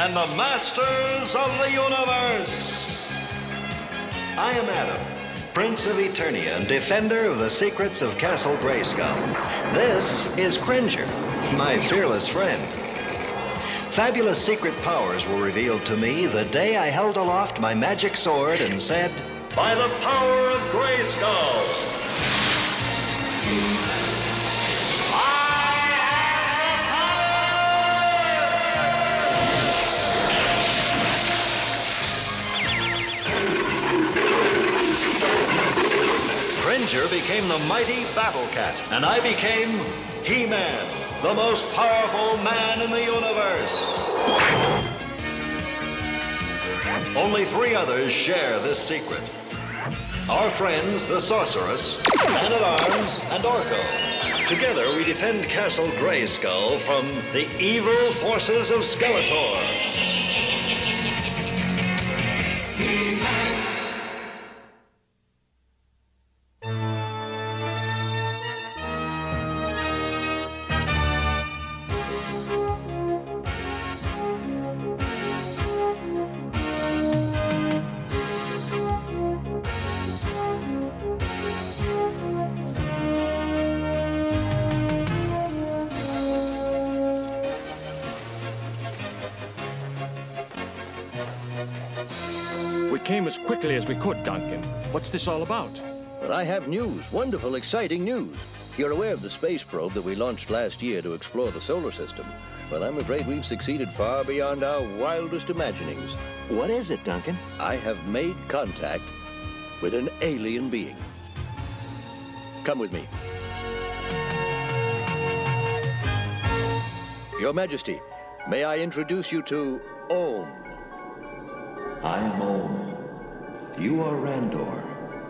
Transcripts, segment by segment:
and the masters of the universe. I am Adam, Prince of Eternia and defender of the secrets of Castle Grayskull. This is Cringer, my fearless friend. Fabulous secret powers were revealed to me the day I held aloft my magic sword and said, "By the power of Grayskull, Cringer became the mighty Battle Cat, and I became He-Man, the most powerful man in the universe. Only 3 others share this secret. Our friends, the Sorceress, Man-at-Arms, and Orko. Together, we defend Castle Grayskull from the evil forces of Skeletor. Came as quickly as we could, Duncan. What's this all about? Well, I have news. Wonderful, exciting news. You're aware of the space probe that we launched last year to explore the solar system. Well, I'm afraid we've succeeded far beyond our wildest imaginings. What is it, Duncan? I have made contact with an alien being. Come with me. Your Majesty, may I introduce you to Om? I am Om. You are Randor,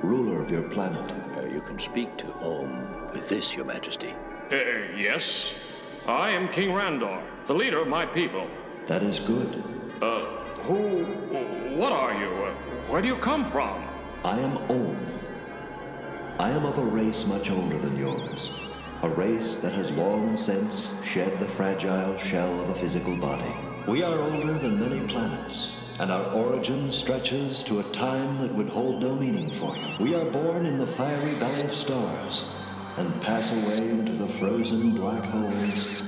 ruler of your planet. You can speak to Om with this, Your Majesty. Yes. I am King Randor, the leader of my people. That is good. What are you? Where do you come from? I am Om. I am of a race much older than yours. A race that has long since shed the fragile shell of a physical body. We are older than many planets, and our origin stretches to a time that would hold no meaning for you. We are born in the fiery belly of stars and pass away into the frozen black holes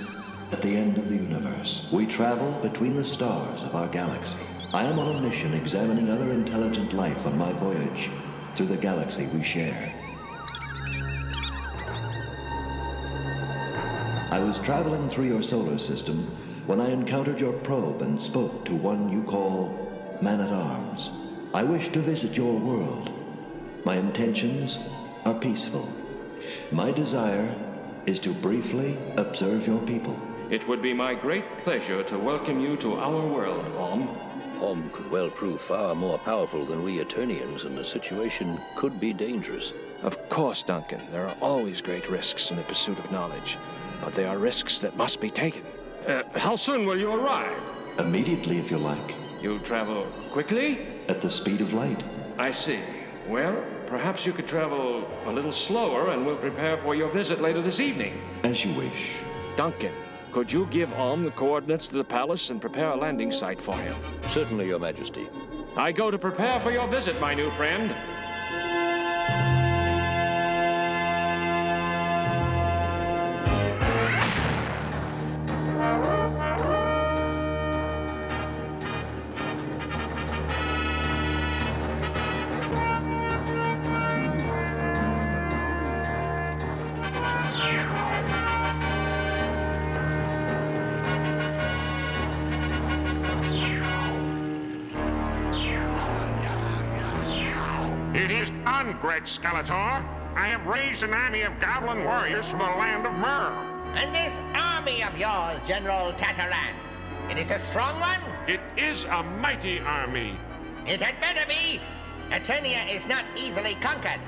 at the end of the universe. We travel between the stars of our galaxy. I am on a mission examining other intelligent life on my voyage through the galaxy we share. I was traveling through your solar system when I encountered your probe and spoke to one you call Man-at-Arms. I wish to visit your world. My intentions are peaceful. My desire is to briefly observe your people. It would be my great pleasure to welcome you to our world, Om. Om could well prove far more powerful than we Eternians, and the situation could be dangerous. Of course, Duncan. There are always great risks in the pursuit of knowledge, but they are risks that must be taken. How soon will you arrive? Immediately, if you like. You travel quickly? At the speed of light. I see. Well, perhaps you could travel a little slower and we'll prepare for your visit later this evening. As you wish. Duncan, could you give Om the coordinates to the palace and prepare a landing site for him? Certainly, Your Majesty. I go to prepare for your visit, my new friend. Great Skeletor, I have raised an army of goblin warriors from the land of Myrrh. And this army of yours, General Tataran, it is a strong one? It is a mighty army. It had better be. Eternia is not easily conquered.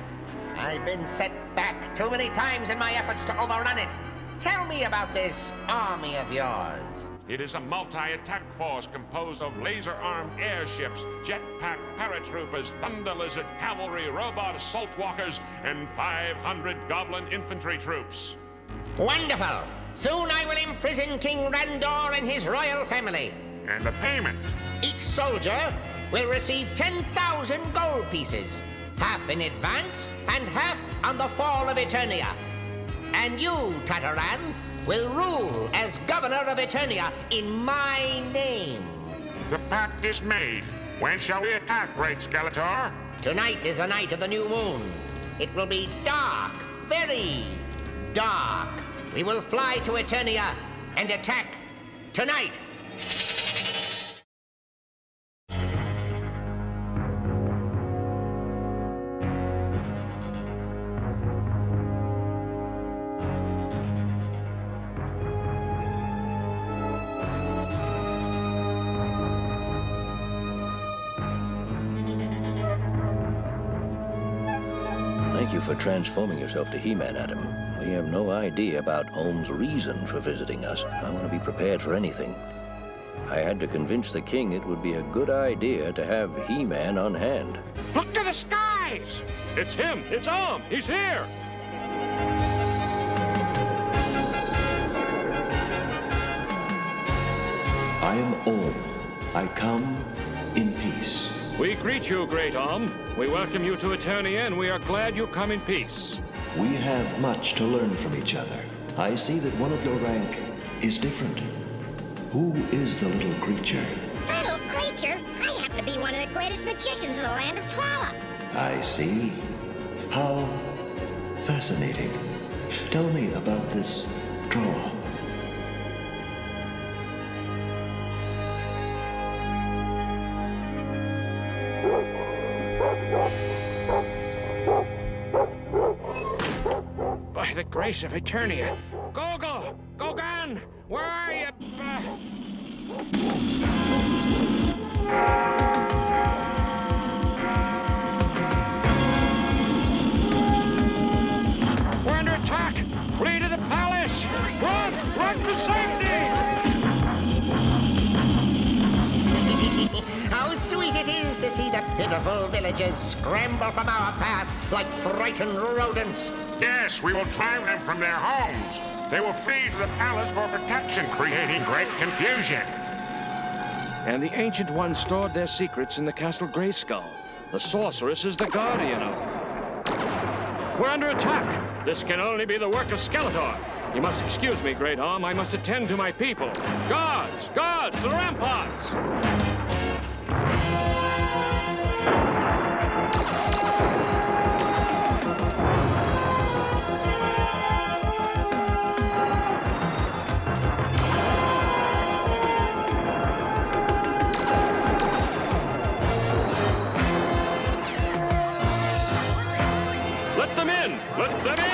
I've been set back too many times in my efforts to overrun it. Tell me about this army of yours. It is a multi-attack force composed of laser-armed airships, jetpack paratroopers, thunder lizard, cavalry, robot assault walkers, and 500 goblin infantry troops. Wonderful! Soon I will imprison King Randor and his royal family. And the payment? Each soldier will receive 10,000 gold pieces, half in advance and half on the fall of Eternia. And you, Tataran, will rule as governor of Eternia in my name. The pact is made. When shall we attack, Great Skeletor? Tonight is the night of the new moon. It will be dark, very dark. We will fly to Eternia and attack tonight. Thank you for transforming yourself to He-Man, Adam. We have no idea about Ohm's reason for visiting us. I want to be prepared for anything. I had to convince the king it would be a good idea to have He-Man on hand. Look to the skies! It's him! It's Ohm! He's here! I am Ohm. I come in peace. We greet you, Great Ohm. We welcome you to Eternia, and we are glad you come in peace. We have much to learn from each other. I see that one of your rank is different. Who is the little creature? Little creature? I happen to be one of the greatest magicians in the land of Trollop. I see. How fascinating. Tell me about this draw. By the grace of Eternia. Gogan! Where are you? We're under attack! Flee to the palace! Run! Run for safety! How sweet it is to see the pitiful villagers scramble from our path like frightened rodents. Yes, we will drive them from their homes. They will flee to the palace for protection, creating great confusion. And the Ancient Ones stored their secrets in the Castle Grayskull. The Sorceress is the guardian of them. We're under attack. This can only be the work of Skeletor. You must excuse me, Great Ohm. I must attend to my people. Guards! Guards! The ramparts! Let them in! Let them in!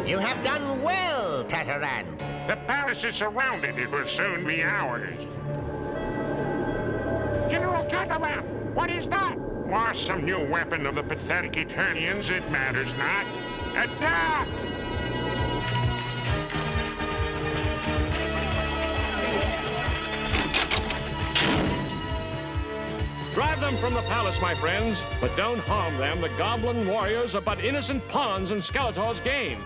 You have done well, Tataran. The palace is surrounded. It will soon be ours. General Tataran, what is that? Why, some new weapon of the pathetic Eternians. It matters not. Attack! Drive them from the palace, my friends, but don't harm them. The goblin warriors are but innocent pawns in Skeletor's game.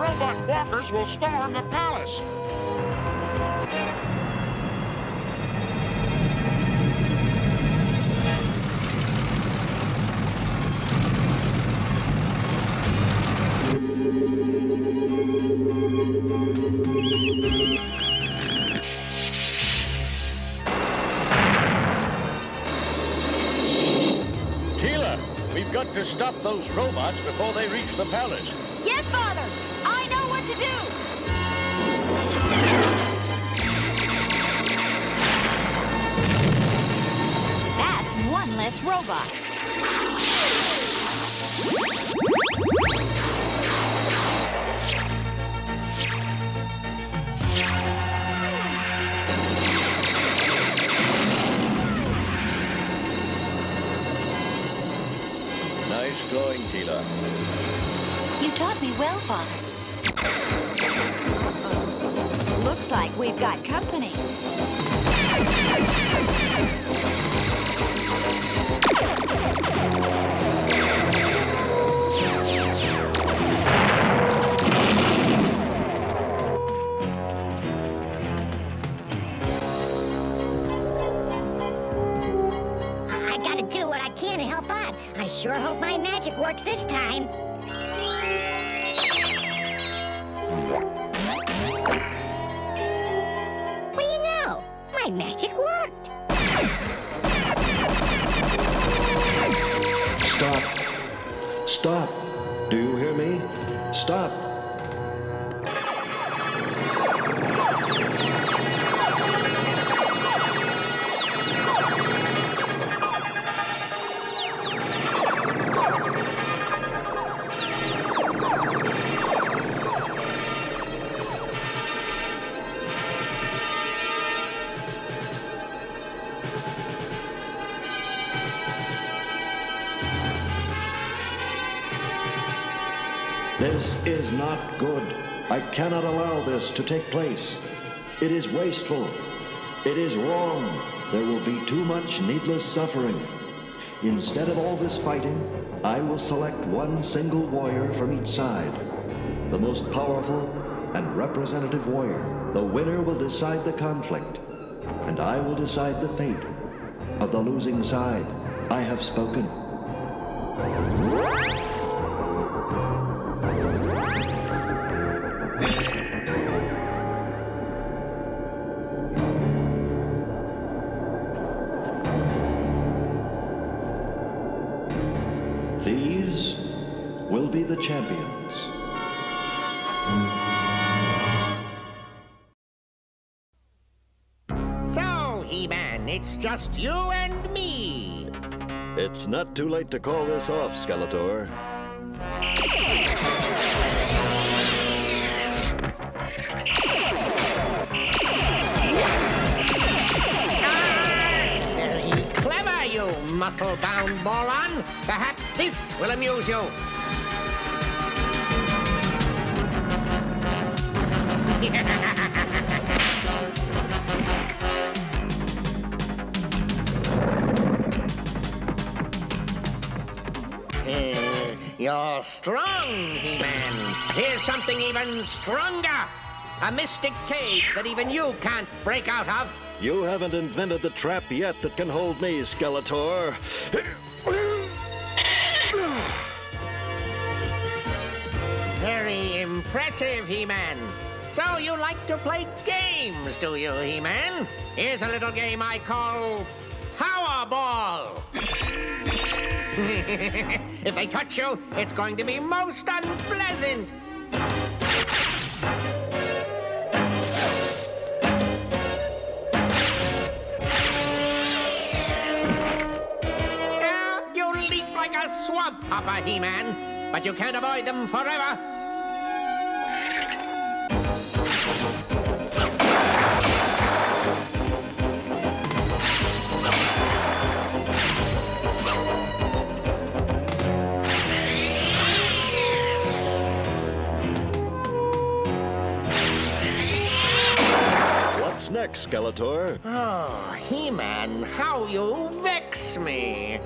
robot walkers will storm the palace. Teela, we've got to stop those robots before they reach the palace. Yes, Father! I know what to do! That's one less robot. Nice going, Teela. You taught me well, Father. Looks like we've got company. I gotta do what I can to help out. I sure hope my magic works this time. What do you know? My magic worked. Stop. Stop. Do you hear me? Stop. This is not good. I cannot allow this to take place. It is wasteful. It is wrong. There will be too much needless suffering. Instead of all this fighting, I will select one single warrior from each side. The most powerful and representative warrior. The winner will decide the conflict, and I will decide the fate of the losing side. I have spoken. These will be the champions. So, He-Man, it's just you and me. It's not too late to call this off, Skeletor. Very clever, you muscle-bound moron. Perhaps this will amuse you. You're strong, He-Man. Here's something even stronger. A mystic cage that even you can't break out of. You haven't invented the trap yet that can hold me, Skeletor. Very impressive, He-Man. So you like to play games, do you, He-Man? Here's a little game I call Powerball. If they touch you, it's going to be most unpleasant. You leap like a swamp hopper, He-Man, but you can't avoid them forever. What's next, Skeletor? Oh, He-Man, how you vex me.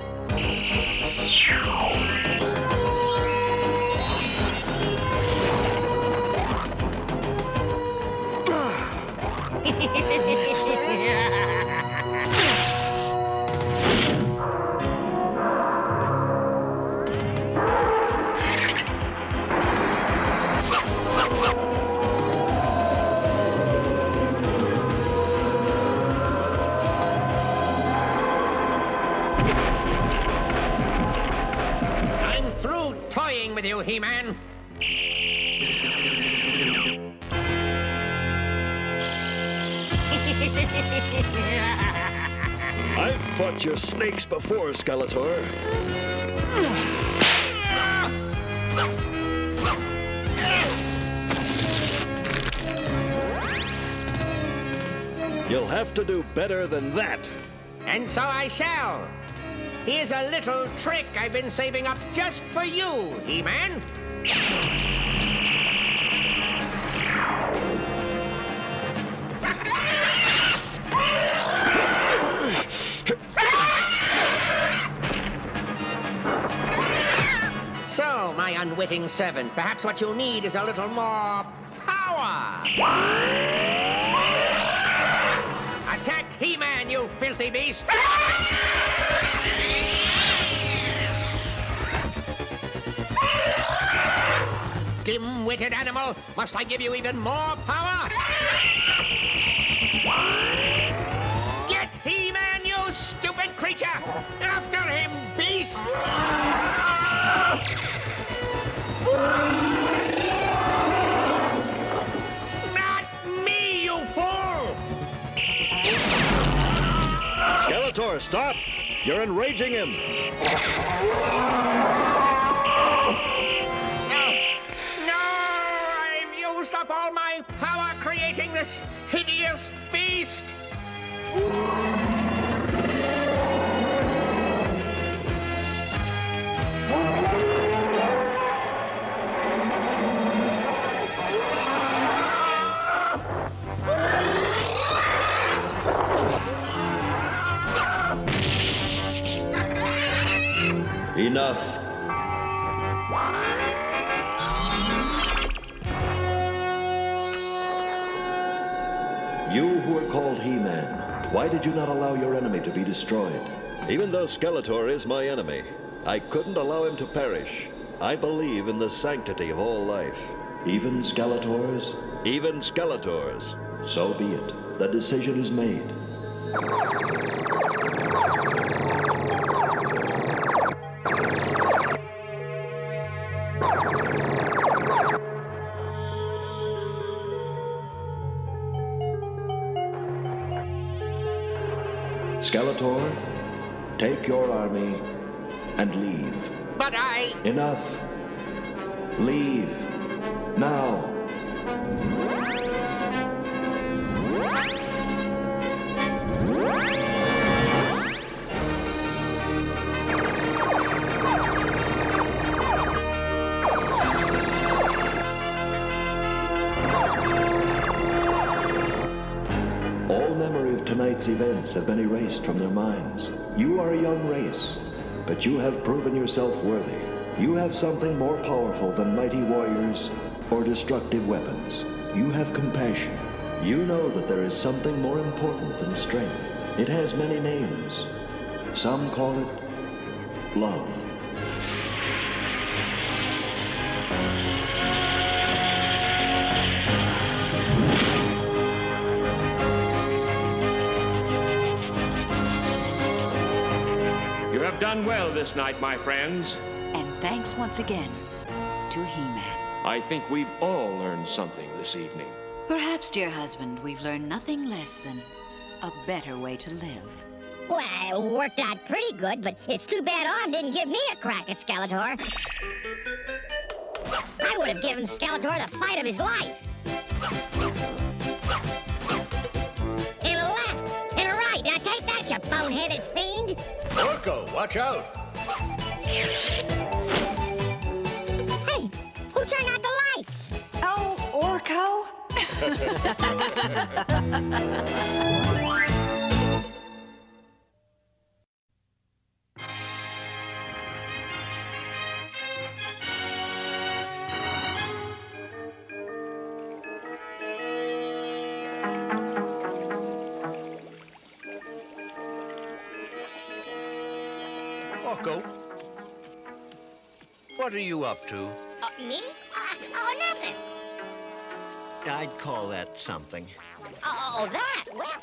I'm through toying with you, He-Man. I've fought your snakes before, Skeletor. You'll have to do better than that. And so I shall. Here's a little trick I've been saving up just for you, He-Man. So, my unwitting servant, perhaps what you need is a little more power. Attack He-Man, you filthy beast! Dim-witted animal, must I give you even more power? Get He-Man, you stupid creature! After him, beast! Not me, you fool! Skeletor, stop! You're enraging him! No! I've used up all my power creating this hideous beast! Enough. You who are called He-Man, why did you not allow your enemy to be destroyed? Even though Skeletor is my enemy, I couldn't allow him to perish. I believe in the sanctity of all life. Even Skeletor's? Even Skeletor's. So be it. The decision is made. Skeletor, take your army and leave. But I... Enough. Leave. Now. All memory of tonight's events have been erased from their minds. You are a young race, but you have proven yourself worthy. You have something more powerful than mighty warriors or destructive weapons. You have compassion. You know that there is something more important than strength. It has many names. Some call it love. You have done well this night, my friends. And thanks once again to He-Man. I think we've all learned something this evening. Perhaps, dear husband, we've learned nothing less than a better way to live. Well, it worked out pretty good, but it's too bad Arm didn't give me a crack at Skeletor. I would have given Skeletor the fight of his life. And a left, and a right. Now take that, you boneheaded fiend. Orko, watch out! Hey, who turned out the lights? Oh, Orko? Orko, what are you up to? Me? Oh, nothing. I'd call that something. Oh, that? Well,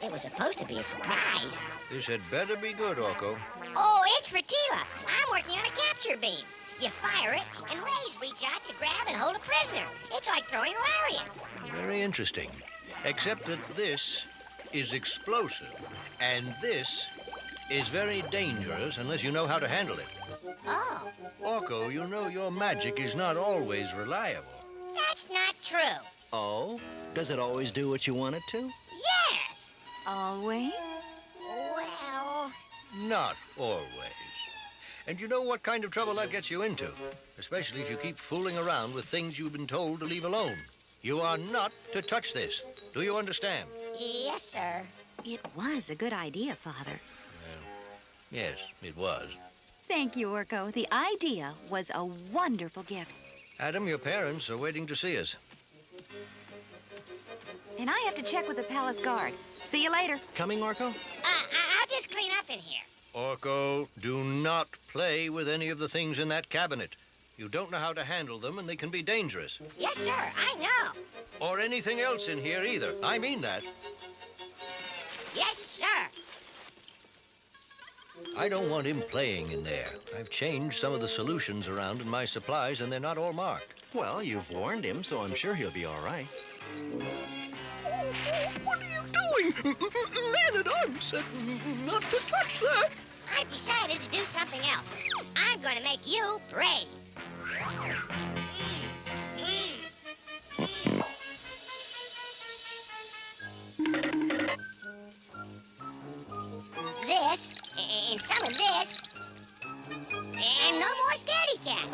it was supposed to be a surprise. This had better be good, Orko. Oh, it's for Teela. I'm working on a capture beam. You fire it, and rays reach out to grab and hold a prisoner. It's like throwing a lariat. Very interesting. Except that this is explosive, and this is very dangerous unless you know how to handle it. Oh. Orko, you know your magic is not always reliable. That's not true. Oh? Does it always do what you want it to? Yes. Always? Well... Not always. And you know what kind of trouble that gets you into, especially if you keep fooling around with things you've been told to leave alone. You are not to touch this. Do you understand? Yes, sir. It was a good idea, Father. Well, yes, it was. Thank you, Orko. The idea was a wonderful gift. Adam, your parents are waiting to see us. And I have to check with the palace guard. See you later. Coming, Orko? I'll just clean up in here. Orko, do not play with any of the things in that cabinet. You don't know how to handle them, and they can be dangerous. Yes, sir, I know. Or anything else in here either. I mean that. Yes, sir. I don't want him playing in there. I've changed some of the solutions around in my supplies, and they're not all marked. Well, you've warned him, so I'm sure he'll be all right. What are you doing? Man-at-arms said not to touch that. I've decided to do something else. I'm going to make you brave. This, and some of this, and no more scaredy cat.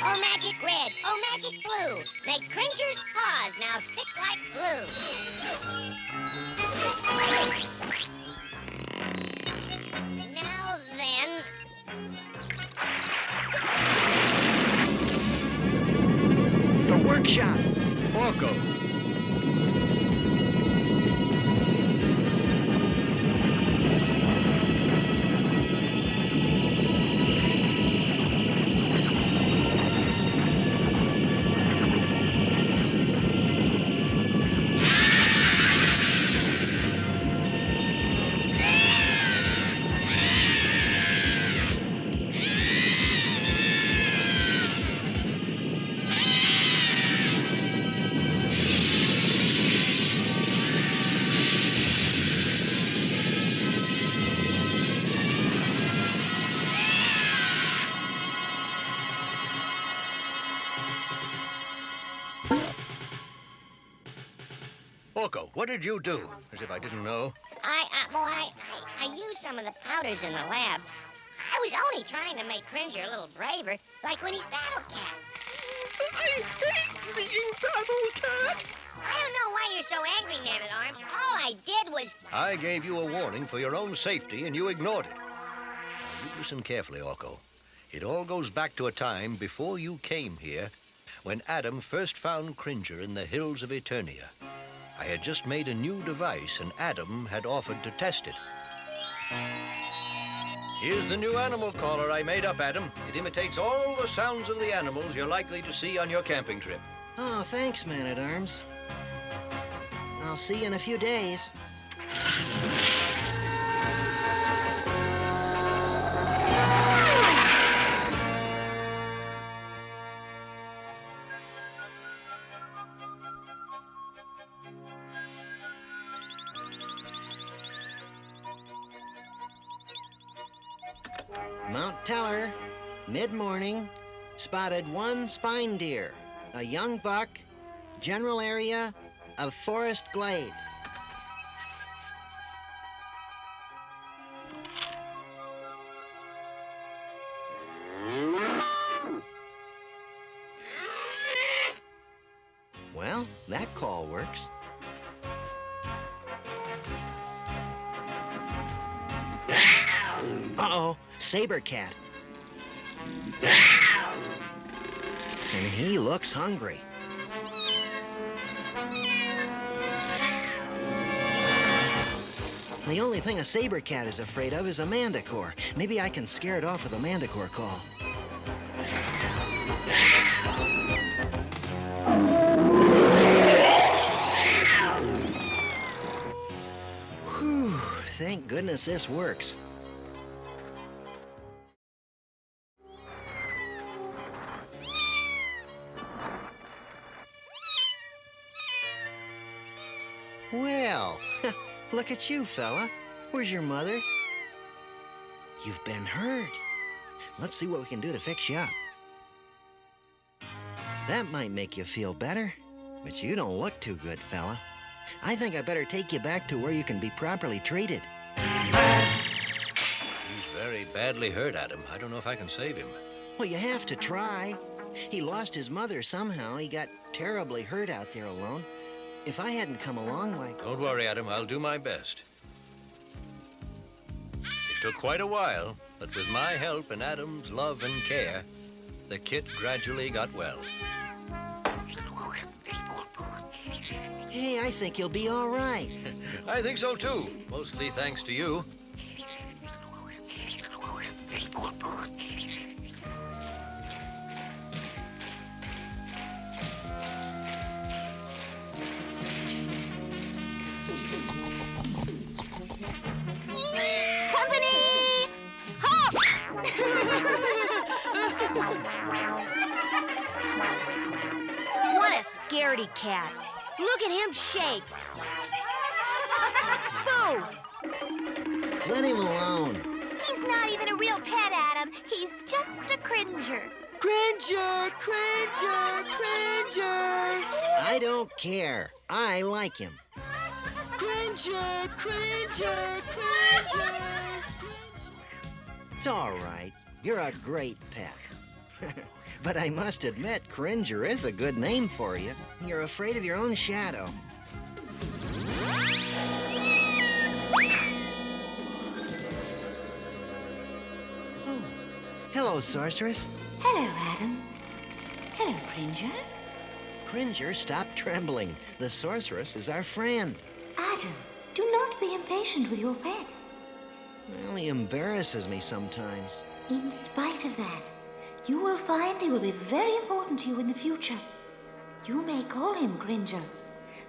Oh, magic red, oh, magic blue. Make Cringer's paws now stick like glue. Now then... The workshop! Orko. Orko, what did you do? As if I didn't know. I used some of the powders in the lab. I was only trying to make Cringer a little braver, like when he's Battle Cat. I hate being Battle Cat. I don't know why you're so angry, Man-at-Arms. All I did was... I gave you a warning for your own safety, and you ignored it. Now, you listen carefully, Orko. It all goes back to a time before you came here, when Adam first found Cringer in the hills of Eternia. I had just made a new device, and Adam had offered to test it. Here's the new animal caller I made up, Adam. It imitates all the sounds of the animals you're likely to see on your camping trip. Oh, thanks, Man-at-Arms. I'll see you in a few days. Mount Teller, mid-morning, spotted one spine deer, a young buck, general area of forest glade. Well, that call works. Uh-oh, saber cat. And he looks hungry. The only thing a saber cat is afraid of is a manticore. Maybe I can scare it off with a manticore call. Whew, thank goodness this works. Well, look at you, fella. Where's your mother? You've been hurt. Let's see what we can do to fix you up. That might make you feel better, but you don't look too good, fella. I think I better take you back to where you can be properly treated. He's very badly hurt, Adam. I don't know if I can save him. Well, you have to try. He lost his mother somehow. He got terribly hurt out there alone. If I hadn't come along, why... Don't worry, Adam. I'll do my best. It took quite a while, but with my help and Adam's love and care, the kit gradually got well. Hey, I think you'll be all right. I think so, too. Mostly thanks to you. What a scaredy cat. Look at him shake. Go! Let him alone. He's not even a real pet, Adam. He's just a Cringer. Cringer! Cringer! Cringer! I don't care. I like him. Cringer! Cringer! Cringer! It's all right. You're a great pet. But I must admit, Cringer is a good name for you. You're afraid of your own shadow. Oh. Hello, Sorceress. Hello, Adam. Hello, Cringer. Cringer, stop trembling. The Sorceress is our friend. Adam, do not be impatient with your pet. Well, he embarrasses me sometimes. In spite of that, you will find he will be very important to you in the future. You may call him Cringer,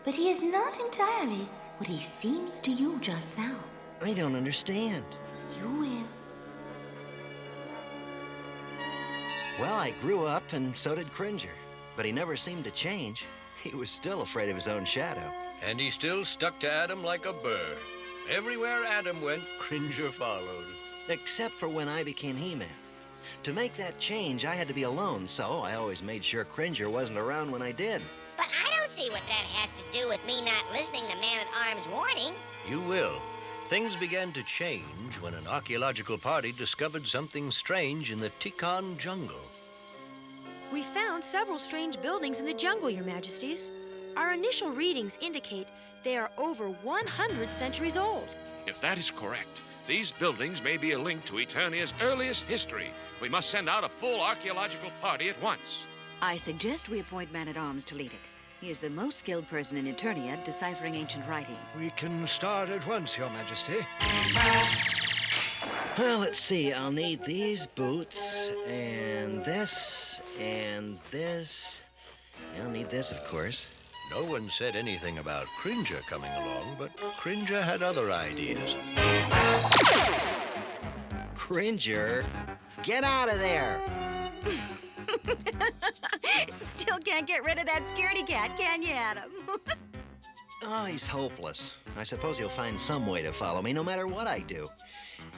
but he is not entirely what he seems to you just now. I don't understand. You will. Well, I grew up, and so did Cringer. But he never seemed to change. He was still afraid of his own shadow. And he still stuck to Adam like a burr. Everywhere Adam went, Cringer followed. Except for when I became He-Man. To make that change, I had to be alone, so I always made sure Cringer wasn't around when I did. But I don't see what that has to do with me not listening to Man-at-Arms' warning. You will. Things began to change when an archaeological party discovered something strange in the Tikan jungle. We found several strange buildings in the jungle, Your Majesties. Our initial readings indicate they are over 100 centuries old. If that is correct, these buildings may be a link to Eternia's earliest history. We must send out a full archaeological party at once. I suggest we appoint Man-at-Arms to lead it. He is the most skilled person in Eternia deciphering ancient writings. We can start at once, Your Majesty. Well, let's see. I'll need these boots, and this, and this. I'll need this, of course. No one said anything about Cringer coming along, but Cringer had other ideas. Cringer, get out of there! Still can't get rid of that scaredy cat, can you, Adam? Oh, he's hopeless. I suppose he'll find some way to follow me, no matter what I do.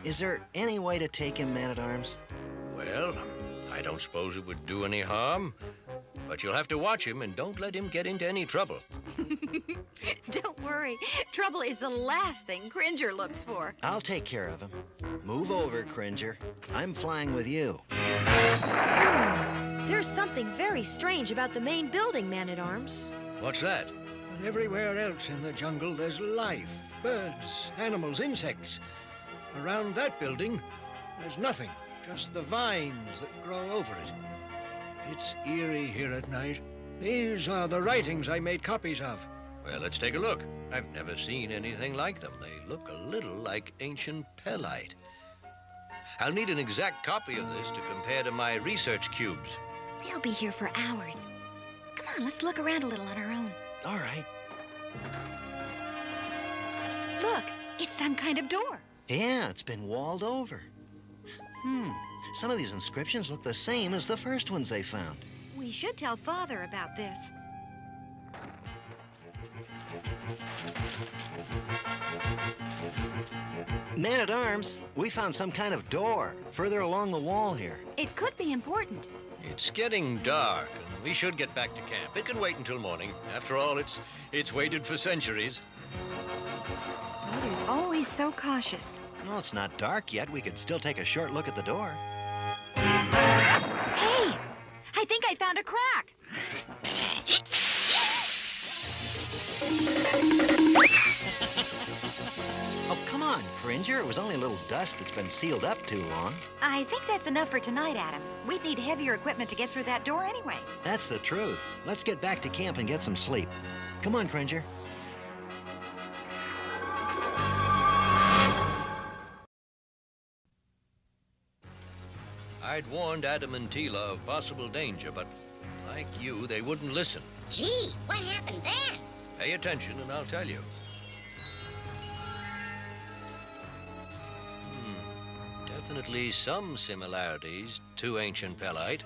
Is there any way to take him, Man-at-Arms? Well, I don't suppose it would do any harm, but you'll have to watch him and don't let him get into any trouble. Don't worry. Trouble is the last thing Cringer looks for. I'll take care of him. Move over, Cringer. I'm flying with you. There's something very strange about the main building, Man-at-Arms. What's that? And everywhere else in the jungle, there's life. Birds, animals, insects. Around that building, there's nothing. Just the vines that grow over it. It's eerie here at night. These are the writings I made copies of. Well, let's take a look. I've never seen anything like them. They look a little like ancient pellite. I'll need an exact copy of this to compare to my research cubes. We'll be here for hours. Come on, let's look around a little on our own. All right. Look, it's some kind of door. Yeah, it's been walled over. Some of these inscriptions look the same as the first ones they found. We should tell Father about this. Man-at-arms, we found some kind of door further along the wall here. It could be important. It's getting dark, and we should get back to camp. It can wait until morning. After all, it's waited for centuries. Mother's always so cautious. Well, it's not dark yet. We could still take a short look at the door. Hey! I think I found a crack. Oh, come on, Cringer. It was only a little dust that's been sealed up too long. I think that's enough for tonight, Adam. We'd need heavier equipment to get through that door anyway. That's the truth. Let's get back to camp and get some sleep. Come on, Cringer. I'd warned Adam and Teela of possible danger, but like you, they wouldn't listen. Gee, what happened then? Pay attention and I'll tell you. Definitely some similarities to ancient pellite.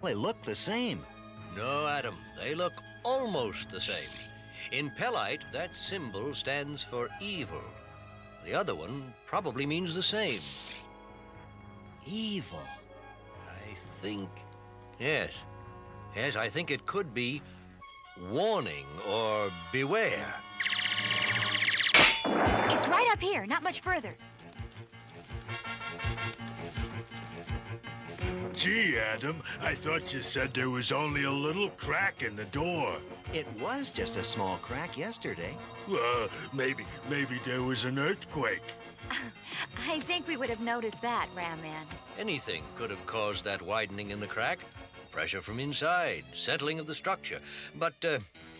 They look the same. No, Adam, they look almost the same. In pellite, that symbol stands for evil. The other one probably means the same. Evil. I think... Yes. Yes, I think it could be warning or beware. It's right up here, not much further. Gee, Adam, I thought you said there was only a little crack in the door. It was just a small crack yesterday. Maybe there was an earthquake. I think we would have noticed that, Ram Man. Anything could have caused that widening in the crack. Pressure from inside, settling of the structure. But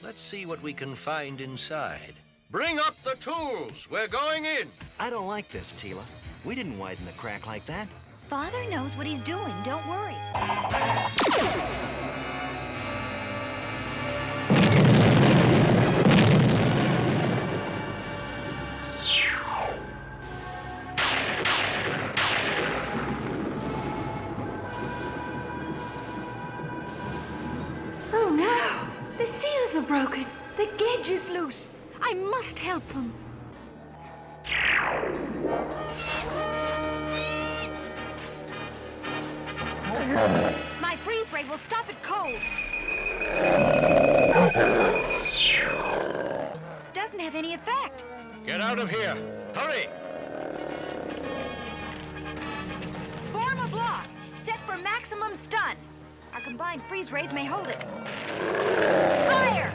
let's see what we can find inside. Bring up the tools! We're going in! I don't like this, Teela. We didn't widen the crack like that. Father knows what he's doing, don't worry. Oh no! The seals are broken. The gauge is loose. I must help them. My freeze ray will stop it cold. Doesn't have any effect. Get out of here! Hurry! Form a block. Set for maximum stun. Our combined freeze rays may hold it. Fire!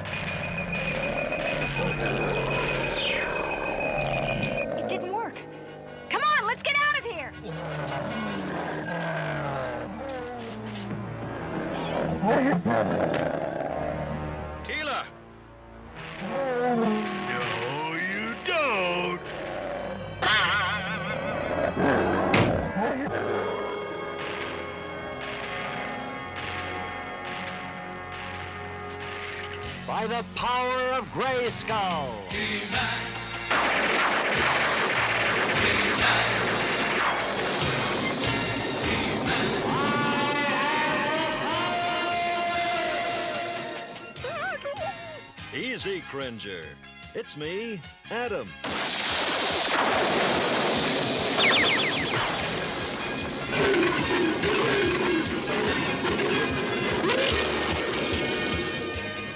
It didn't work. Come on, let's get out of here! Teela! No, you don't. By the power of Grayskull! Easy, Cringer. It's me, Adam.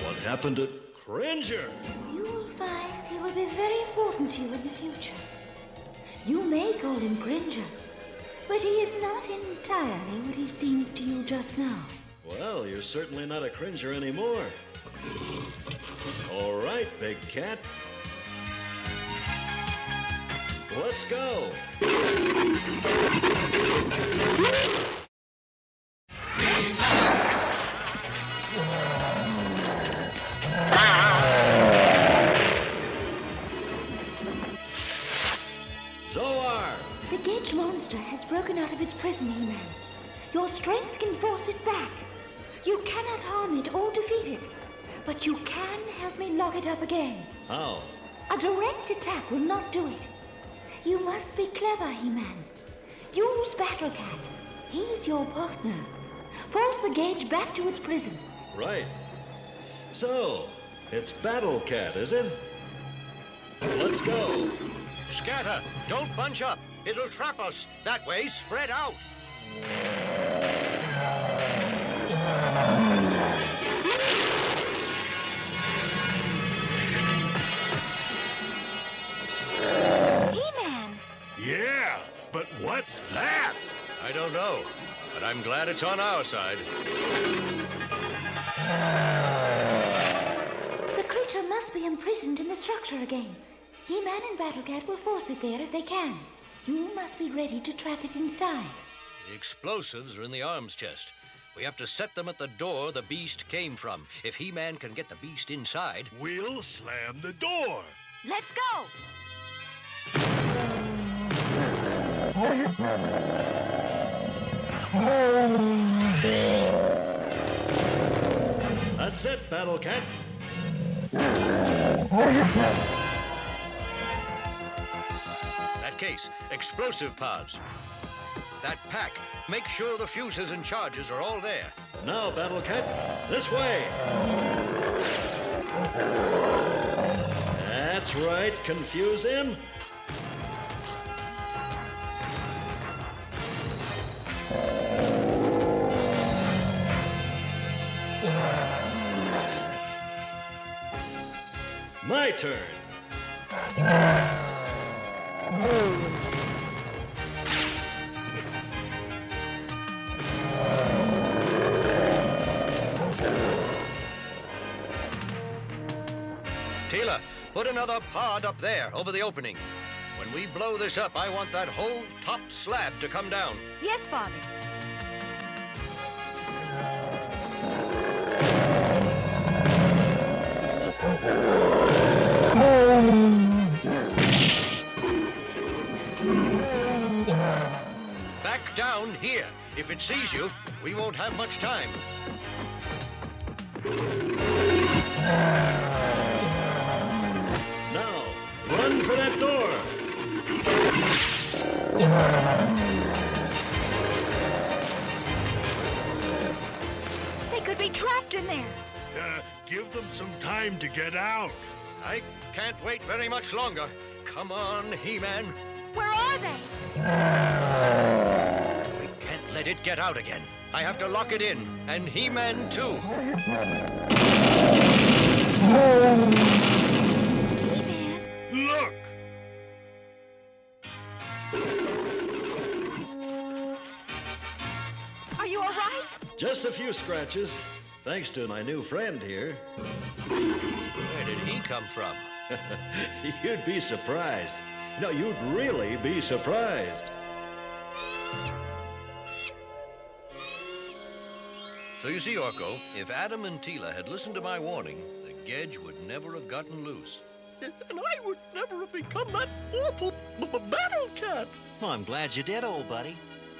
What happened to Cringer? You will find he will be very important to you in the future. You may call him Cringer, but he is not entirely what he seems to you just now. Well, you're certainly not a Cringer anymore. All right, big cat. Let's go. broken out of its prison, He-Man. Your strength can force it back. You cannot harm it or defeat it, but you can help me lock it up again. How? A direct attack will not do it. You must be clever, He-Man. Use Battle Cat. He's your partner. Force the gauge back to its prison. Right. So, it's Battle Cat, is it? Let's go. Scatter! Don't bunch up. It'll trap us. That way, spread out. He-Man! Yeah, but what's that? I don't know, but I'm glad it's on our side. The creature must be imprisoned in the structure again. He-Man and Battle Cat will force it there if they can. You must be ready to trap it inside. The explosives are in the arms chest. We have to set them at the door the beast came from. If He-Man can get the beast inside... We'll slam the door. Let's go! That's it, Battle Cat. That case, explosive pods. That pack, make sure the fuses and charges are all there. Now, Battle Cat, this way. That's right, confuse him. My turn. Teela, put another pod up there, over the opening. When we blow this up, I want that whole top slab to come down. Yes, Father. Back down here. If it sees you, we won't have much time. Now, run for that door. They could be trapped in there. Give them some time to get out. I can't wait very much longer. Come on, He-Man. Where are they? We can't let it get out again. I have to lock it in, and He-Man too. Look! Are you all right? Just a few scratches, thanks to my new friend here. Where did he come from? You'd be surprised. No, you'd really be surprised. So you see, Orko, if Adam and Teela had listened to my warning, the Gedge would never have gotten loose. And I would never have become that awful Battle Cat. Well, I'm glad you did, old buddy.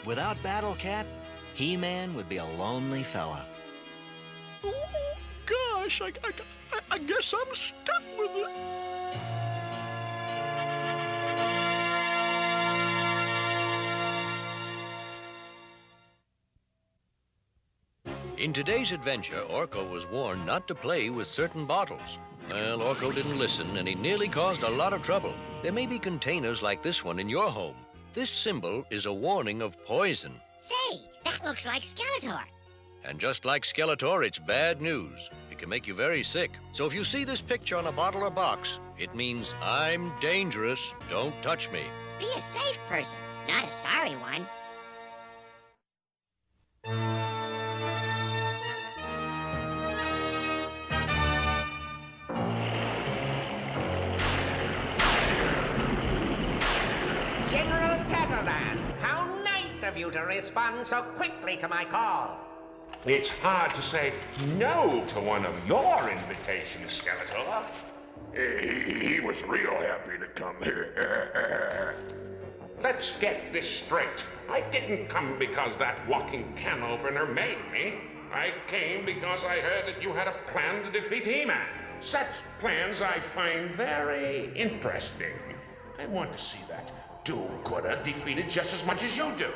Without Battle Cat, He-Man would be a lonely fella. Oh, gosh, I guess I'm stuck with it. In today's adventure, Orko was warned not to play with certain bottles. Well, Orko didn't listen, and he nearly caused a lot of trouble. There may be containers like this one in your home. This symbol is a warning of poison. Say, that looks like Skeletor. And just like Skeletor, it's bad news. It can make you very sick. So if you see this picture on a bottle or box, it means I'm dangerous. Don't touch me. Be a safe person, not a sorry one. General Tatterman, how nice of you to respond so quickly to my call. It's hard to say no to one of your invitations, Skeletor. He was real happy to come here. let's get this straight. I didn't come because that walking can opener made me. I came because I heard that you had a plan to defeat He-Man. Such plans I find very interesting. I want to see that do-gooder defeated just as much as you do.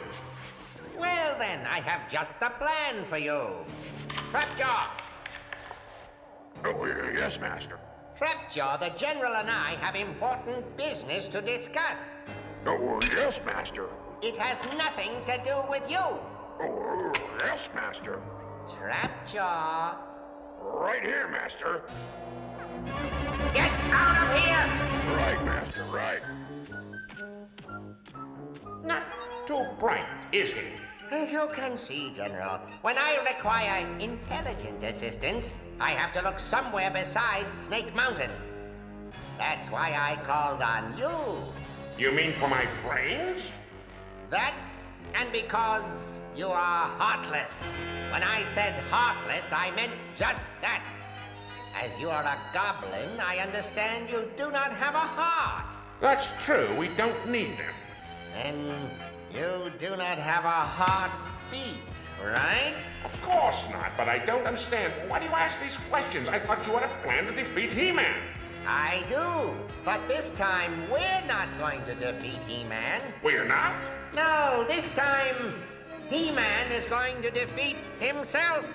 Well then, I have just the plan for you. Trapjaw! Oh, yes, Master. Trapjaw, the General and I have important business to discuss. Oh, yes, Master. It has nothing to do with you. Oh, yes, Master. Trapjaw. Right here, Master. Get out of here! Right, Master, right. Not too bright, is he? As you can see, General, when I require intelligent assistance, I have to look somewhere besides Snake Mountain. That's why I called on you. You mean for my brains? That, and because you are heartless. When I said heartless, I meant just that. As you are a goblin, I understand you do not have a heart. That's true, we don't need them. Then you do not have a heartbeat, right? Of course not, but I don't understand. Why do you ask these questions? I thought you had a plan to defeat He-Man. I do, but this time we're not going to defeat He-Man. We're not? No, this time He-Man is going to defeat himself.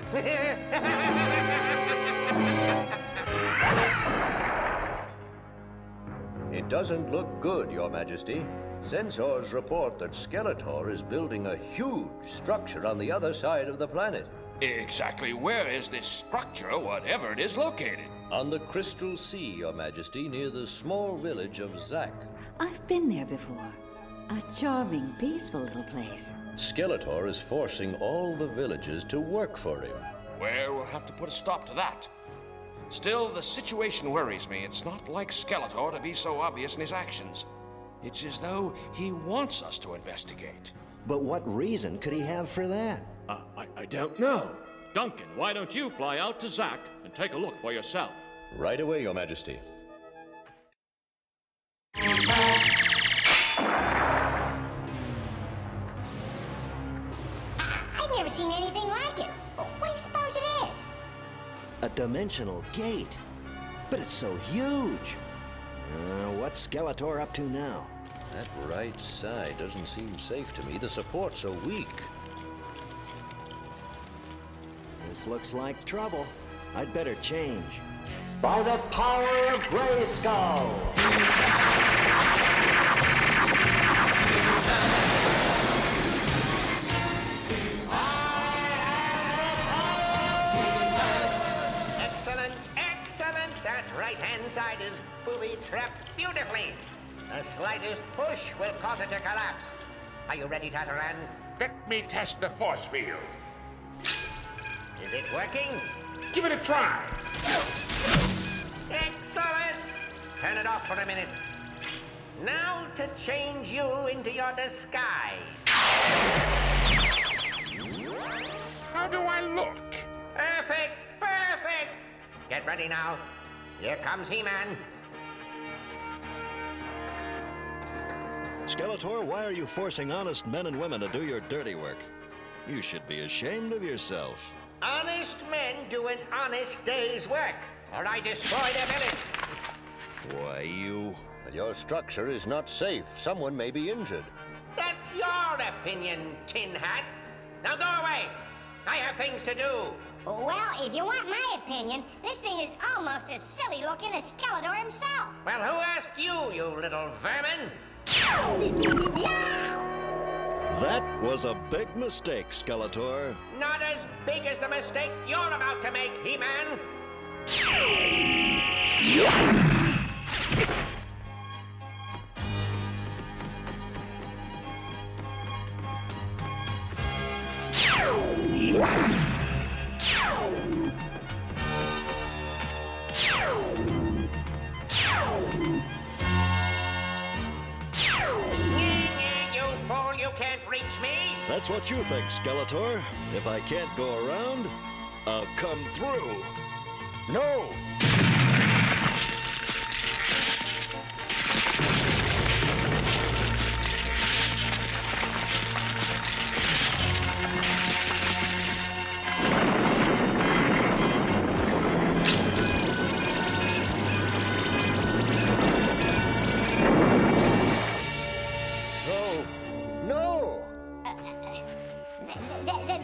It doesn't look good, Your Majesty. Sensors report that Skeletor is building a huge structure on the other side of the planet. Exactly where is this structure, whatever it is, located? On the Crystal Sea, Your Majesty, near the small village of Zak. I've been there before. A charming, peaceful little place. Skeletor is forcing all the villagers to work for him. Well, we'll have to put a stop to that. Still, the situation worries me. It's not like Skeletor to be so obvious in his actions. It's as though he wants us to investigate. But what reason could he have for that? I don't know. Duncan, why don't you fly out to Zak and take a look for yourself? Right away, Your Majesty. I've never seen anything like it. What do you suppose it is? A dimensional gate. But it's so huge. What's Skeletor up to now? That right side doesn't seem safe to me. The supports are weak. This looks like trouble. I'd better change. By the power of Grayskull! Excellent, excellent! That right-hand side is booby-trapped beautifully. The slightest push will cause it to collapse. Are you ready, Tataran? Let me test the force field. Is it working? Give it a try. Excellent! Turn it off for a minute. Now to change you into your disguise. How do I look? Perfect, perfect! Get ready now. Here comes He-Man. Skeletor, why are you forcing honest men and women to do your dirty work? You should be ashamed of yourself. Honest men do an honest day's work, or I destroy their village. Why, you... Your structure is not safe. Someone may be injured. That's your opinion, Tin Hat. Now go away. I have things to do. Well, if you want my opinion, this thing is almost as silly looking as Skeletor himself. Well, who asked you, you little vermin? That was a big mistake, Skeletor. Not as big as the mistake you're about to make, He-Man. You fool, you can't reach me. That's what you think, Skeletor. If I can't go around, I'll come through. No!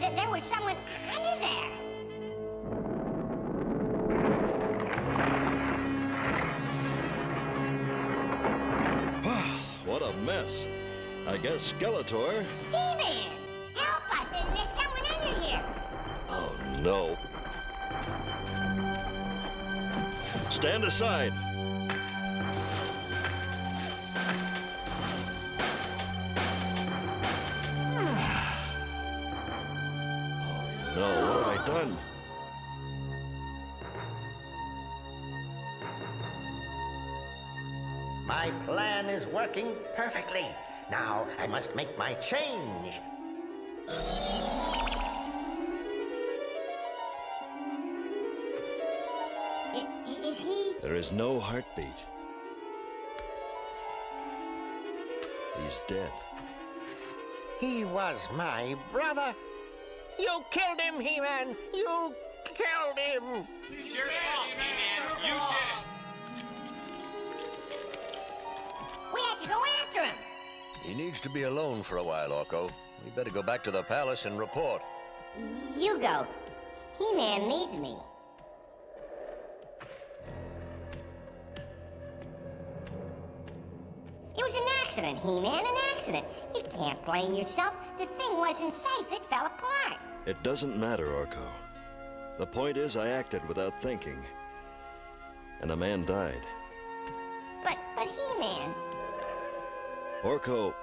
that there was someone under there. What a mess. I guess Skeletor... He-Man! Help us! There's someone under here! Oh, no. Stand aside. Oh, no. What have I done? My plan is working perfectly. Now I must make my change. Is he? There is no heartbeat. He's dead. He was my brother. You killed him, He-Man. You killed him. It's your fault, He-Man. You did it. We have to go after him. He needs to be alone for a while, Orko. We better go back to the palace and report. You go. He-Man needs me. It was an accident, He-Man, an accident. You can't blame yourself. The thing wasn't safe. It fell apart. It doesn't matter, Orko. The point is I acted without thinking. And a man died. But He-Man... Orko,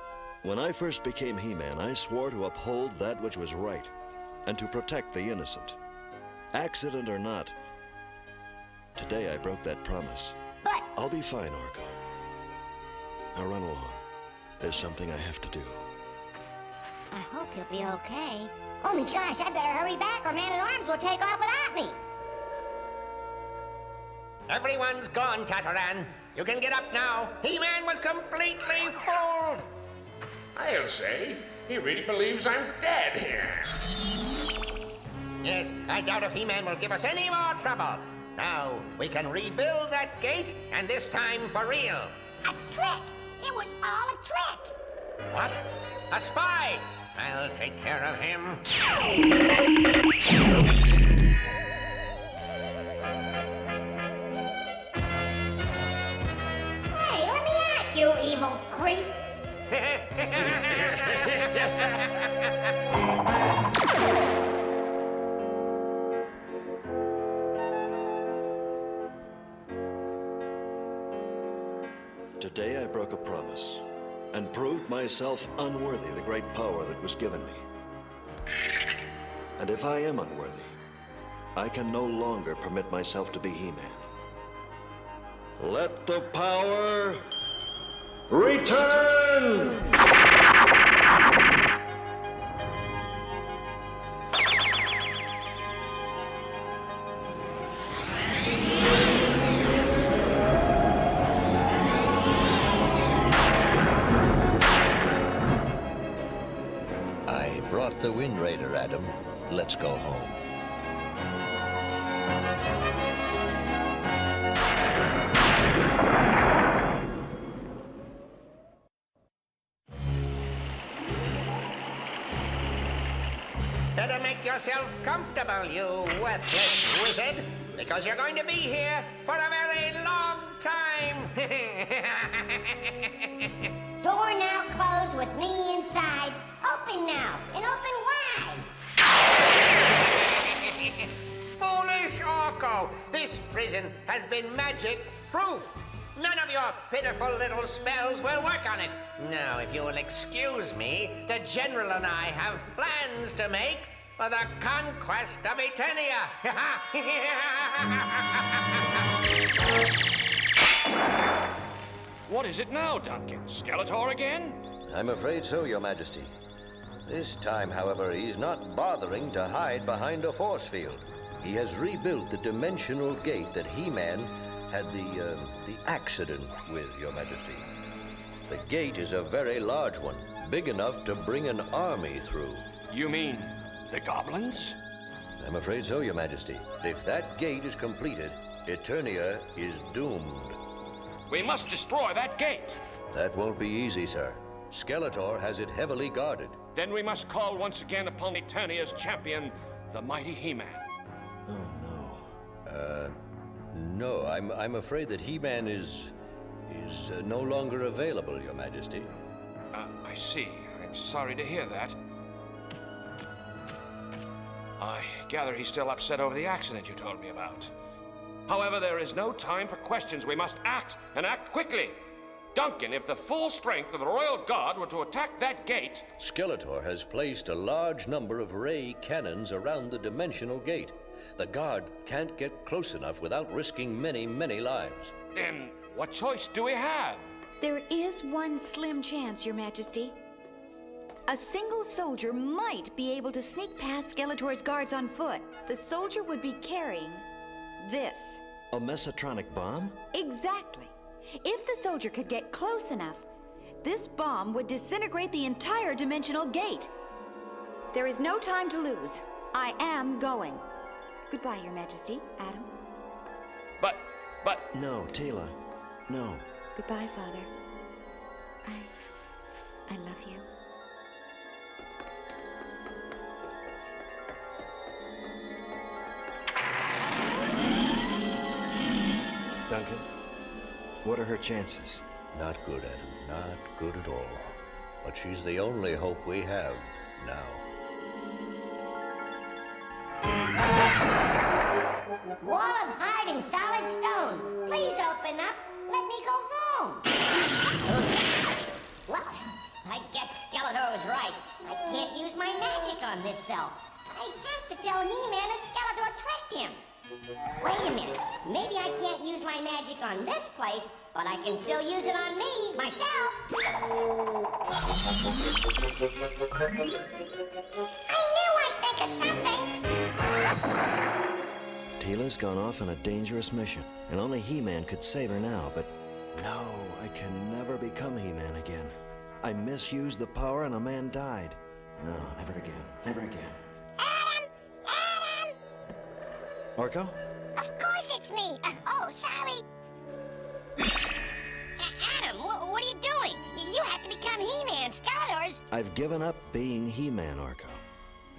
when I first became He-Man, I swore to uphold that which was right, and to protect the innocent. Accident or not, today I broke that promise. But... I'll be fine, Orko. Now run along. There's something I have to do. I hope you'll be okay. Oh my gosh, I better hurry back or Man-at-Arms will take off without me. Everyone's gone, Tataran. You can get up now. He-Man was completely fooled. I'll say, he really believes I'm dead here. Yes, I doubt if He-Man will give us any more trouble. Now, we can rebuild that gate, and this time for real. A trick! It was all a trick! What? A spy! I'll take care of him. Hey, let me at you, evil creep! Today I broke a promise, and proved myself unworthy the great power that was given me. And if I am unworthy, I can no longer permit myself to be He-Man. Let the power return! The Wind Raider, Adam. Let's go home. Better make yourself comfortable, you worthless wizard, because you're going to be here for a very long time. Door now closed with me inside. Open now, and open wide. Foolish Orko! This prison has been magic-proof. None of your pitiful little spells will work on it. Now, if you will excuse me, the General and I have plans to make for the conquest of Eternia. What is it now, Duncan? Skeletor again? I'm afraid so, Your Majesty. This time, however, he's not bothering to hide behind a force field. He has rebuilt the dimensional gate that He-Man had the accident with, Your Majesty. The gate is a very large one, big enough to bring an army through. You mean the goblins? I'm afraid so, Your Majesty. If that gate is completed, Eternia is doomed. We must destroy that gate. That won't be easy, sir. Skeletor has it heavily guarded. Then we must call once again upon Eternia's champion, the mighty He-Man. Oh, no. No, I'm afraid that He-Man is no longer available, Your Majesty. I see. I'm sorry to hear that. I gather he's still upset over the accident you told me about. However, there is no time for questions. We must act, and act quickly. Duncan, if the full strength of the Royal Guard were to attack that gate... Skeletor has placed a large number of ray cannons around the dimensional gate. The Guard can't get close enough without risking many, many lives. Then what choice do we have? There is one slim chance, Your Majesty. A single soldier might be able to sneak past Skeletor's guards on foot. The soldier would be carrying this. A mesotronic bomb? Exactly. If the soldier could get close enough, this bomb would disintegrate the entire dimensional gate. There is no time to lose. I am going. Goodbye, Your Majesty. Adam. But... No, Teela. No. Goodbye, Father. I love you. Duncan, what are her chances? Not good, Adam. Not good at all. But she's the only hope we have now. Wall of hard and solid stone. Please open up. Let me go home. Well, I guess Skeletor was right. I can't use my magic on this cell. I have to tell He-Man that Skeletor tricked him. Wait a minute. Maybe I can't use my magic on this place, but I can still use it on me, myself. I knew I'd think of something. Teela's gone off on a dangerous mission, and only He-Man could save her now, but no, I can never become He-Man again. I misused the power and a man died. No, never again. Never again. Orko? Of course it's me. Oh, sorry. Adam, what are you doing? You have to become He-Man. Skeletor's... I've given up being He-Man, Orko.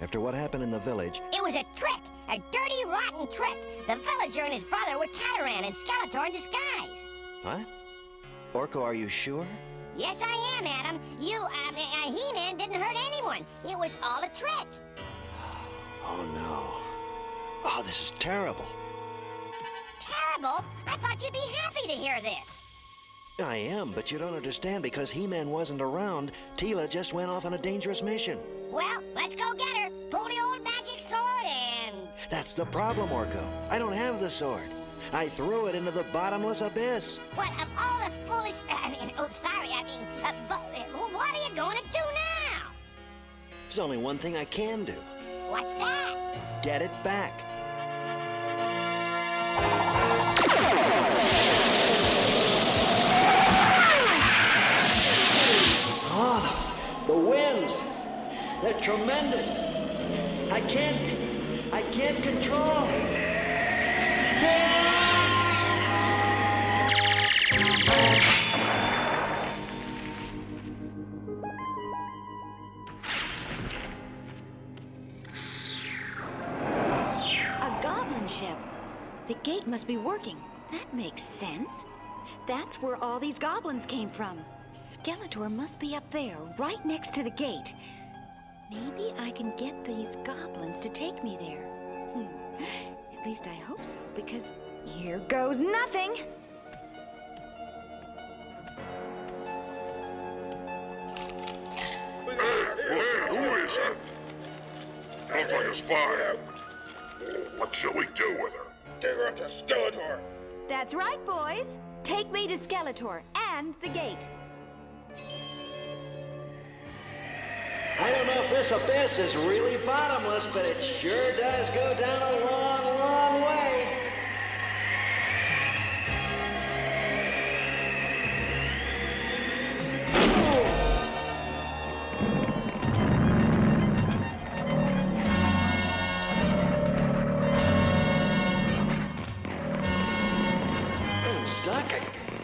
After what happened in the village... It was a trick. A dirty, rotten trick. The villager and his brother were Tataran and Skeletor in disguise. What? Orko, are you sure? Yes, I am, Adam. He-Man didn't hurt anyone. It was all a trick. Oh, no. Oh, this is terrible. Terrible? I thought you'd be happy to hear this. I am, but you don't understand. Because He-Man wasn't around, Teela just went off on a dangerous mission. Well, let's go get her. Pull the old magic sword and... That's the problem, Orko. I don't have the sword. I threw it into the bottomless abyss. What, of all the foolish... what are you going to do now? There's only one thing I can do. What's that? Get it back. Oh, the winds. They're tremendous. I can't control. The gate must be working. That makes sense. That's where all these goblins came from. Skeletor must be up there, right next to the gate. Maybe I can get these goblins to take me there. At least I hope so, because here goes nothing. Who is it? Sounds like a spy. What shall we do with her? Take her to Skeletor. That's right, boys. Take me to Skeletor and the gate. I don't know if this abyss is really bottomless, but it sure does go down a long, long way.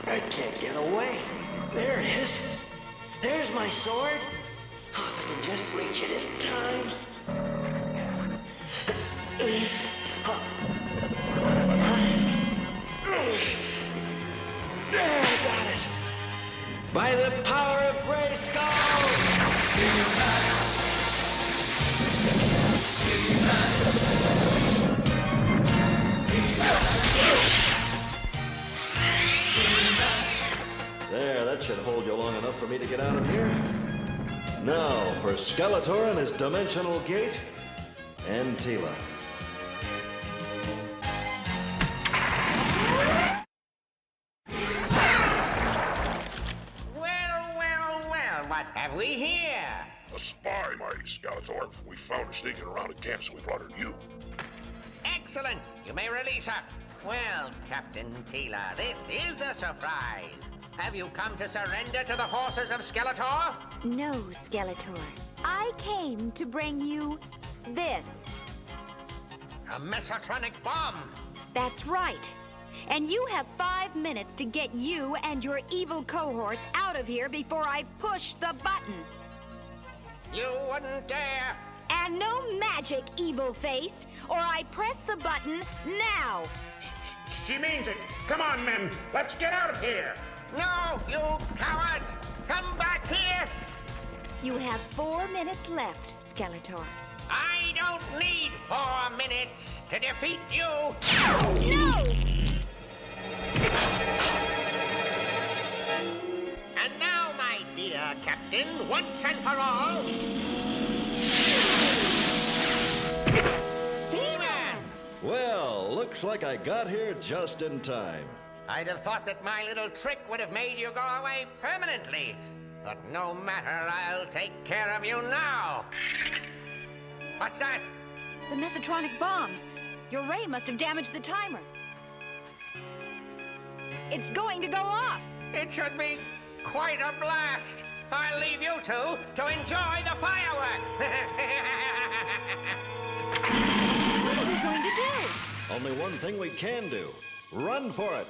I can't get away. There it is. There's my sword. Oh, if I can just reach it in time. There, I got it. By the power of Grayskull! There, that should hold you long enough for me to get out of here. Now, for Skeletor and his dimensional gate, and Teela. Well, what have we here? A spy, mighty Skeletor. We found her sneaking around the camp, so we brought her to you. Excellent. You may release her. Well, Captain Teela, this is a surprise. Have you come to surrender to the forces of Skeletor? No, Skeletor. I came to bring you this. A Mesotronic bomb. That's right. And you have 5 minutes to get you and your evil cohorts out of here before I push the button. You wouldn't dare. And no magic, evil face, or I press the button now. She means it. Come on, men. Let's get out of here. No, you cowards! Come back here! You have 4 minutes left, Skeletor. I don't need 4 minutes to defeat you! No! And now, my dear Captain, once and for all... He-Man! Well, looks like I got here just in time. I'd have thought that my little trick would have made you go away permanently. But no matter, I'll take care of you now. What's that? The Mesotronic bomb. Your ray must have damaged the timer. It's going to go off. It should be quite a blast. I'll leave you two to enjoy the fireworks. What are we going to do? Only one thing we can do. Run for it.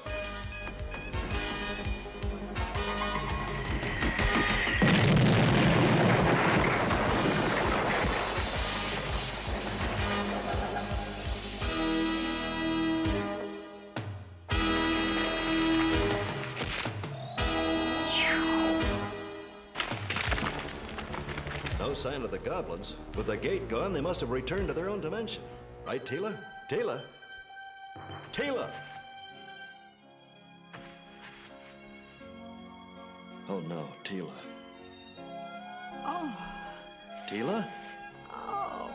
No sign of the goblins. With the gate gone, they must have returned to their own dimension. Right, Teela? Teela? Teela! Oh no, Teela. Oh. Teela? Oh.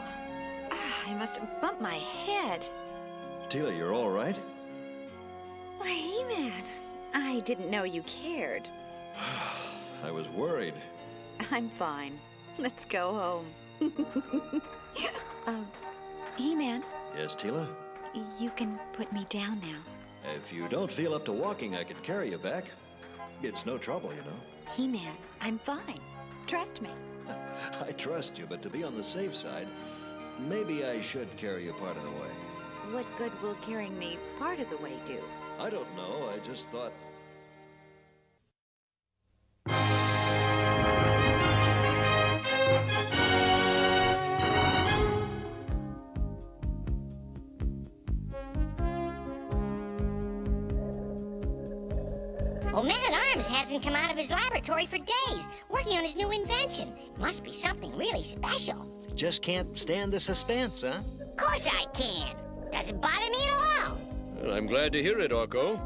I must have bumped my head. Teela, you're all right? Why, He-Man, I didn't know you cared. I was worried. I'm fine. Let's go home. He-Man? Yes, Teela? You can put me down now. If you don't feel up to walking, I could carry you back. It's no trouble, you know. He-Man, I'm fine. Trust me. I trust you, but to be on the safe side, maybe I should carry you part of the way. What good will carrying me part of the way do? I don't know. I just thought... Well, Man-at-Arms hasn't come out of his laboratory for days, working on his new invention. Must be something really special. Just can't stand the suspense, huh? Of course I can. Doesn't bother me at all. Well, I'm glad to hear it, Orko.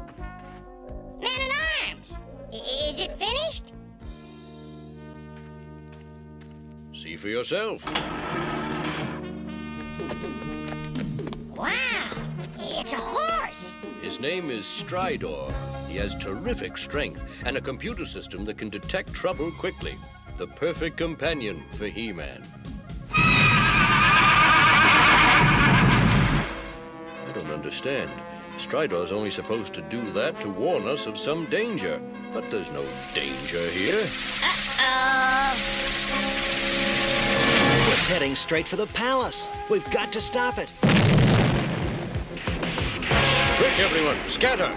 Man-at-Arms! Is it finished? See for yourself. Wow! It's a horse! His name is Stridor. He has terrific strength and a computer system that can detect trouble quickly. The perfect companion for He-Man. I don't understand. Stridor's only supposed to do that to warn us of some danger. But there's no danger here. Uh-oh! It's heading straight for the palace. We've got to stop it. Quick, everyone, scatter!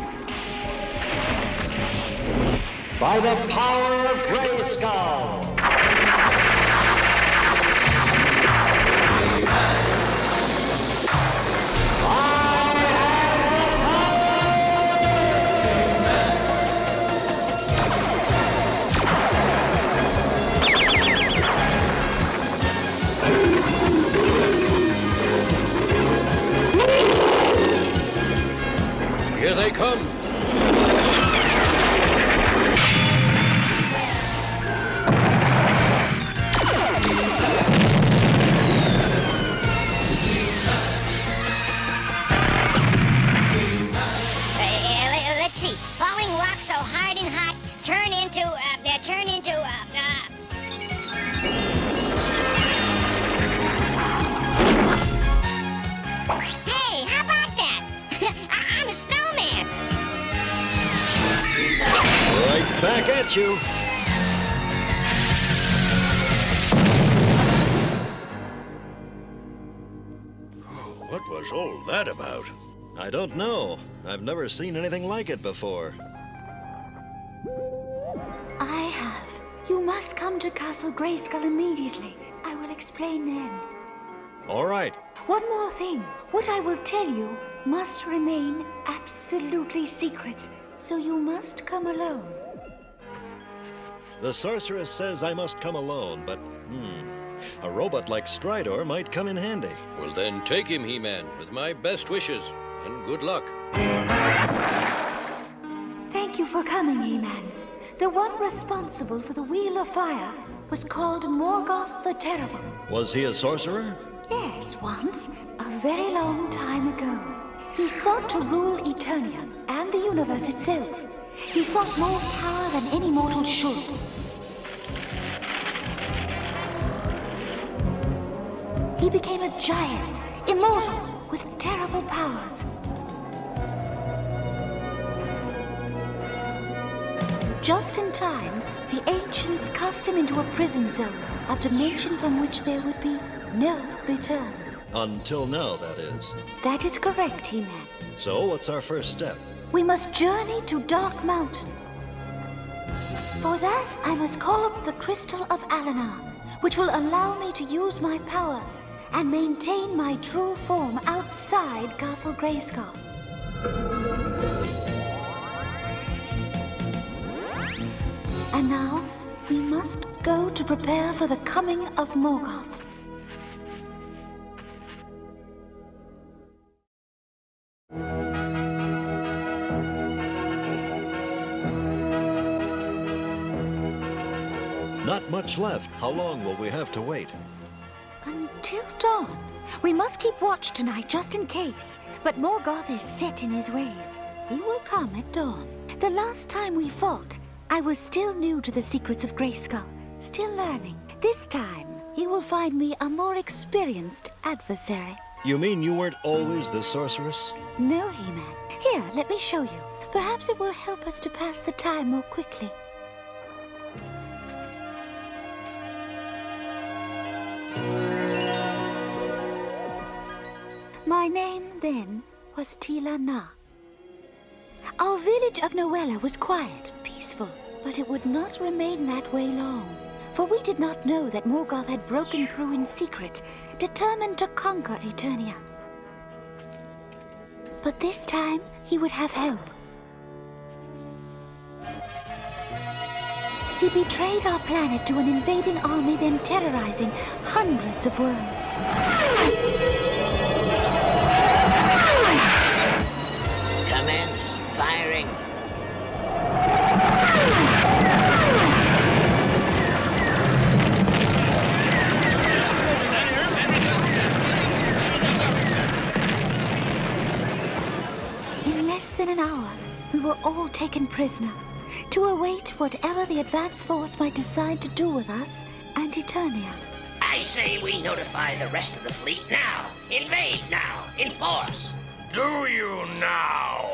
By the power of Grayskull! get you! What was all that about? I don't know. I've never seen anything like it before. I have. You must come to Castle Grayskull immediately. I will explain then. All right. One more thing. What I will tell you must remain absolutely secret, so you must come alone. The Sorceress says I must come alone, but, a robot like Stridor might come in handy. Well, then take him, He-Man, with my best wishes, and good luck. Thank you for coming, He-Man. The one responsible for the Wheel of Fire was called Morgoth the Terrible. Was he a sorcerer? Yes, once, a very long time ago. He sought to rule Eternia and the universe itself. He sought more power than any mortal should. He became a giant, immortal, with terrible powers. Just in time, the ancients cast him into a prison zone, a dimension from which there would be no return. Until now, that is. That is correct, He-Man. So, what's our first step? We must journey to Dark Mountain. For that, I must call up the Crystal of Alinar, which will allow me to use my powers and maintain my true form outside Castle Grayskull. And now, we must go to prepare for the coming of Morgoth. Not much left. How long will we have to wait? Until dawn. We must keep watch tonight, just in case. But Morgoth is set in his ways. He will come at dawn. The last time we fought, I was still new to the secrets of Grayskull, still learning. This time, he will find me a more experienced adversary. You mean you weren't always the sorceress? No, He-Man. Here, let me show you. Perhaps it will help us to pass the time more quickly. My name then was Teela Na. Our village of Noella was quiet, peaceful, but it would not remain that way long. For we did not know that Morgoth had broken through in secret, determined to conquer Eternia. But this time, he would have help. He betrayed our planet to an invading army, then terrorizing hundreds of worlds. Commence firing. In less than an hour, we were all taken prisoner, to await whatever the advance force might decide to do with us and Eternia. I say we notify the rest of the fleet now. Invade now, in force. Do you now?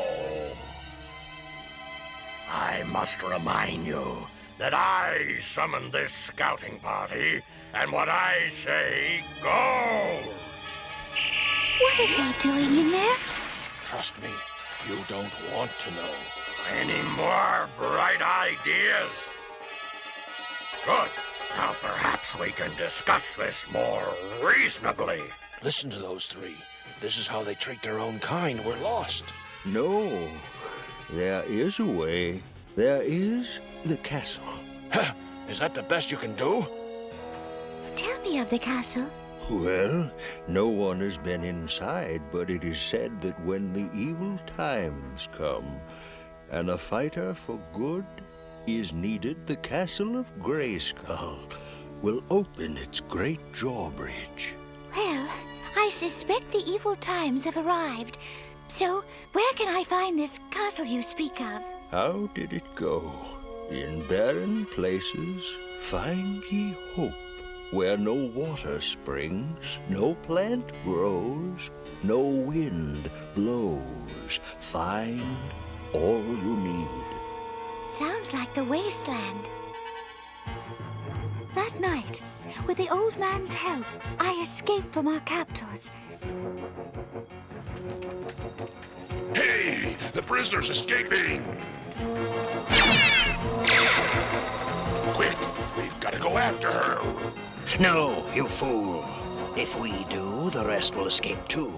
I must remind you that I summoned this scouting party, and what I say goes. What are they doing in there? Trust me, you don't want to know. Any more bright ideas? Good. Now perhaps we can discuss this more reasonably. Listen to those three. If this is how they treat their own kind, we're lost. No. There is a way. There is the castle. Is that the best you can do? Tell me of the castle. Well, no one has been inside, but it is said that when the evil times come, and a fighter for good is needed, the Castle of Grayskull will open its great drawbridge. Well, I suspect the evil times have arrived. So, where can I find this castle you speak of? How did it go? In barren places find ye hope, where no water springs, no plant grows, no wind blows. Find all you need. sounds like the wasteland. That night, with the old man's help, I escaped from our captors. Hey! The prisoner's escaping! Quick! We've got to go after her! No, you fool. If we do, the rest will escape too.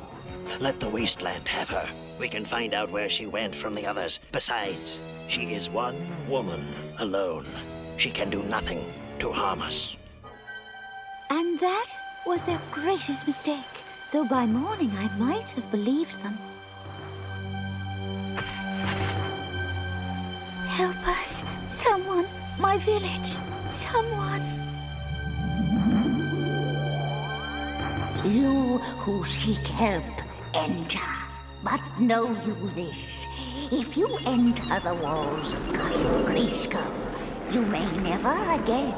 Let the wasteland have her. We can find out where she went from the others. Besides, she is one woman alone. She can do nothing to harm us. And that was their greatest mistake, though by morning I might have believed them. Help us, someone, my village, someone. You who seek help, enter. But know you this, if you enter the walls of Castle Grayskull, you may never again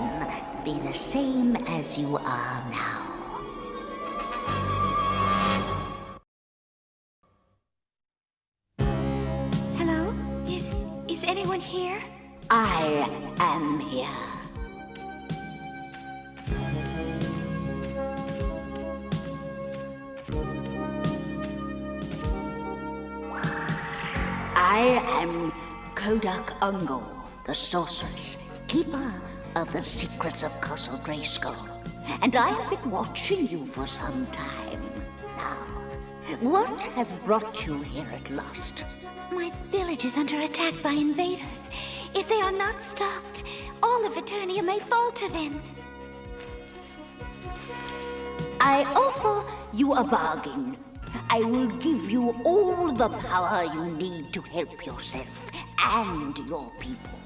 be the same as you are now. Hello? Is anyone here? I am here. I am Kodak Ungo, the Sorceress, keeper of the secrets of Castle Grayskull. And I have been watching you for some time now. What has brought you here at last? My village is under attack by invaders. If they are not stopped, all of Eternia may fall to them. I offer you a bargain. I will give you all the power you need to help yourself and your people.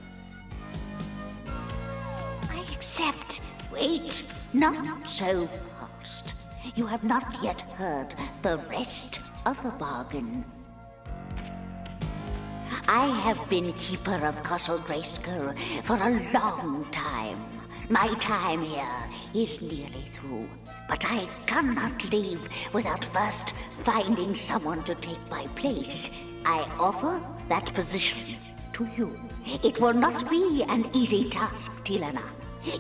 I accept. Wait, not so fast. You have not yet heard the rest of the bargain. I have been keeper of Castle Grayskull for a long time. My time here is nearly through. But I cannot leave without first finding someone to take my place. I offer that position to you. It will not be an easy task, Teela.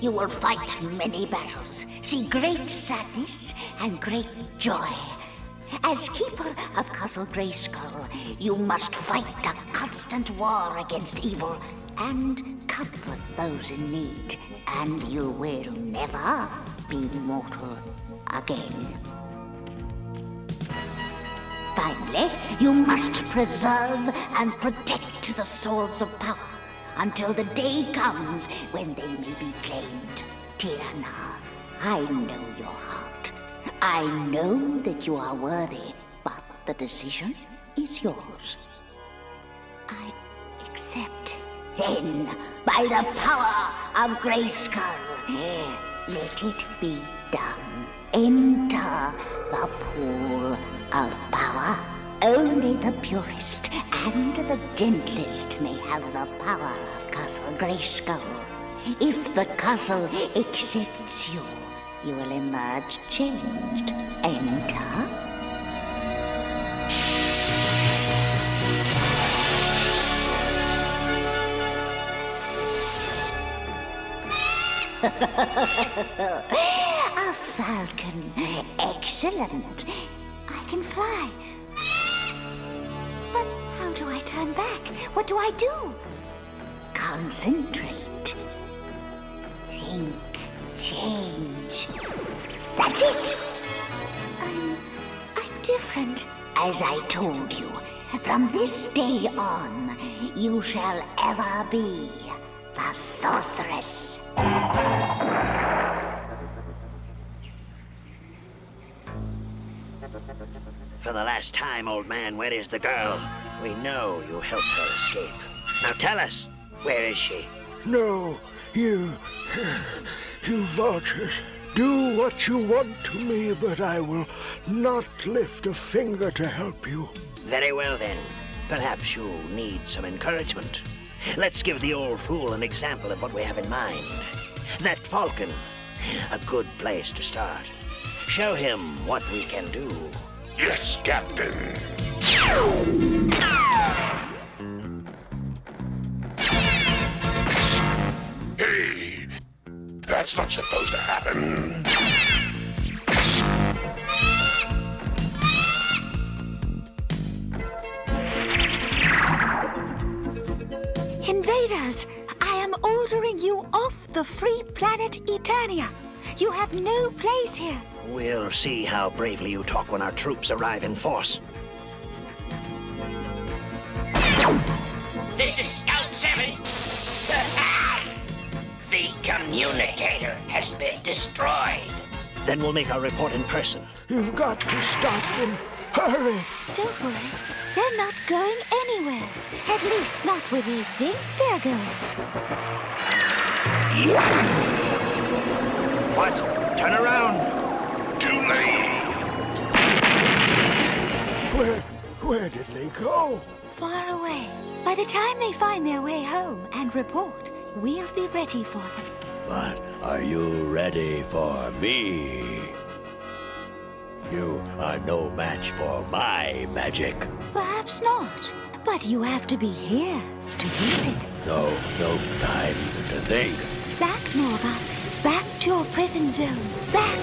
You will fight many battles, see great sadness and great joy. As keeper of Castle Grayskull, you must fight a constant war against evil and comfort those in need, and you will never be mortal again. Finally, you must preserve and protect the swords of power until the day comes when they may be claimed. Teela, I know your heart. I know that you are worthy, but the decision is yours. I accept. Then, by the power of Grayskull, let it be done. Enter the pool of power. Only the purest and the gentlest may have the power of Castle Grayskull. If the castle accepts you, you will emerge changed. Enter. A falcon. Excellent. I can fly. But how do I turn back? What do I do? Concentrate. Think. Change. That's it. I'm different. As I told you, from this day on, you shall ever be the Sorceress. For the last time, old man, where is the girl? We know you helped her escape. Now tell us, where is she? No, you vultures, do what you want to me, but I will not lift a finger to help you. Very well then. Perhaps you need some encouragement. Let's give the old fool an example of what we have in mind. That falcon, a good place to start. Show him what we can do. Yes, Captain. That's not supposed to happen. Invaders, I am ordering you off the free planet Eternia. You have no place here. We'll see how bravely you talk when our troops arrive in force. This is Scout 7. The communicator has been destroyed. Then we'll make our report in person. You've got to stop them. Hurry! Don't worry. They're not going anywhere. At least not where they think they're going. What? Turn around! Too late! Where did they go? Far away. By the time they find their way home and report, we'll be ready for them. But are you ready for me? You are no match for my magic. Perhaps not. But you have to be here to use it. No time to think. Back, Morgoth. Back to your prison zone. Back!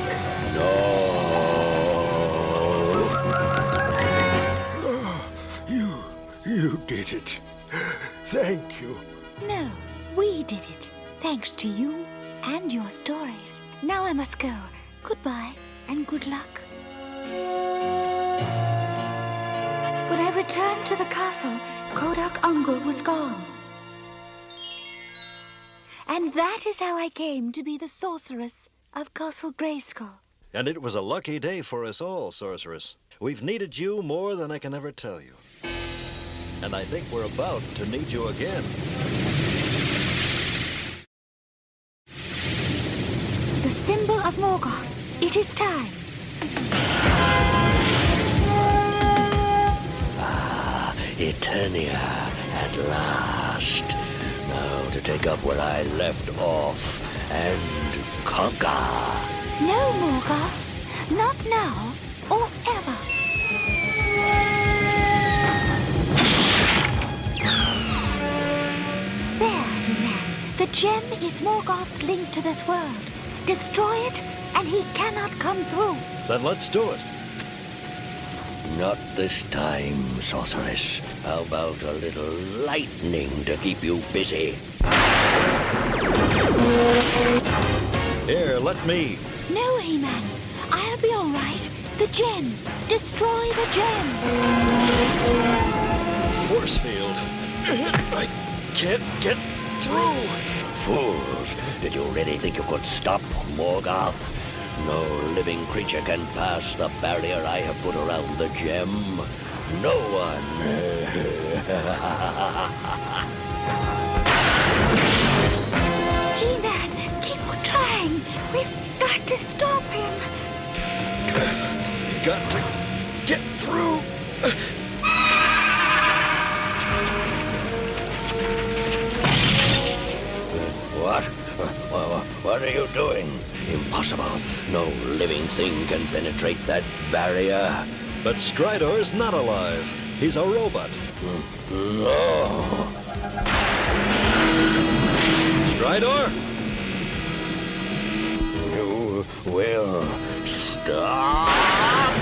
You did it. Thank you. No, we did it. Thanks to you and your stories. Now I must go. Goodbye and good luck. When I returned to the castle, Kodak Ungol was gone. And that is how I came to be the Sorceress of Castle Grayskull. And it was a lucky day for us all, Sorceress. We've needed you more than I can ever tell you. And I think we're about to need you again. The symbol of Morgoth. It is time. Eternia, at last. Now to take up where I left off and conquer. No, Morgoth. Not now or ever. There, man. The gem is Morgoth's link to this world. Destroy it, and he cannot come through. Then let's do it. Not this time, Sorceress. How about a little lightning to keep you busy? Here, let me. No, He-Man. I'll be all right. The gem. Destroy the gem. Force field. I can't get through. Fools! Did you really think you could stop Morgoth? No living creature can pass the barrier I have put around the gem. No one. He-Man, keep trying. We've got to stop him. Got to get through. What are you doing? Impossible. No living thing can penetrate that barrier. But Stridor's not alive. He's a robot. No. Stridor? You will stop.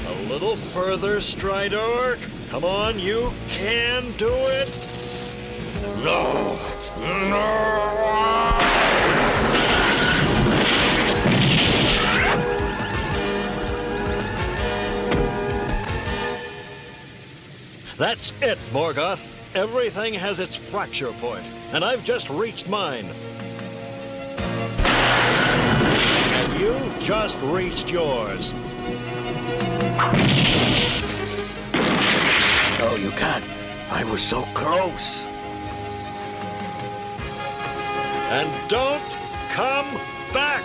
A little further, Stridor. Come on, you can do it. No. No. That's it, Morgoth. Everything has its fracture point, and I've just reached mine. And you just reached yours. No, you can't. I was so close. And don't come back!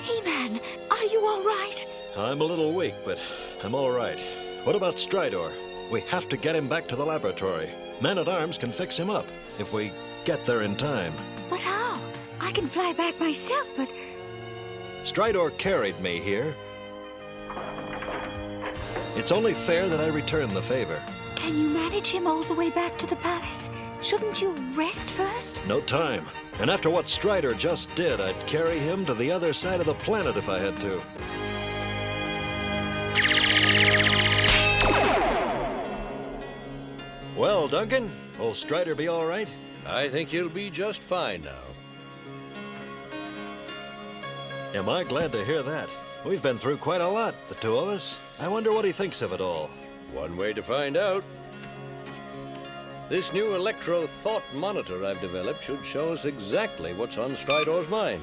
He-Man, are you all right? I'm a little weak, but I'm all right. What about Stridor? We have to get him back to the laboratory. Men-at-Arms can fix him up, if we get there in time. But how? I can fly back myself, but... Stridor carried me here. It's only fair that I return the favor. Can you manage him all the way back to the palace? Shouldn't you rest first? No time. And after what Stridor just did, I'd carry him to the other side of the planet if I had to. Well, Duncan, will Stridor be all right? I think he'll be just fine now. Am I glad to hear that? We've been through quite a lot, the two of us. I wonder what he thinks of it all. One way to find out. This new electro-thought monitor I've developed should show us exactly what's on Stridor's mind.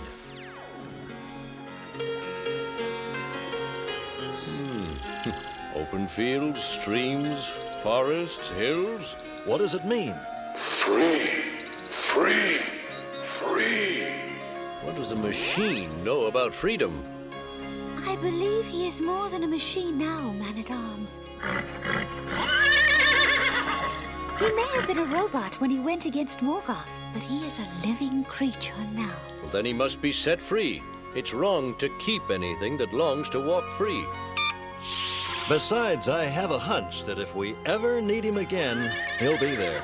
Open fields, streams, forests, hills. What does it mean? Free! Free! Free! What does a machine know about freedom? I believe he is more than a machine now, Man-at-Arms. He may have been a robot when he went against Morgoth, but he is a living creature now. Well, then he must be set free. It's wrong to keep anything that longs to walk free. Besides, I have a hunch that if we ever need him again, he'll be there.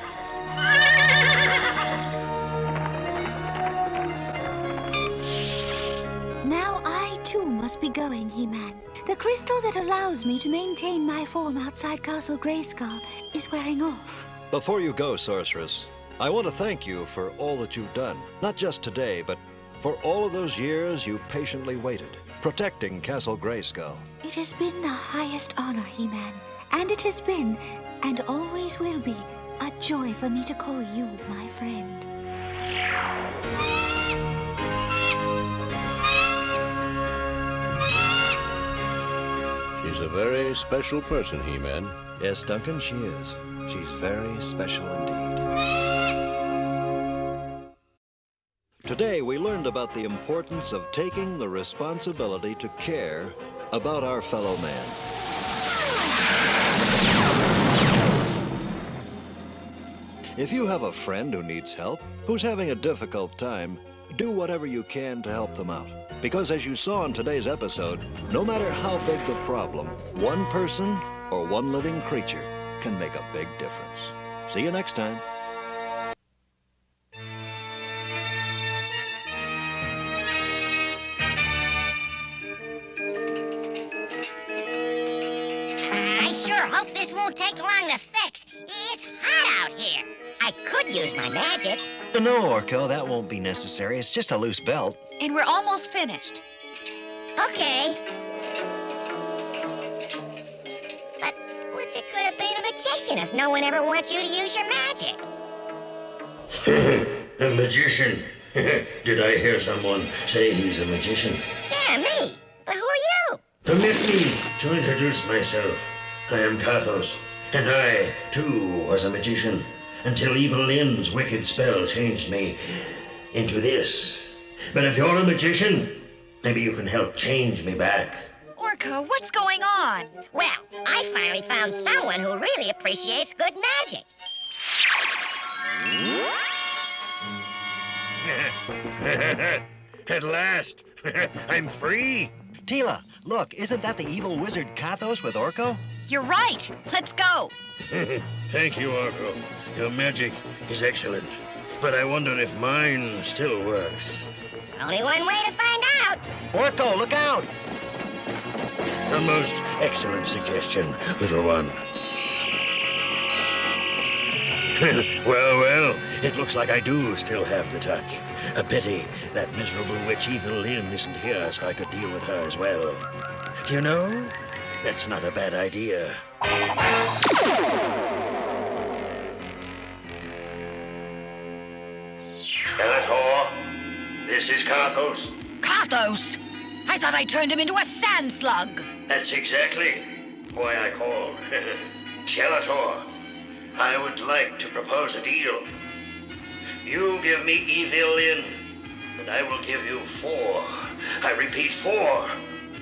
Now I, too, must be going, He-Man. The crystal that allows me to maintain my form outside Castle Grayskull is wearing off. Before you go, Sorceress, I want to thank you for all that you've done. Not just today, but for all of those years you patiently waited, protecting Castle Grayskull. It has been the highest honor, He-Man. And it has been, and always will be, a joy for me to call you my friend. She's a very special person, He-Man. Yes, Duncan, she is. She's very special indeed. Today, we learned about the importance of taking the responsibility to care about our fellow man. If you have a friend who needs help, who's having a difficult time, do whatever you can to help them out. Because as you saw in today's episode, no matter how big the problem, one person or one living creature can make a big difference. See you next time. I sure hope this won't take long to fix. It's hot out here. I could use my magic. No, Orko, that won't be necessary. It's just a loose belt. And we're almost finished. Okay. But what's it good of being a magician if no one ever wants you to use your magic? A magician? Did I hear someone say he's a magician? Yeah, me. But who are you? Permit me to introduce myself. I am Carthos, and I, too, was a magician, until Evil Lynn's wicked spell changed me into this. But if you're a magician, maybe you can help change me back. Orko, what's going on? Well, I finally found someone who really appreciates good magic. At last, I'm free. Teela, look, isn't that the evil wizard Carthos with Orko? You're right. Let's go. Thank you, Orko. Your magic is excellent. But I wonder if mine still works. Only one way to find out. Orko, look out! A most excellent suggestion, little one. Well, it looks like I do still have the touch. A pity that miserable witch Evil Lynn isn't here so I could deal with her as well. You know, that's not a bad idea. Skeletor, this is Carthos. Carthos! I thought I turned him into a sand slug. That's exactly why I called. Skeletor, I would like to propose a deal. You give me Evil Lynn, and I will give you 4. I repeat, 4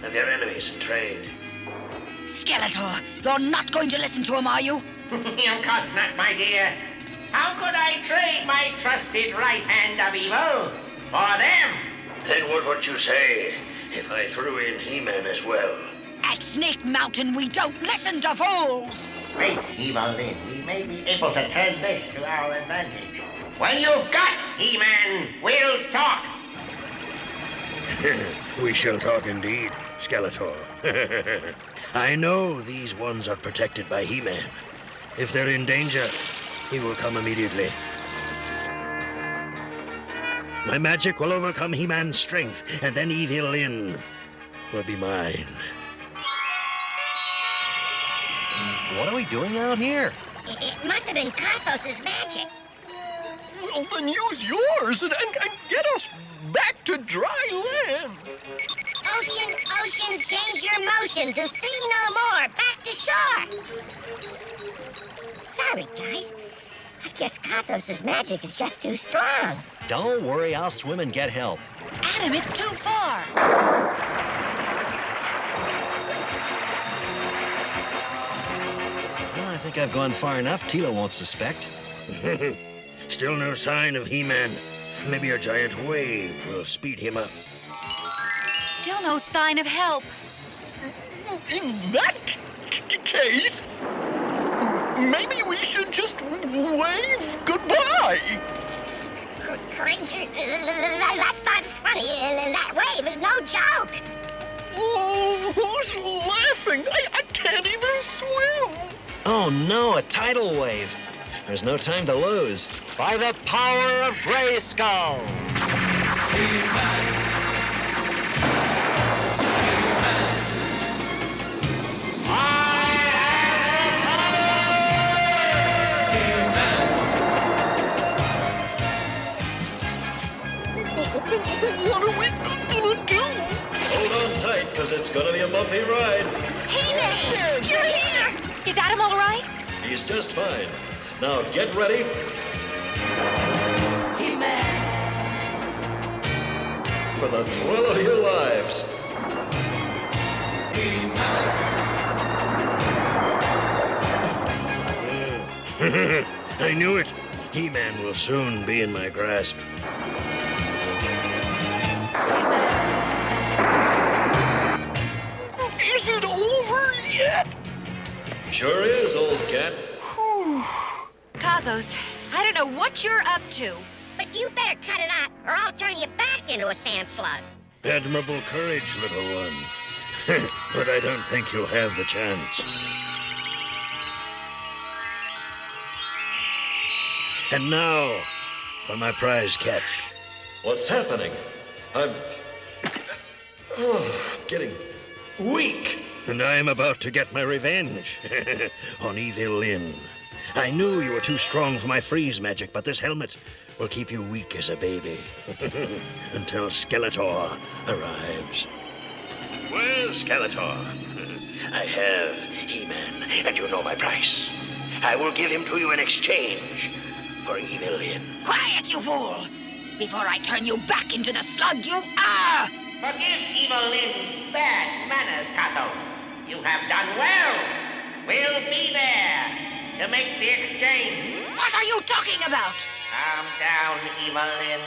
of your enemies in trade. Skeletor, you're not going to listen to him, are you? Of course not, my dear. How could I trade my trusted right hand of evil for them? Then what would you say if I threw in He-Man as well? at Snake Mountain, we don't listen to fools! Great Evil Lyn, we may be able to turn this to our advantage. When you've got He-Man, we'll talk! We shall talk indeed, Skeletor. I know these ones are protected by He-Man. If they're in danger, he will come immediately. My magic will overcome He-Man's strength, and then Evil Lyn will be mine. What are we doing out here? It must have been Carthos' magic. Well, then use yours and get us back to dry land. Ocean, change your motion to sea no more. Back to shore. Sorry, guys. I guess Carthos' magic is just too strong. Don't worry, I'll swim and get help. Adam, it's too far. Well, I think I've gone far enough. Teela won't suspect. Still no sign of He-Man. Maybe a giant wave will speed him up. Still no sign of help. In that case, maybe we should just wave goodbye. Cringer, that's not funny. That wave is no joke. Oh, who's laughing? I can't even swim. Oh no, a tidal wave. There's no time to lose. By the power of Grayskull! What are we gonna do? Hold on tight, because it's gonna be a bumpy ride. He-Man! You're here! Is Adam all right? He's just fine. Now get ready. He-Man! For the thrill of your lives. I knew it. He-Man will soon be in my grasp. Is it over yet? Sure is, old cat. Carthos, I don't know what you're up to. But you better cut it out, or I'll turn you back into a sand slug. Admirable courage, little one. But I don't think you'll have the chance. And now, for my prize catch. What's happening? I'm getting weak. And I'm about to get my revenge on Evil Lyn. I knew you were too strong for my freeze magic, but this helmet will keep you weak as a baby until Skeletor arrives. Well, Skeletor, I have He-Man, and you know my price. I will give him to you in exchange for Evil Lyn. Quiet, you fool! Before I turn you back into the slug you are! Forgive Evil Lyn's bad manners, Carthos. You have done well. We'll be there to make the exchange. What are you talking about? Calm down, Evil Lyn.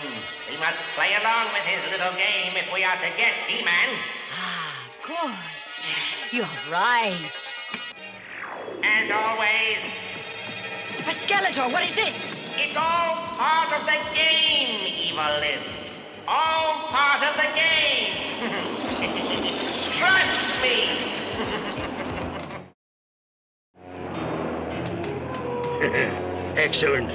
We must play along with his little game if we are to get He-Man. Of course. You're right. As always. But Skeletor, what is this? It's all part of the game, Evil Lyn. All part of the game. Trust me. Excellent.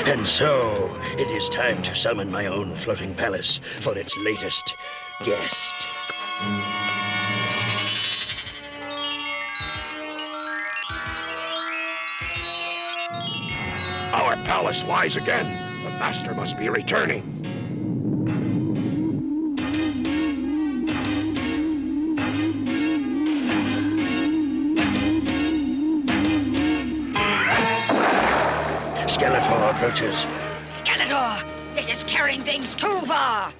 And so, it is time to summon my own floating palace for its latest guest. Our palace lies again. The master must be returning. Skeletor approaches. Skeletor, this is carrying things too far.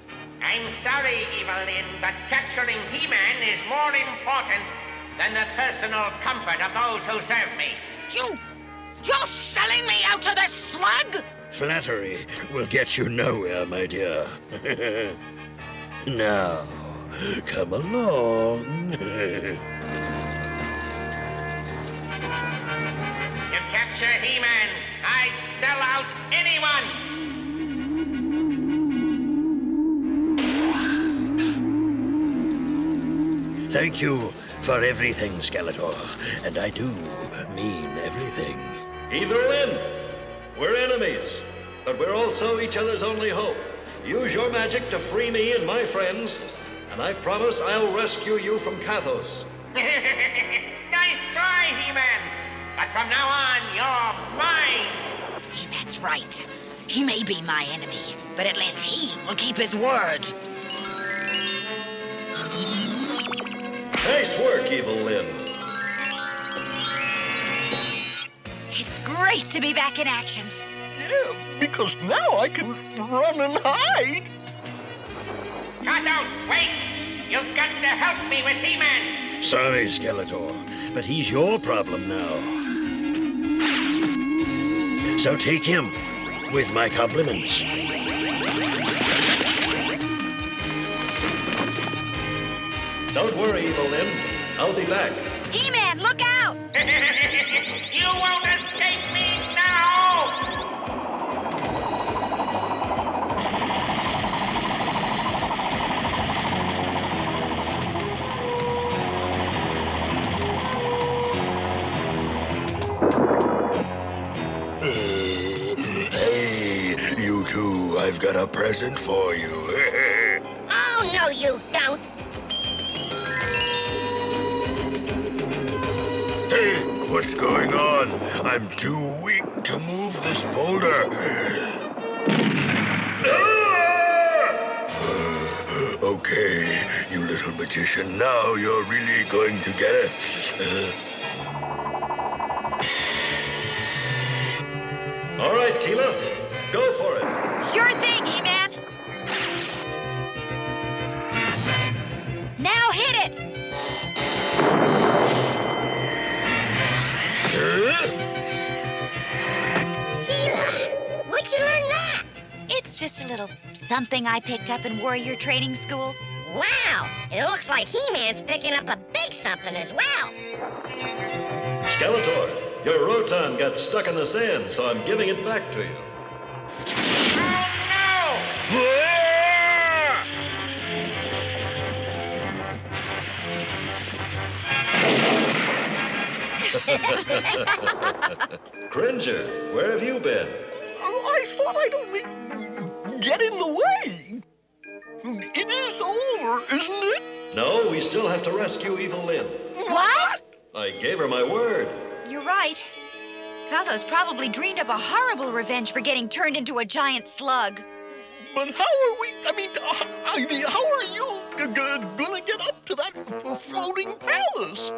I'm sorry, Evil Lyn, but capturing He-Man is more important than the personal comfort of those who serve me. You're selling me out to this slug? Flattery will get you nowhere, my dear. Now, come along. To capture He-Man, I'd sell out anyone! Thank you for everything, Skeletor. And I do mean everything. Evil Lyn, we're enemies, but we're also each other's only hope. Use your magic to free me and my friends, and I promise I'll rescue you from Carthos. Nice try, He-Man! But from now on, you're mine! He-Man's right. He may be my enemy, but at least he will keep his word. Nice work, Evil Lyn. It's great to be back in action. Yeah, because now I can run and hide. Carthos, wait! You've got to help me with He-Man! Sorry, Skeletor, but he's your problem now. So take him, with my compliments. Don't worry, Evil Lyn. I'll be back. He-Man, look out! You won't escape me now! Hey, you two, I've got a present for you. Oh, no, you don't. Hey, what's going on? I'm too weak to move this boulder. Okay, you little magician, now you're really going to get it. All right, Teela, go for it. Sure thing, He-Man. Now hit it! Teela, where'd you learn that? It's just a little something I picked up in warrior training school. Wow, it looks like He-Man's picking up a big something as well. Skeletor, your roton got stuck in the sand, so I'm giving it back to you. Cringer, where have you been? I thought I'd only get in the way. It is over, isn't it? No, we still have to rescue Evil Lyn. What? I gave her my word. You're right. Carthos probably dreamed up a horrible revenge for getting turned into a giant slug. But how are we, how are you gonna get up to that floating palace?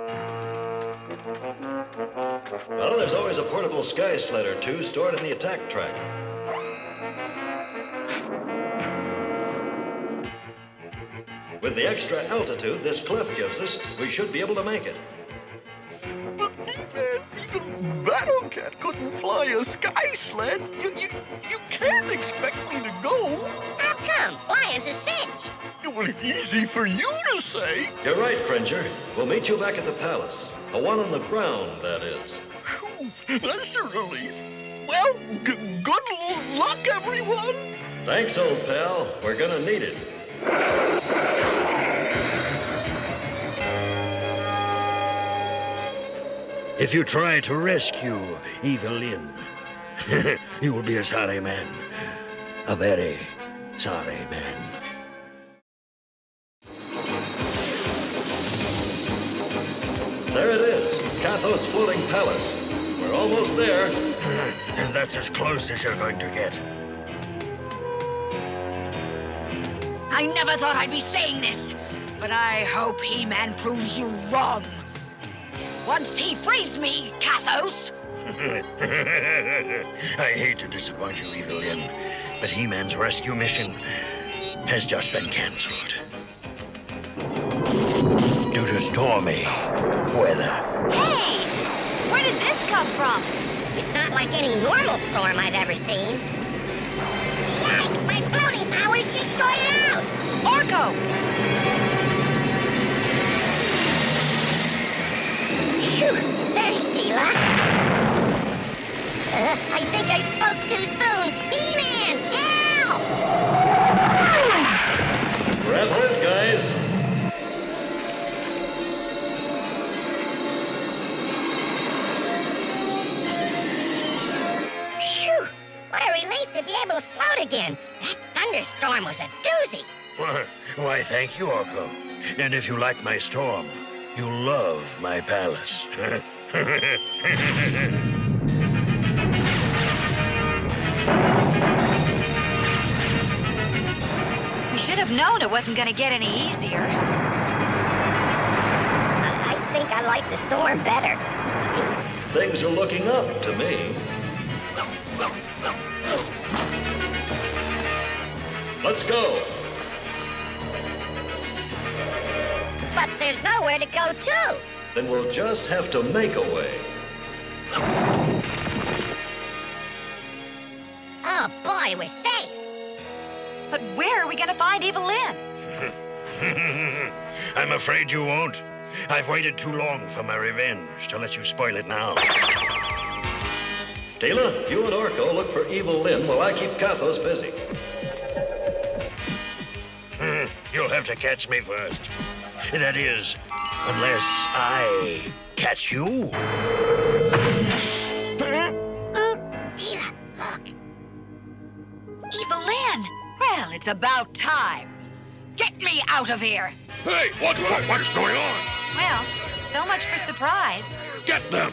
Well, there's always a portable sky sled or two stored in the attack track. With the extra altitude this cliff gives us, we should be able to make it. But even Battle Cat couldn't fly a sky sled. You can't expect me to go. How come? Flying's a cinch. It was easy for you to say. You're right, Cringer. We'll meet you back at the palace. The one on the ground, that is. Whew, that's a relief. Well, good luck, everyone. Thanks, old pal. We're gonna need it. If you try to rescue Evil Lyn, you will be a sorry man. A very sorry man. There it is, Carthos Floating Palace. We're almost there. And that's as close as you're going to get. I never thought I'd be saying this, but I hope He-Man proves you wrong. Once he frees me, Carthos. I hate to disappoint you, Evil Lyn, but He-Man's rescue mission has just been cancelled. Due to stormy weather. Hey! Where did this come from? It's not like any normal storm I've ever seen. Yikes! My floating powers just shorted out! Orko! Phew! Thanks, Teela. I think I spoke too soon. He-Man, help! Grab hold, guys. Phew! What a relief to be able to float again. That thunderstorm was a doozy. Why, thank you, Orko. And if you like my storm, you'll love my palace. We should have known it wasn't going to get any easier. I think I like the storm better. Things are looking up to me. Let's go. But there's nowhere to go to. Then we'll just have to make a way. Oh boy, we're safe. But where are we going to find Evelyn? I'm afraid you won't. I've waited too long for my revenge to let you spoil it now. Teela, you and Orko look for Evil Lyn while I keep Carthos busy. You'll have to catch me first. That is, unless I catch you. Teela, look. Evelyn! Well, it's about time. Get me out of here. Hey, what's going on? Well, so much for surprise. Get them!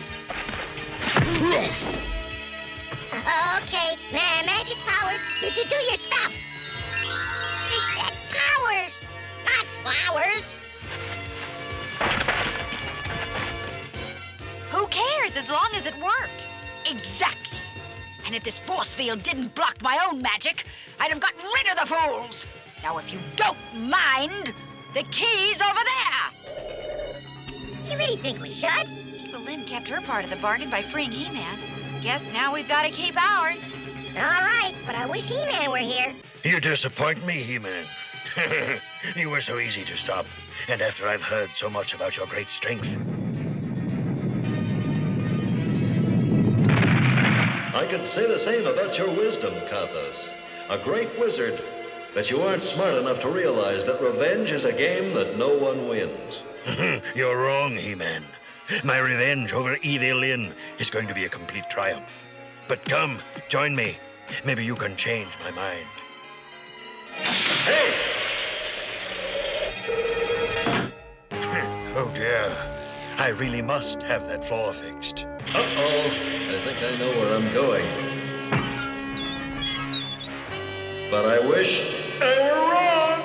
Okay, magic powers, do your stuff. They said powers, not flowers. Who cares as long as it worked? Exactly. And if this force field didn't block my own magic, I'd have gotten rid of the fools. Now, if you don't mind, the key's over there. Do you really think we should? Evelyn kept her part of the bargain by freeing He-Man. Guess now we've got to keep ours. All right, but I wish He-Man were here. You disappoint me, He-Man. You were so easy to stop. And after I've heard so much about your great strength. I could say the same about your wisdom, Carthos. A great wizard, but you aren't smart enough to realize that revenge is a game that no one wins. You're wrong, He-Man. My revenge over Evil Lyn is going to be a complete triumph. But come, join me. Maybe you can change my mind. Hey! Oh dear. I really must have that floor fixed. Uh-oh. I think I know where I'm going. But I wish I were wrong!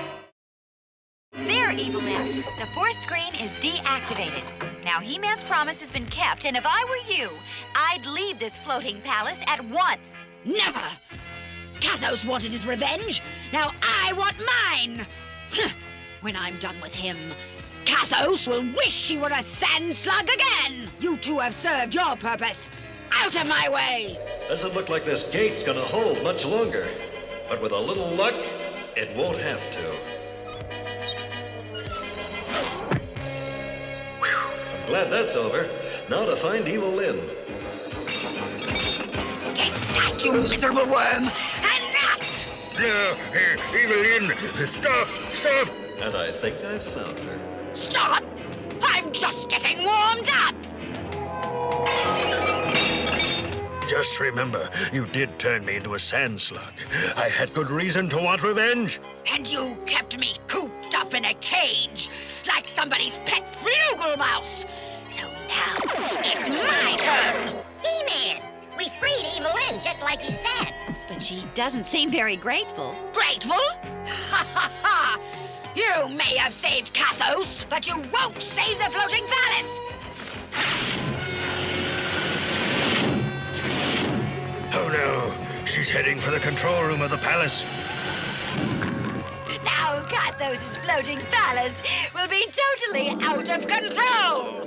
There, Evelyn. The force screen is deactivated. Now, He-Man's promise has been kept, and if I were you, I'd leave this floating palace at once. Never! Carthos wanted his revenge. Now I want mine! When I'm done with him, Carthos will wish he were a sand slug again! You two have served your purpose. Out of my way! Doesn't look like this gate's gonna hold much longer. But with a little luck, it won't have to. I'm glad that's over. Now to find Evil Lyn. Take that, you miserable worm! And that! No, Evil Lyn, stop! And I think I found her. Stop! I'm just getting warmed up! Just remember, you did turn me into a sand slug. I had good reason to want revenge. And you kept me cooped up in a cage, like somebody's pet flugel-mouse. So now, it's my turn! He-Man, we freed Evil Lyn, just like you said. But she doesn't seem very grateful. Grateful? Ha ha ha! You may have saved Carthos, but you won't save the floating palace! Oh no, she's heading for the control room of the palace. Now Carthos' floating palace will be totally out of control!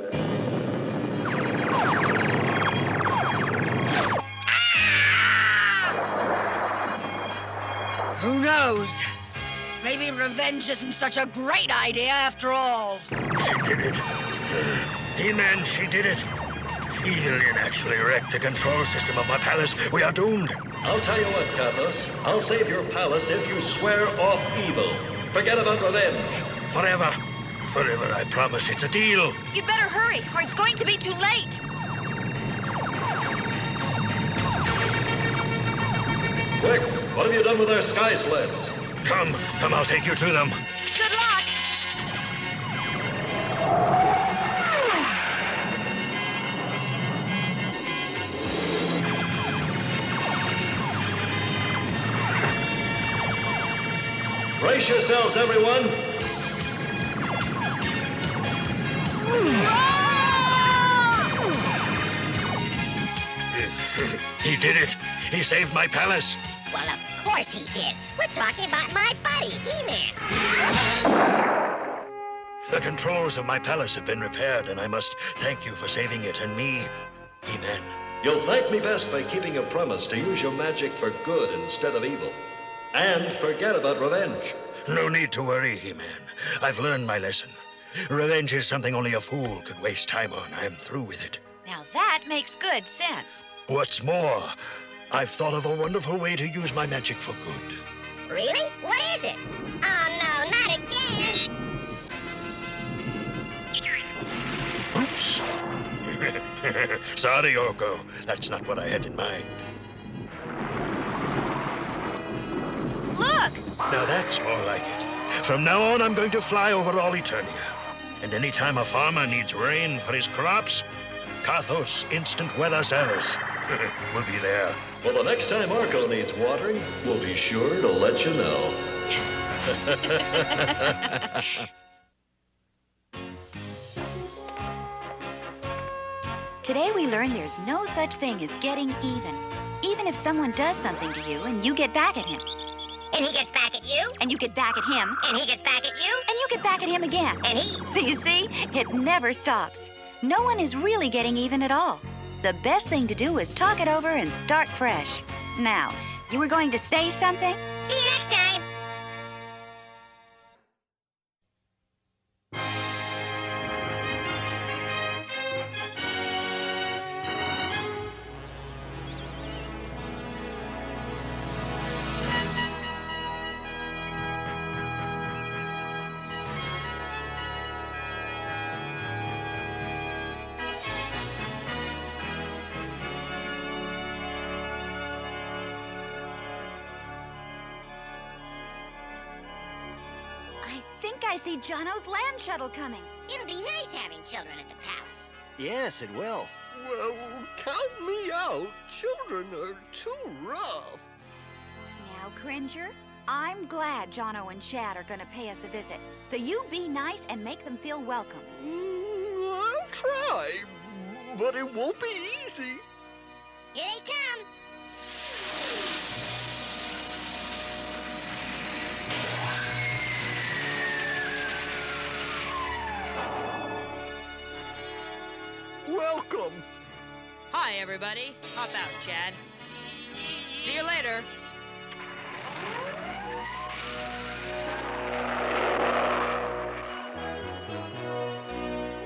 Who knows? Maybe revenge isn't such a great idea after all. She did it. He-Man, she did it. Evelyn actually wrecked the control system of my palace. We are doomed. I'll tell you what, Carthos. I'll save your palace if you swear off evil. Forget about revenge. Forever. Forever, I promise. It's a deal. You'd better hurry, or it's going to be too late. Quick, what have you done with our sky sleds? Come, I'll take you to them. Good luck. Brace yourselves, everyone. He did it. He saved my palace. Well, of course he did. We're talking about my buddy, He-Man. The controls of my palace have been repaired, and I must thank you for saving it and me, He-Man. You'll thank me best by keeping your promise to use your magic for good instead of evil. And forget about revenge. No need to worry, He-Man. I've learned my lesson. Revenge is something only a fool could waste time on. I'm through with it. Now that makes good sense. What's more, I've thought of a wonderful way to use my magic for good. Really? What is it? Oh, no, not again. Oops. Sorry, Orko. That's not what I had in mind. Look! Now that's more like it. From now on, I'm going to fly over all Eternia. And anytime a farmer needs rain for his crops, Carthos Instant Weather Service will be there. Well, the next time Orko needs watering, we'll be sure to let you know. Today we learned there's no such thing as getting even. Even if someone does something to you and you get back at him. And he gets back at you. And you get back at him. And he gets back at you. And you get back at him again. And he... So you see, it never stops. No one is really getting even at all. The best thing to do is talk it over and start fresh. Now, you were going to say something? See you next time. I see Jono's land shuttle coming. It'll be nice having children at the palace. Yes, it will. Well, count me out. Children are too rough. Now, Cringer, I'm glad Jono and Chad are going to pay us a visit. So you be nice and make them feel welcome. I'll try, but it won't be easy. Here they come. Welcome. Hi, everybody. Hop out, Chad. See you later.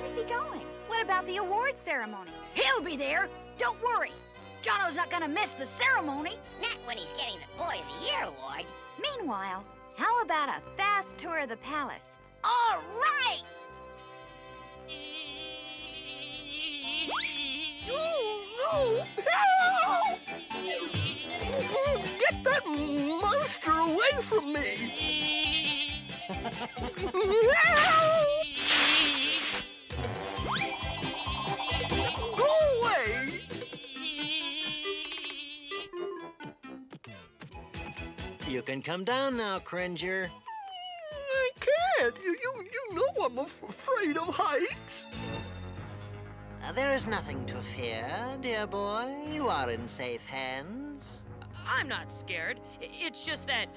Where's he going? What about the award ceremony? He'll be there. Don't worry. Jono's not gonna miss the ceremony. Not when he's getting the Boy of the Year award. Meanwhile, how about a fast tour of the palace? All right! Oh, help! Get that monster away from me! Help! Go away! You can come down now, Cringer. I can't. You know I'm afraid of heights. There is nothing to fear, dear boy. You are in safe hands. I'm not scared. It's just that...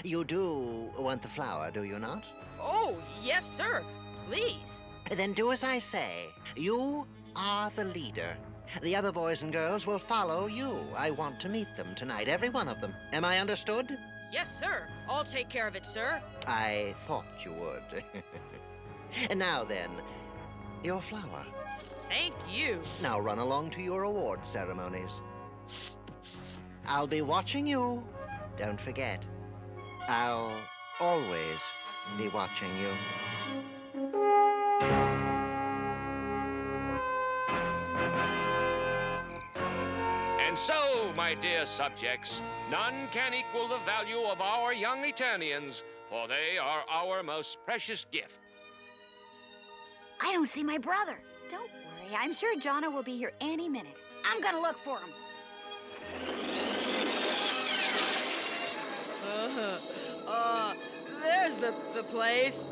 You do want the flower, do you not? Oh, yes, sir. Please. Then do as I say. You are the leader. The other boys and girls will follow you. I want to meet them tonight, every one of them. Am I understood? Yes, sir. I'll take care of it, sir. I thought you would. And now then, your flower. Thank you. Now run along to your award ceremonies. I'll be watching you. Don't forget, I'll always be watching you. And so, my dear subjects, none can equal the value of our young Eternians, for they are our most precious gift. I don't see my brother. Don't worry. I'm sure Jono will be here any minute. I'm gonna look for him. There's the place.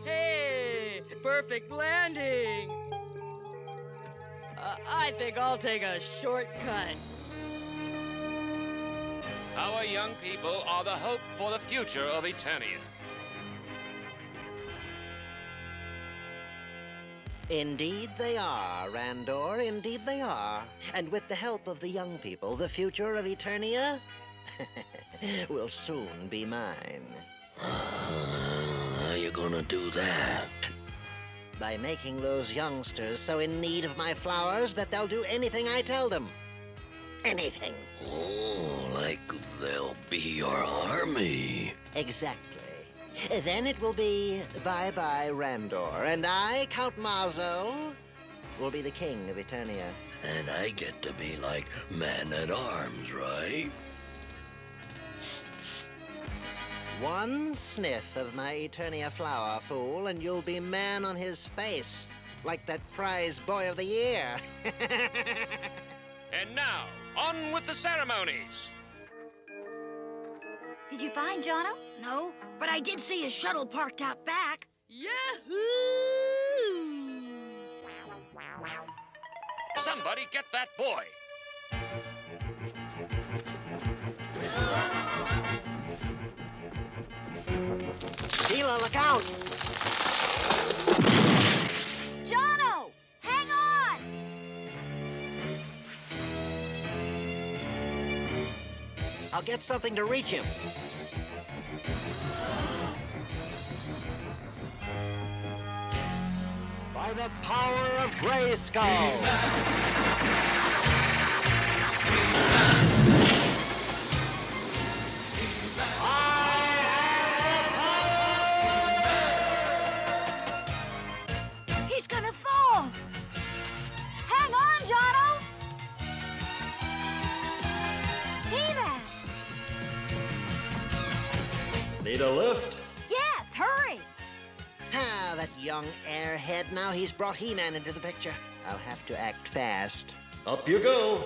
Hey, perfect landing. I think I'll take a shortcut. Our young people are the hope for the future of Eternia. Indeed they are, Randor, indeed they are. And with the help of the young people, the future of Eternia will soon be mine. How you gonna do that? By making those youngsters so in need of my flowers that they'll do anything I tell them. Anything. Oh, like they'll be your army. Exactly. Then it will be bye-bye Randor, and I, Count Marzo, will be the king of Eternia. And I get to be like man-at-arms, right? One sniff of my Eternia flower, fool, and you'll be man on his face, like that prize boy of the year. And now, on with the ceremonies. Did you find Jono? No, but I did see his shuttle parked out back. Yahoo! Somebody get that boy. Teela, look out! Jono! Hang on! I'll get something to reach him. By the power of Grayskull! He's gonna fall! Hang on, Jono! Teela! Need a lift? Yes, hurry! Ah, that young airhead. Now he's brought He-Man into the picture. I'll have to act fast. Up you go.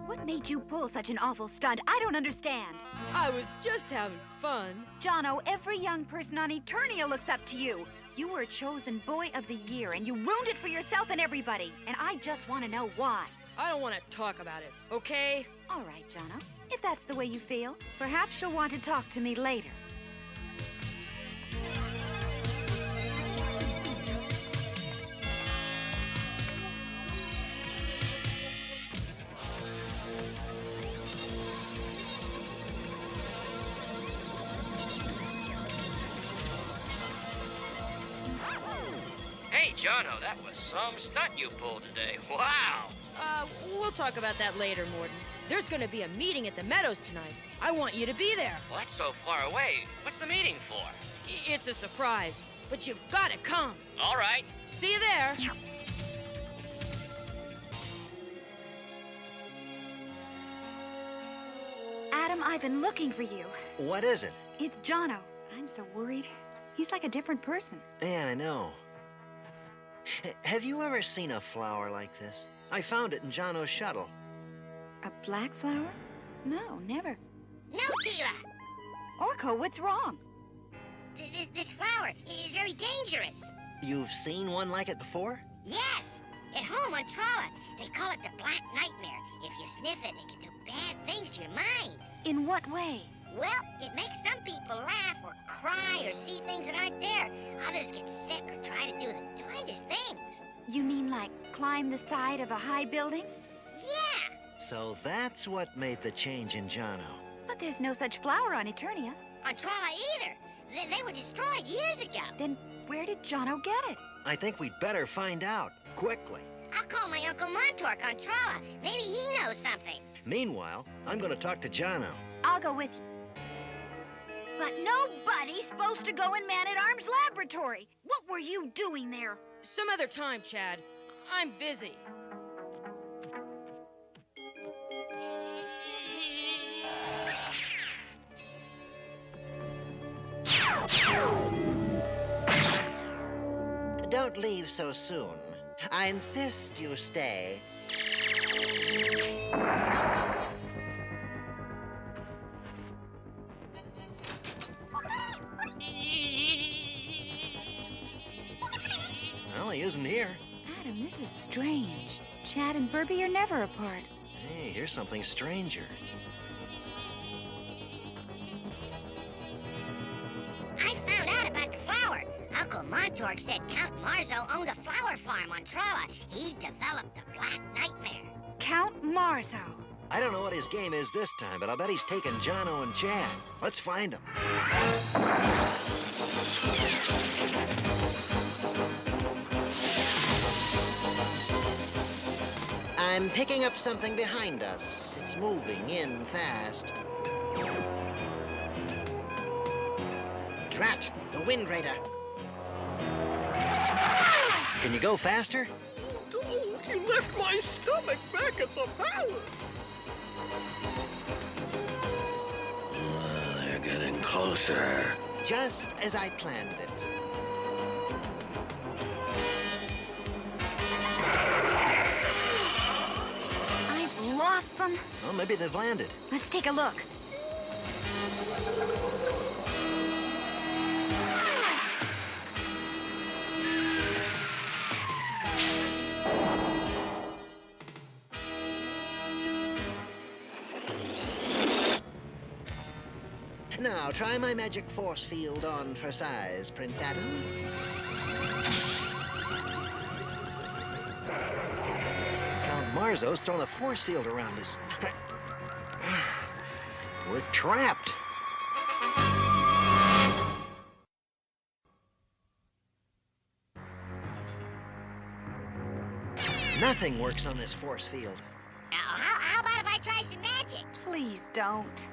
What made you pull such an awful stunt? I don't understand. I was just having fun. Jono, every young person on Eternia looks up to you. You were chosen Boy of the Year, and you ruined it for yourself and everybody. And I just want to know why. I don't want to talk about it, okay? All right, Jono. If that's the way you feel, perhaps you'll want to talk to me later. Hey, Jono, that was some stunt you pulled today. Wow! We'll talk about that later, Morden. There's gonna be a meeting at the Meadows tonight. I want you to be there. Well, that's so far away. What's the meeting for? It's a surprise, but you've gotta come. All right. See you there. Adam, I've been looking for you. What is it? It's Jono. I'm so worried. He's like a different person. Yeah, I know. Have you ever seen a flower like this? I found it in Jono's shuttle. A black flower? No, never. No, Teela! Orko, what's wrong? This flower is very dangerous. You've seen one like it before? Yes. At home on Trolla, they call it the Black Nightmare. If you sniff it, it can do bad things to your mind. In what way? Well, it makes some people laugh or cry or see things that aren't there. Others get sick or try to do the darndest things. You mean like climb the side of a high building? Yeah. So that's what made the change in Jono. But there's no such flower on Eternia. On Trolla either. They were destroyed years ago. Then where did Jono get it? I think we'd better find out, quickly. I'll call my Uncle Montork on Trolla. Maybe he knows something. Meanwhile, I'm going to talk to Jono. I'll go with you. But nobody's supposed to go in Man-at-Arms' laboratory. What were you doing there? Some other time, Chad. I'm busy. Don't leave so soon. I insist you stay. Well, he isn't here. Adam, this is strange. Chad and Burby are never apart. Hey, here's something stranger. I found out about the flower. Uncle Montork said Count Marzo owned a flower farm on Trolla. He developed the Black Nightmare. Count Marzo. I don't know what his game is this time, but I'll bet he's taken Jono and Chad. Let's find him. I'm picking up something behind us. It's moving in fast. Drat, the Wind Raider. Can you go faster? Oh, you left my stomach back at the palace. They're getting closer. Just as I planned it. I've lost them. Well, maybe they've landed. Let's take a look. Now, try my magic force field on for size, Prince Adam. Count Marzo's thrown a force field around us. We're trapped. Nothing works on this force field. Now, how about if I try some magic? Please don't.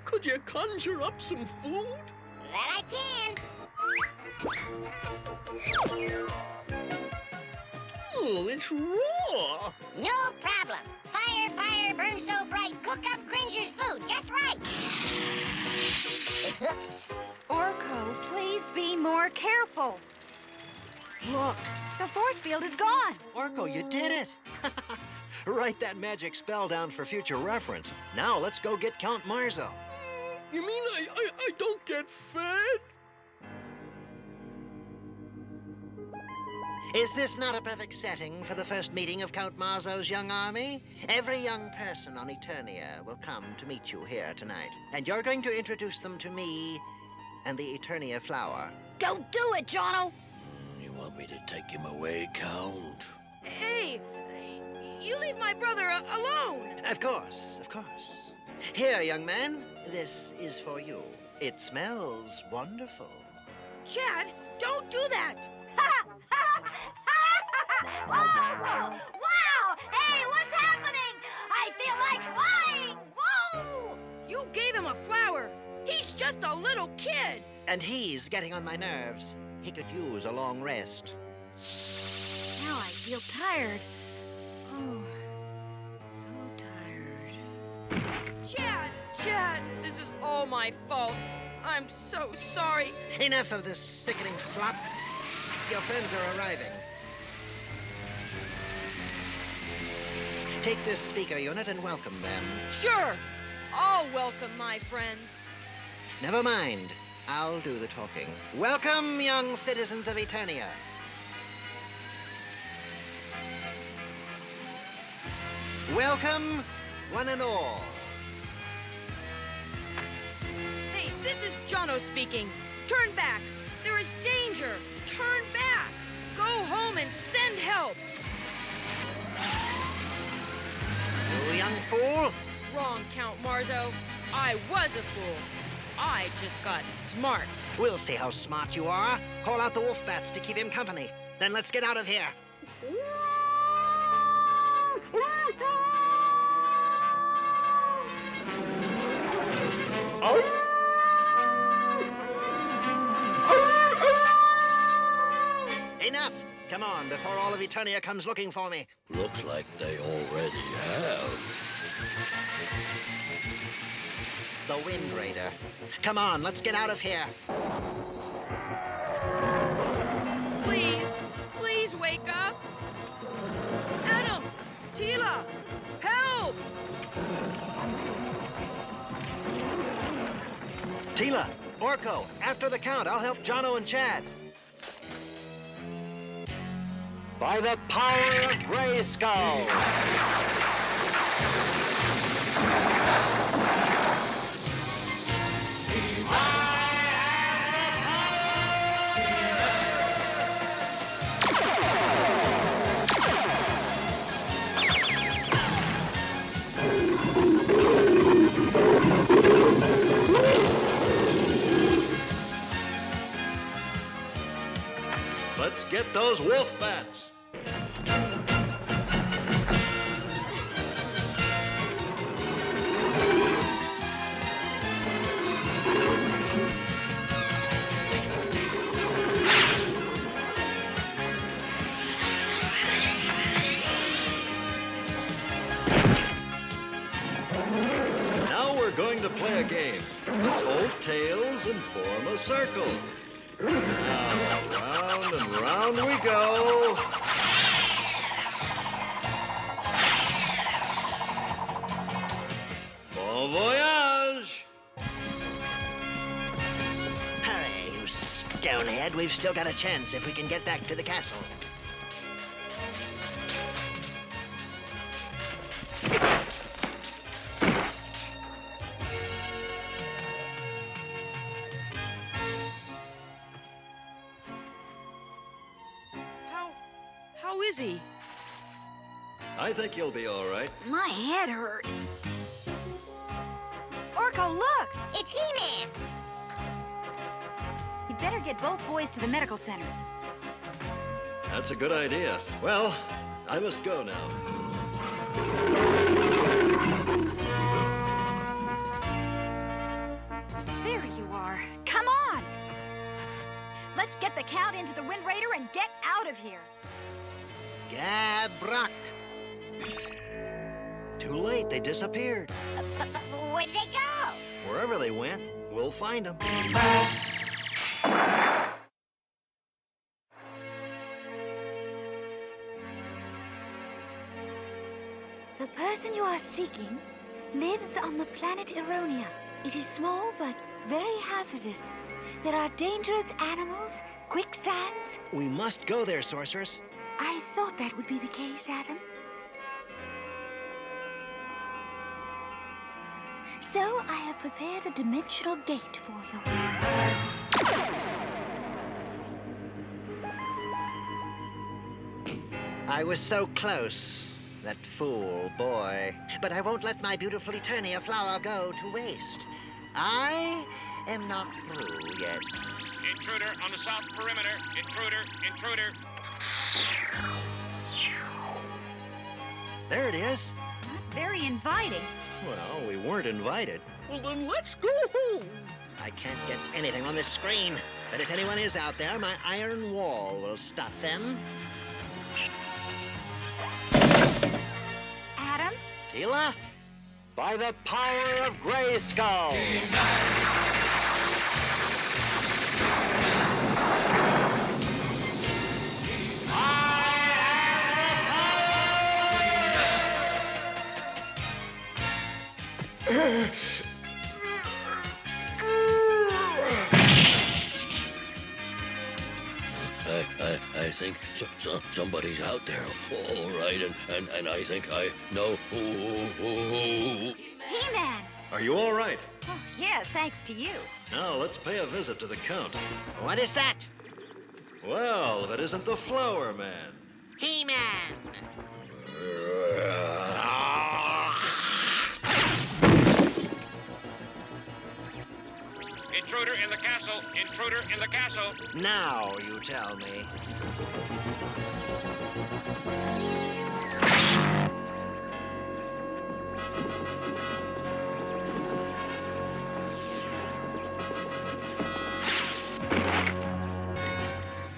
Could you conjure up some food? That I can. Oh, it's raw. No problem. Fire, fire, burn so bright. Cook up Cringer's food just right. Oops. Orko, please be more careful. Look. The force field is gone. Orko, you did it. Write that magic spell down for future reference. Now let's go get Count Marzo. You mean I don't get fed? Is this not a perfect setting for the first meeting of Count Marzo's young army? Every young person on Eternia will come to meet you here tonight. And you're going to introduce them to me and the Eternia flower. Don't do it, Jono. You want me to take him away, Count? Hey, you leave my brother alone. Of course, of course. Here, young man, this is for you. It smells wonderful. Chad, don't do that. Wow! Hey, what's happening? I feel like flying! Whoa! You gave him a flower. He's just a little kid. And he's getting on my nerves. He could use a long rest. Now I feel tired. Oh, so tired. Chad, this is all my fault. I'm so sorry. Enough of this sickening slop. Your friends are arriving. Take this speaker unit and welcome them. Sure, I'll welcome my friends. Never mind. I'll do the talking. Welcome, young citizens of Eternia. Welcome, one and all. Hey, this is Jono speaking. Turn back. There is danger. Turn back. Go home and send help. You young fool. Wrong, Count Marzo. I was a fool. I just got smart. We'll see how smart you are. Call out the wolf bats to keep him company. Then let's get out of here. Enough! Come on, before all of Eternia comes looking for me. Looks like they already have. The Wind Raider. Come on, let's get out of here. Please, please wake up. Adam, Teela, help! Teela, Orko, after the count, I'll help Jono and Chad. By the power of Grayskull! Let's get those wolf bats. Now we're going to play a game. Let's hold tails and form a circle. Now, round and round we go. Bon voyage! Hurry, you stonehead. We've still got a chance if we can get back to the castle. How is he? I think you'll be all right. My head hurts. Orko, look! It's He-Man! You'd better get both boys to the medical center. That's a good idea. Well, I must go now. There you are. Come on! Let's get the Count into the Wind Raider and get out of here. Gabrak. Too late, they disappeared. Where'd they go? Wherever they went, we'll find them. The person you are seeking lives on the planet Eternia. It is small but very hazardous. There are dangerous animals, quicksands. We must go there, Sorceress. I thought that would be the case, Adam. So I have prepared a dimensional gate for you. I was so close. That fool boy. But I won't let my beautiful Eternia flower go to waste. I am not through yet. Intruder on the south perimeter. Intruder, intruder. There it is. Not very inviting. Well, we weren't invited. Well, then let's go home. I can't get anything on this screen. But if anyone is out there, my iron wall will stop them. Adam? Teela? By the power of Grayskull! I think somebody's out there. All right, and I think I know who. He-Man! Are you all right? Oh, yes, thanks to you. Now, let's pay a visit to the Count. What is that? Well, if it isn't the Flower Man. He-Man! Intruder in the castle! Intruder in the castle! Now you tell me.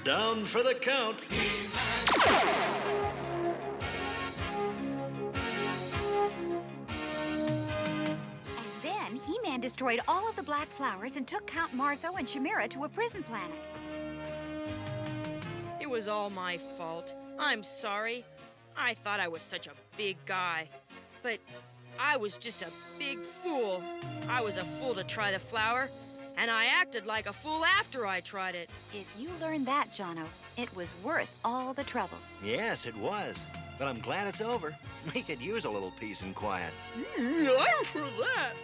Down for the Count. Then He-Man destroyed all of the black flowers and took Count Marzo and Chimera to a prison planet. It was all my fault. I'm sorry. I thought I was such a big guy. But I was just a big fool. I was a fool to try the flower, and I acted like a fool after I tried it. If you learned that, Jono, it was worth all the trouble. Yes, it was. But I'm glad it's over. We could use a little peace and quiet. I'm for that.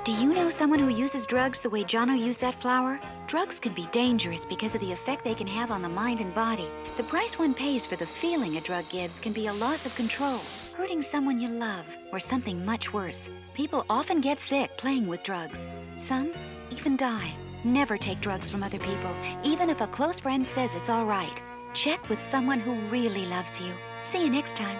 Do you know someone who uses drugs the way Jono used that flower? Drugs can be dangerous because of the effect they can have on the mind and body. The price one pays for the feeling a drug gives can be a loss of control, hurting someone you love, or something much worse. People often get sick playing with drugs. Some even die. Never take drugs from other people, even if a close friend says it's all right. Check with someone who really loves you. See you next time.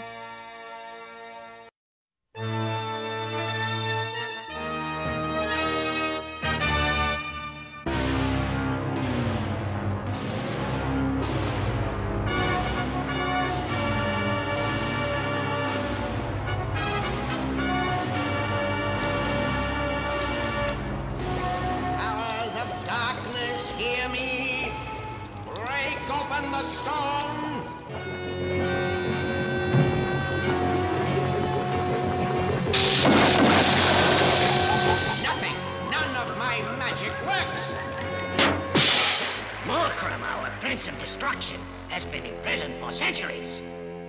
The stone! Nothing! None of my magic works! Malcrum, our Prince of Destruction, has been imprisoned for centuries.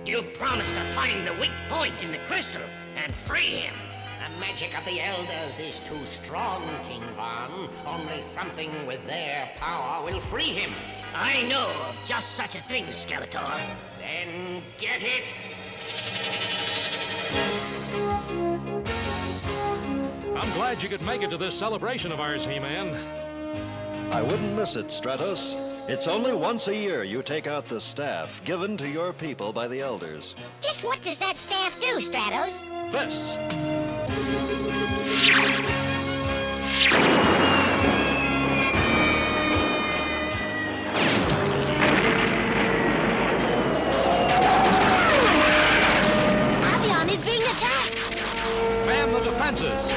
You promised to find the weak point in the crystal and free him. The magic of the Elders is too strong, King Von. Only something with their power will free him. I know of just such a thing, Skeletor. Then get it! I'm glad you could make it to this celebration of ours, He-Man. I wouldn't miss it, Stratos. It's only once a year you take out the staff given to your people by the Elders. Just what does that staff do, Stratos? This. Avion is being attacked! Man the defenses!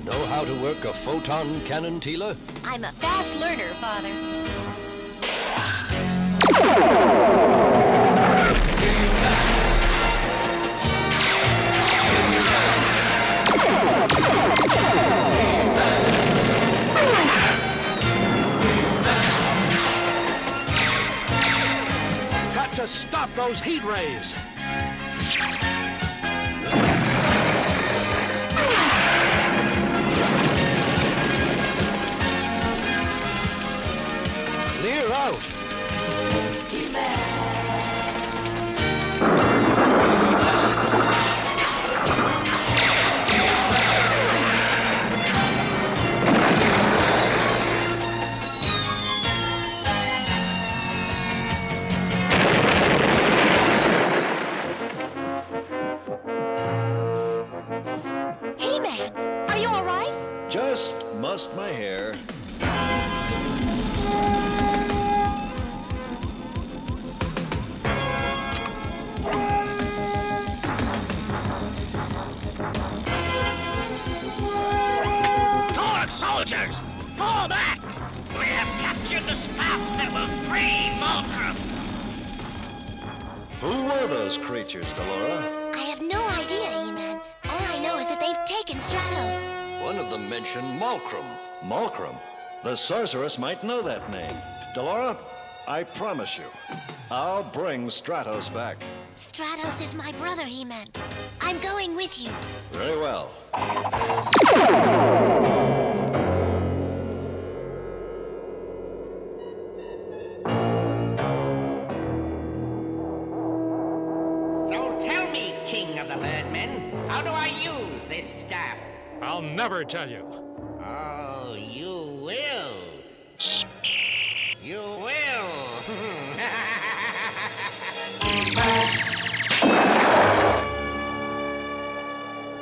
Know how to work a photon cannon, Teela? I'm a fast learner, Father. Got to stop those heat rays! Clear out! Free Malcrum! Who were those creatures, Delora? I have no idea, He-Man. All I know is that they've taken Stratos. One of them mentioned Malcrum. Malcrum? The Sorceress might know that name. Delora, I promise you, I'll bring Stratos back. Stratos is my brother, He-Man. I'm going with you. Very well. So tell me, King of the Birdmen, how do I use this staff? I'll never tell you. Oh, you will. You will.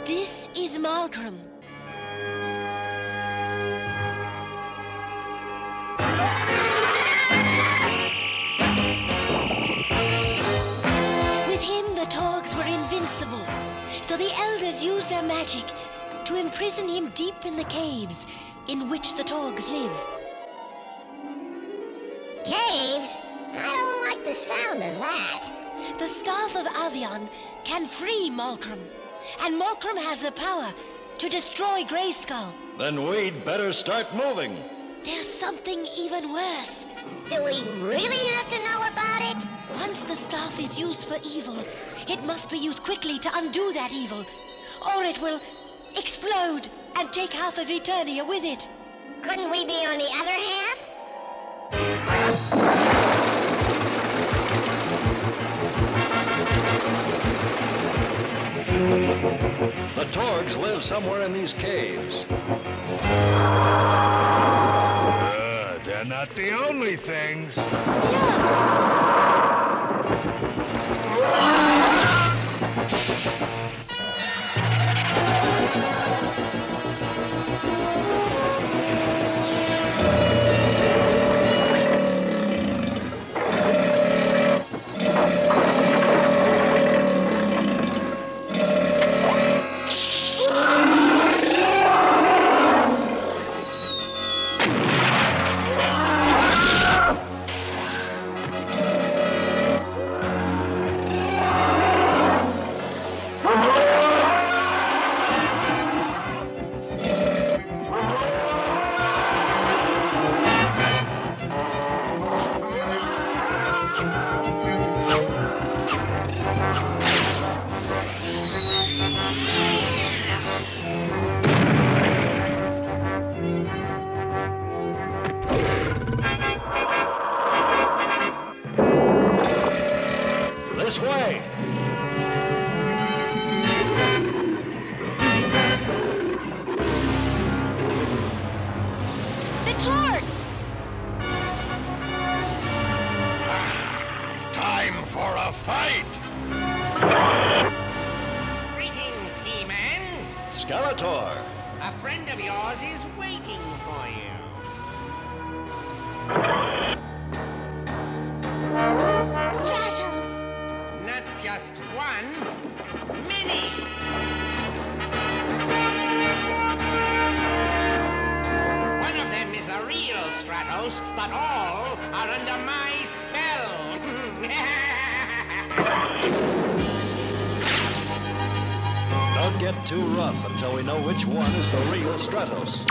This is Malcrum. With him, the torgs were invincible. So the elders used their magic to imprison him deep in the caves in which the torgs live. Caves? I don't like the sound of that. The Staff of Avion can free Malcrum, and Malcrum has the power to destroy Grayskull. Then we'd better start moving. There's something even worse. Do we really have to know about it? Once the staff is used for evil, it must be used quickly to undo that evil, or it will explode and take half of Eternia with it. Couldn't we be on the other half? The torgs live somewhere in these caves. They're not the only things. This way! The torgs! Time for a fight! Greetings, He-Man. Skeletor! A friend of yours is waiting for you. Stratos! Not just one, many. One of them is the real Stratos, but all are under my spell. Don't get too rough until we know which one is the real Stratos.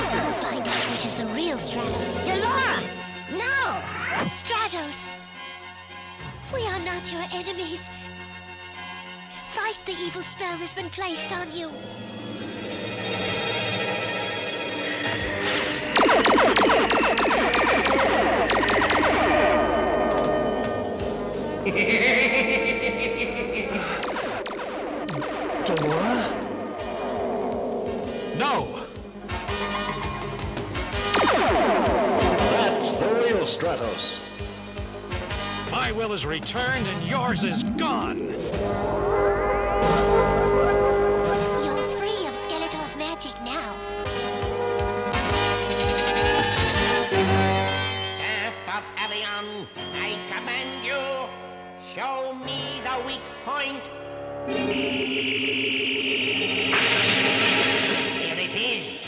I'll find out which is the real Stratos. Delora! No! Stratos! We are not your enemies. Fight the evil spell that's been placed on you. Delora? No! That's the real Stratos. My will is returned and yours is gone. You're free of Skeletor's magic now. Staff of Avion, I command you, show me the weak point. Here it is.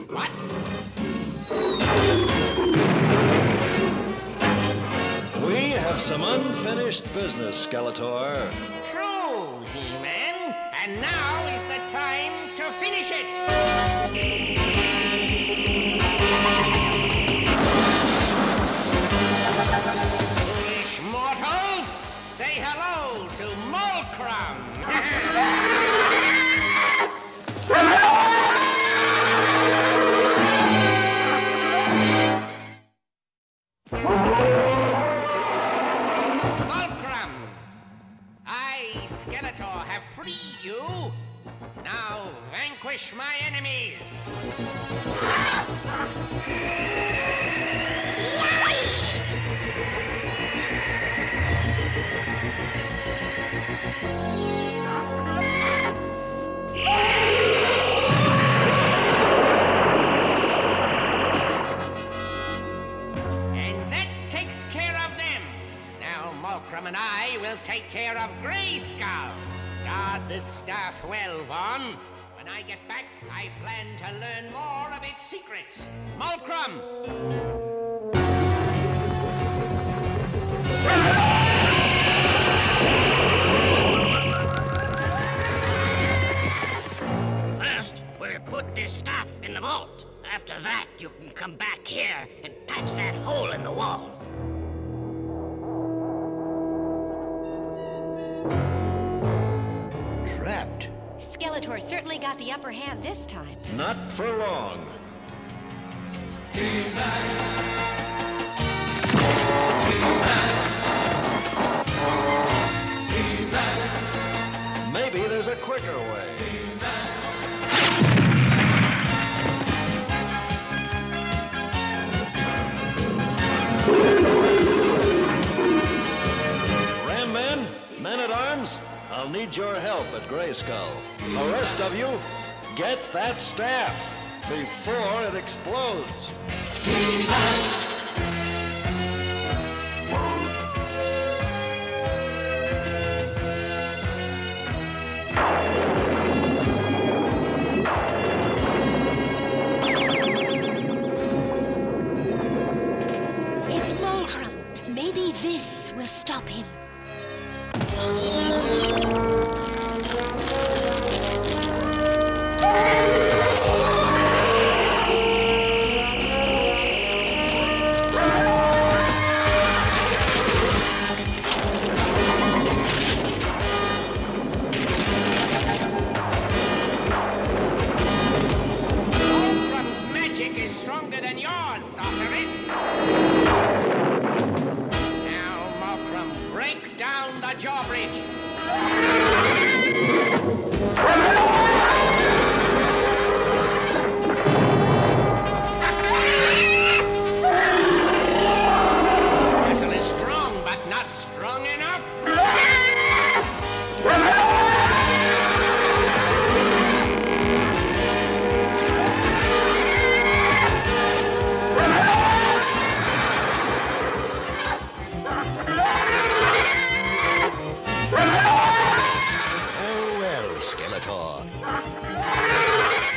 What? We have some unfinished business, Skeletor. True, He-Man. And now is the time to finish it. Foolish mortals, say hello to Malcrum. Malcrum, I, Skeletor, have freed you. Now vanquish my enemies. And that takes care of them. Now Malcrum and I will take care of Grayskull. Guard this staff well, Vaughn. When I get back, I plan to learn more of its secrets. Malcrum! First, we'll put this stuff in the vault. After that, you can come back here and patch that hole in the wall. Trapped. Skeletor certainly got the upper hand this time. Not for long. Maybe there's a quicker way. Ram men, men-at-arms, I'll need your help at Grayskull. The rest of you, get that staff before it explodes. It's Malcrum. Maybe this will stop him. Malcrum's magic is stronger than yours, Sorceress. Now, Malcrum, break down the drawbridge. Castle is strong, but not strong enough. Oh, well, Skeletor.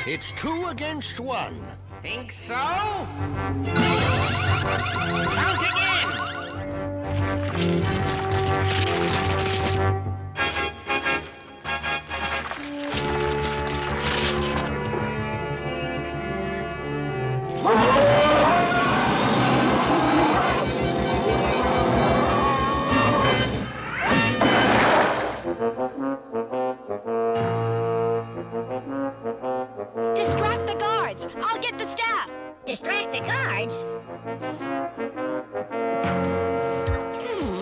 It's 2 against 1. Think so? Count again! Distract the guards. I'll get the staff. Distract the guards?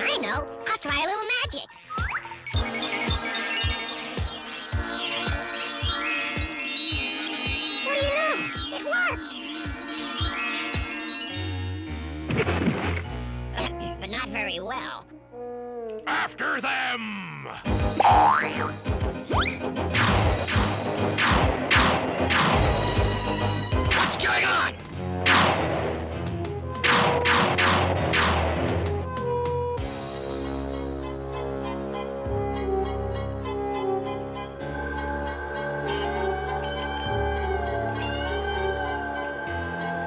I know. I'll try a little magic. What do you know? It worked. But not very well. After them! What's going on?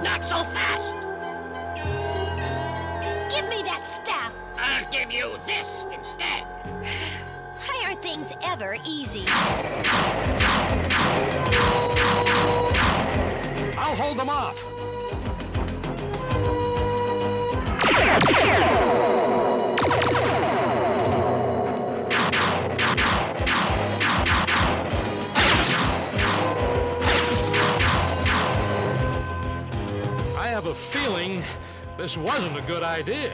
Not so fast! Give me that staff! I'll give you this instead. Why aren't things ever easy? I'll hold them off. I have a feeling this wasn't a good idea.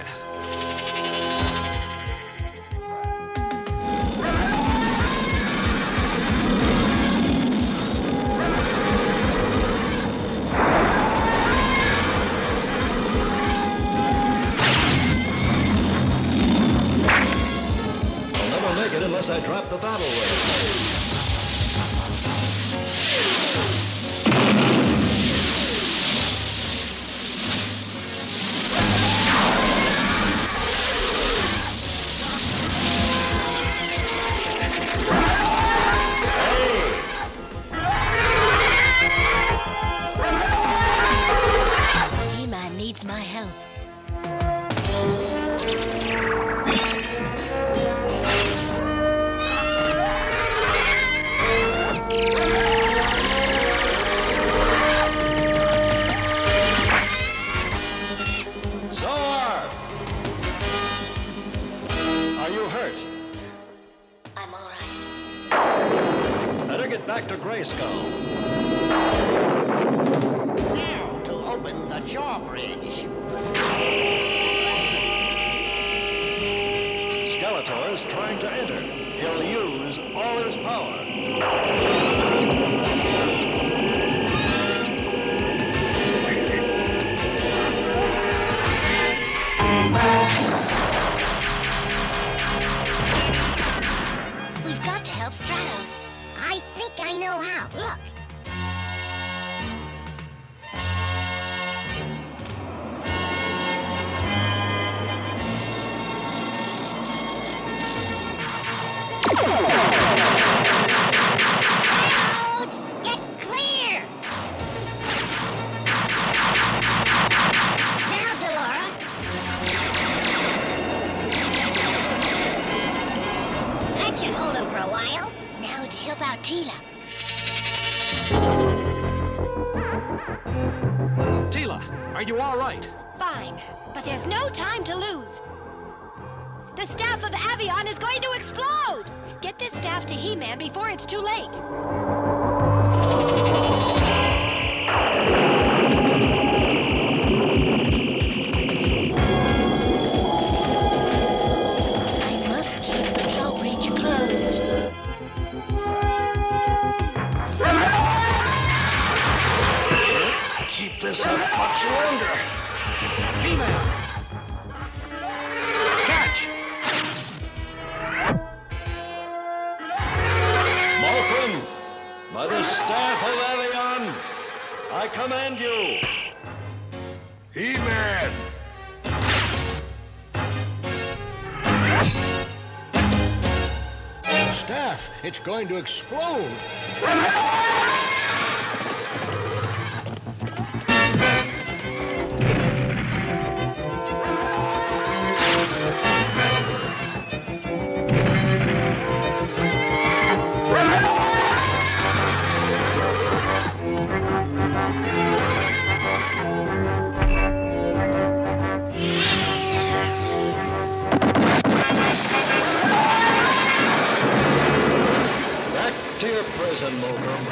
I'll never make it unless I drop the battle ray. He-Man needs my help. Zor! Are you hurt? I'm all right. Better get back to Grayskull. Now to open the drawbridge. Skeletor is trying to enter. He'll use all his power. We've got to help Stratos. I think I know how. Look. Stratos, get clear! Now, Delora. That should hold him for a while. Now to help out Teela. Teela, are you all right? Fine, but there's no time to lose. The staff of Avion is going to explode! Get this staff to He-Man before it's too late. I must keep the drawbridge closed. Keep this up much longer. He-Man! Catch! Malcrum, by the staff of Avion, I command you. He-Man! The staff, it's going to explode. Back to your prison, Malcrum.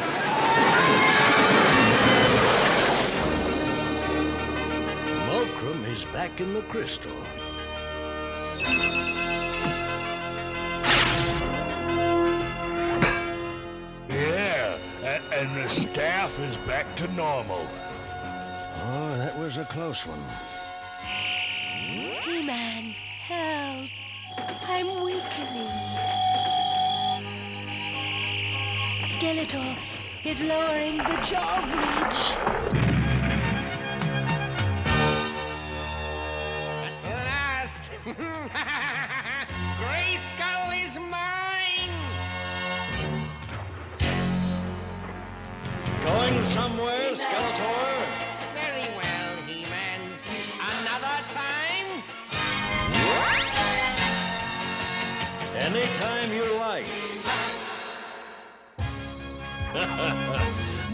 Malcrum is back in the crystal. Yeah, and the staff is back to normal. Oh, that was a close one. He-Man, help. I'm weakening. Skeletor is lowering the jaw bridge. At last! Grayskull is mine! Going somewhere, Skeletor? Very well, He-Man. Another time? Anytime you like.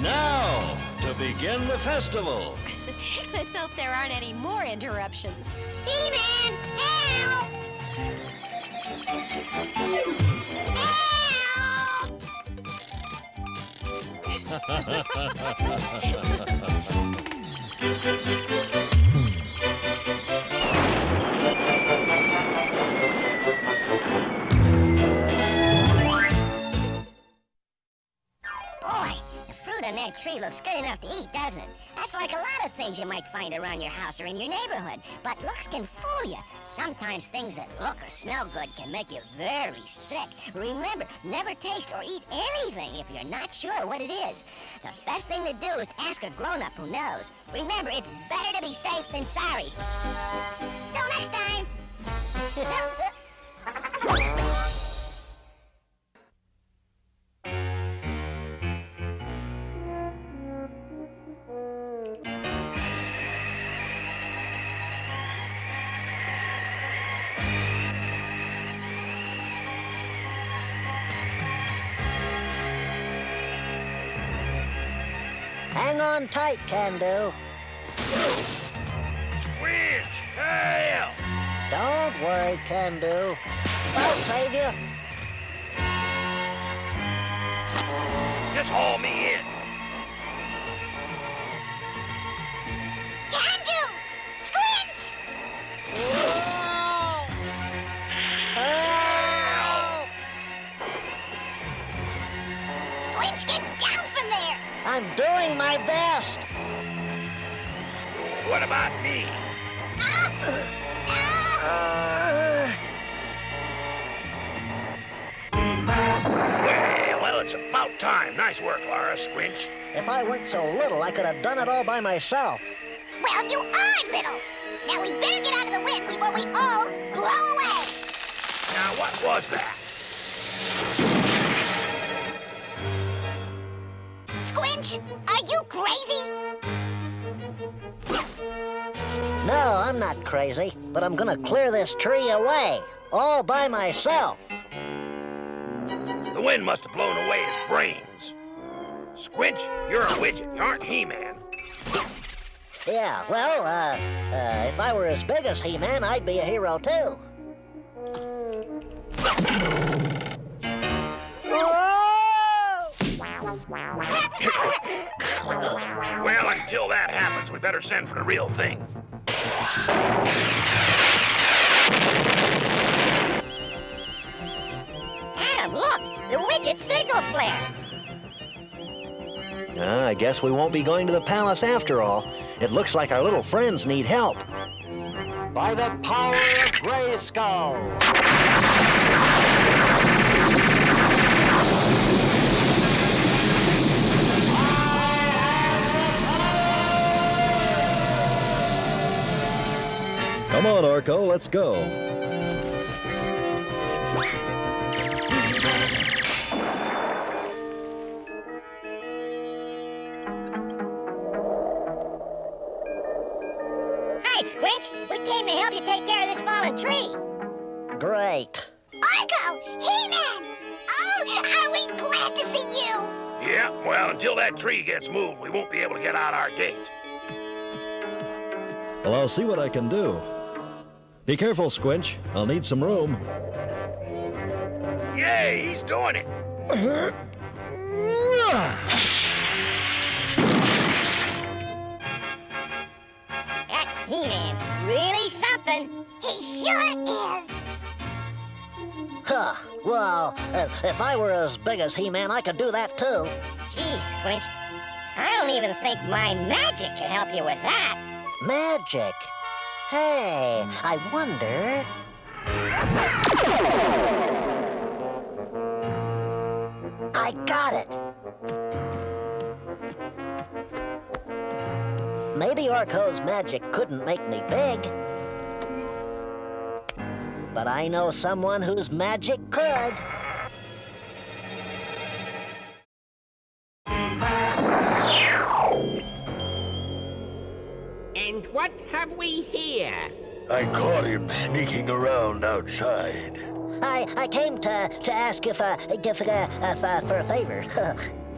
Now, to begin the festival. Let's hope there aren't any more interruptions. He-Man, help! Boy, the fruit on that tree looks good enough to eat, doesn't it? That's like a lot of things you might find around your house or in your neighborhood. But looks can fool you. Sometimes things that look or smell good can make you very sick. Remember, never taste or eat anything if you're not sure what it is. The best thing to do is to ask a grown-up who knows. Remember, it's better to be safe than sorry. Till next time! Hang on tight, Can-Do. Squinch! Help! Don't worry, Can-Do. I'll save you. Just haul me in. Can-Do! Squinch! Help! Squinch, get down from there! I'm doing my best. What about me? Well, it's about time. Nice work, Laura, Squinch. If I weren't so little, I could have done it all by myself. Well, you are little! Now we better get out of the wind before we all blow away! Now, what was that? Squinch, are you crazy? No, I'm not crazy, but I'm gonna clear this tree away, all by myself. The wind must have blown away his brains. Squinch, you're a widget. You aren't He-Man. Yeah, well, if I were as big as He-Man, I'd be a hero too. Well, until that happens, we better send for the real thing. Adam, look! The widget signal flare! I guess we won't be going to the palace after all. It looks like our little friends need help. By the power of Grayskull! Come on, Orko, let's go. Hi, Squinch. We came to help you take care of this fallen tree. Great. Orko! He-Man! Oh, are we glad to see you? Yeah, well, until that tree gets moved, we won't be able to get out our gate. Well, I'll see what I can do. Be careful, Squinch. I'll need some room. Yay, he's doing it. That He-Man's really something. He sure is. Huh. Well, if I were as big as He-Man, I could do that too. Gee, Squinch, I don't even think my magic can help you with that. Magic? Hey, I wonder... I got it! Maybe Orko's magic couldn't make me big. But I know someone whose magic could. And what have we here? I caught him sneaking around outside. I came to ask if for a favor.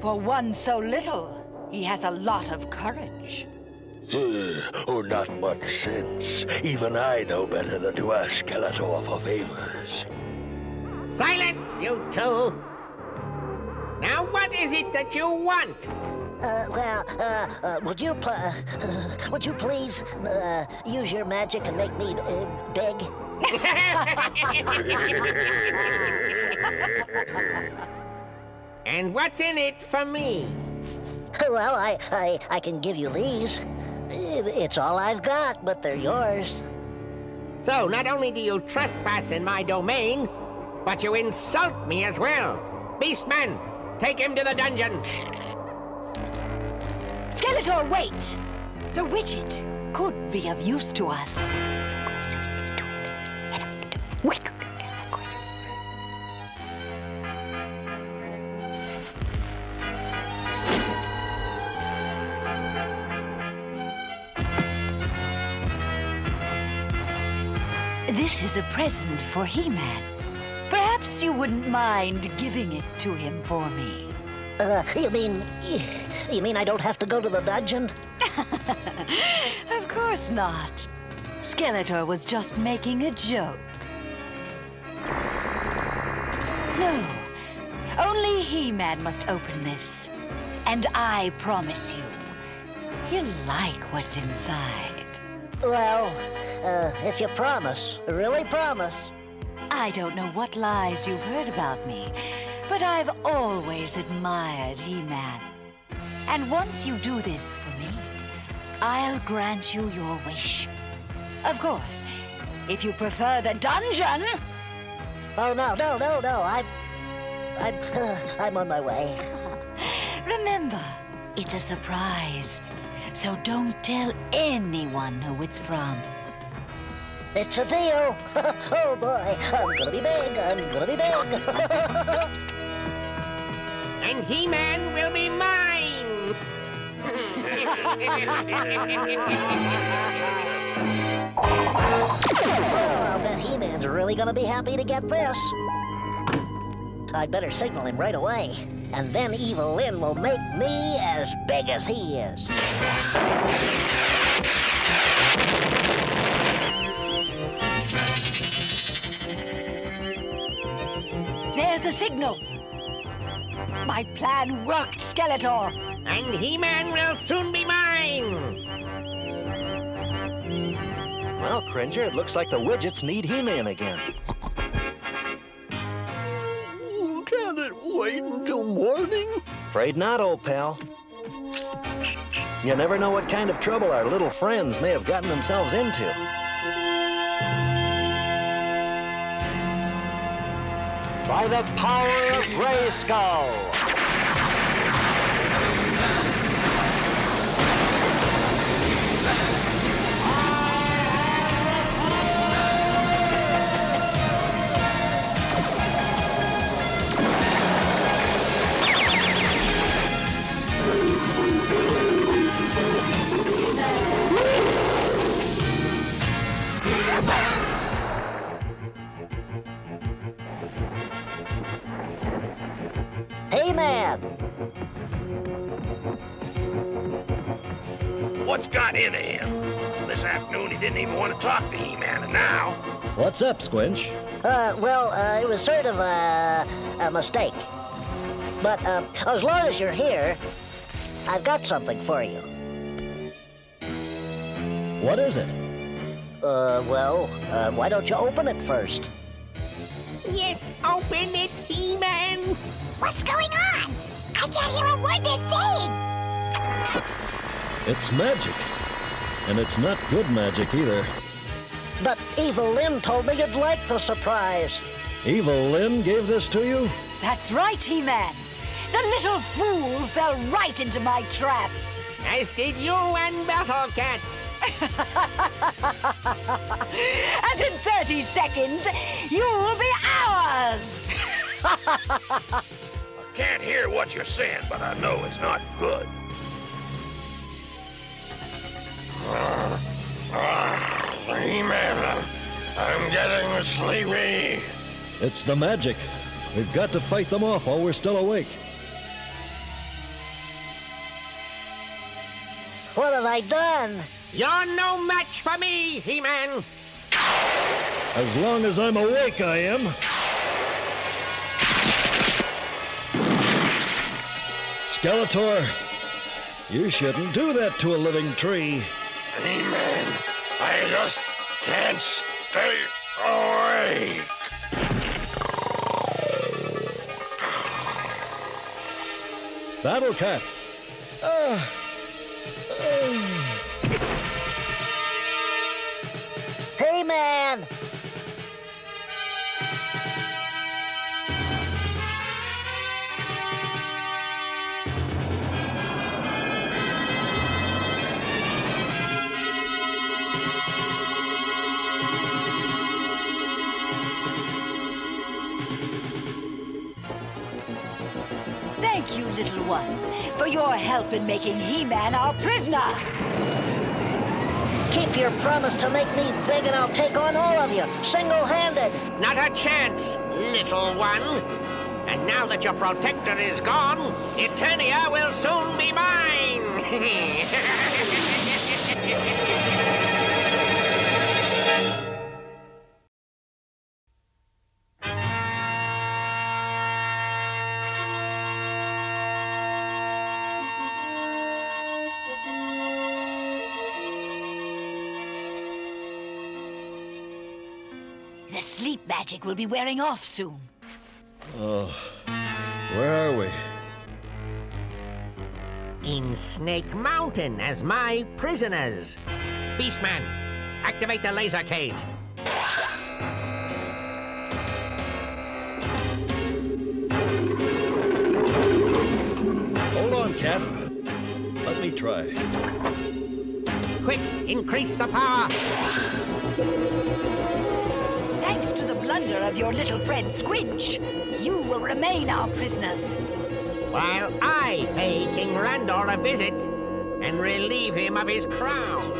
For one so little, he has a lot of courage. Oh, not much sense. Even I know better than to ask Skeletor for favors. Silence, you two! Now what is it that you want? Would you please use your magic and make me big? And what's in it for me? Well, I can give you these. It's all I've got, but they're yours. So not only do you trespass in my domain, but you insult me as well. Beastman, take him to the dungeons. Skeletor, wait! The widget could be of use to us. This is a present for He-Man. Perhaps you wouldn't mind giving it to him for me. You mean I don't have to go to the dungeon? Of course not. Skeletor was just making a joke. No, only He-Man must open this. And I promise you, he'll like what's inside. Well, if you promise, really promise. I don't know what lies you've heard about me, but I've always admired He-Man. And once you do this for me, I'll grant you your wish. Of course, if you prefer the dungeon... Oh, no. I'm on my way. Remember, it's a surprise. So don't tell anyone who it's from. It's a deal. Oh, boy. I'm gonna be big. And He-Man will be mine. Oh, I'll bet He-Man's really gonna be happy to get this. I'd better signal him right away, and then Evil Lyn will make me as big as he is. There's the signal. My plan worked, Skeletor. And He-Man will soon be mine. Well, Cringer, it looks like the widgets need He-Man again. Can it wait until morning? Afraid not, old pal. You never know what kind of trouble our little friends may have gotten themselves into. By the power of Grayskull! He-Man! What's got into him? This afternoon he didn't even want to talk to He-Man, and now... What's up, Squinch? It was sort of a mistake. But, as long as you're here, I've got something for you. What is it? Why don't you open it first? Yes, open it, He-Man. What's going on? I can't hear a word they're saying. It's magic. And it's not good magic either. But Evil Lynn told me you'd like the surprise. Evil Lynn gave this to you? That's right, He-Man. The little fool fell right into my trap. As did you and Battle Cat. And in 30 seconds, you'll be ours! I can't hear what you're saying, but I know it's not good. He-Man, I'm getting sleepy. It's the magic. We've got to fight them off while we're still awake. What have I done? You're no match for me, He-Man. As long as I'm awake, I am. Skeletor, you shouldn't do that to a living tree. He-Man, I just can't stay awake. Battle Cat. Hey, man! Thank you, little one, for your help in making He-Man our prisoner. Keep your promise to make me big and I'll take on all of you, single-handed. Not a chance, little one. And now that your protector is gone, Eternia will soon be mine. The sleep magic will be wearing off soon. Oh, where are we? In Snake Mountain as my prisoners. Beastman, activate the laser cage. Hold on, Cat. Let me try. Quick, increase the power. Thanks to the blunder of your little friend Squinch, you will remain our prisoners. While I pay King Randor a visit and relieve him of his crown.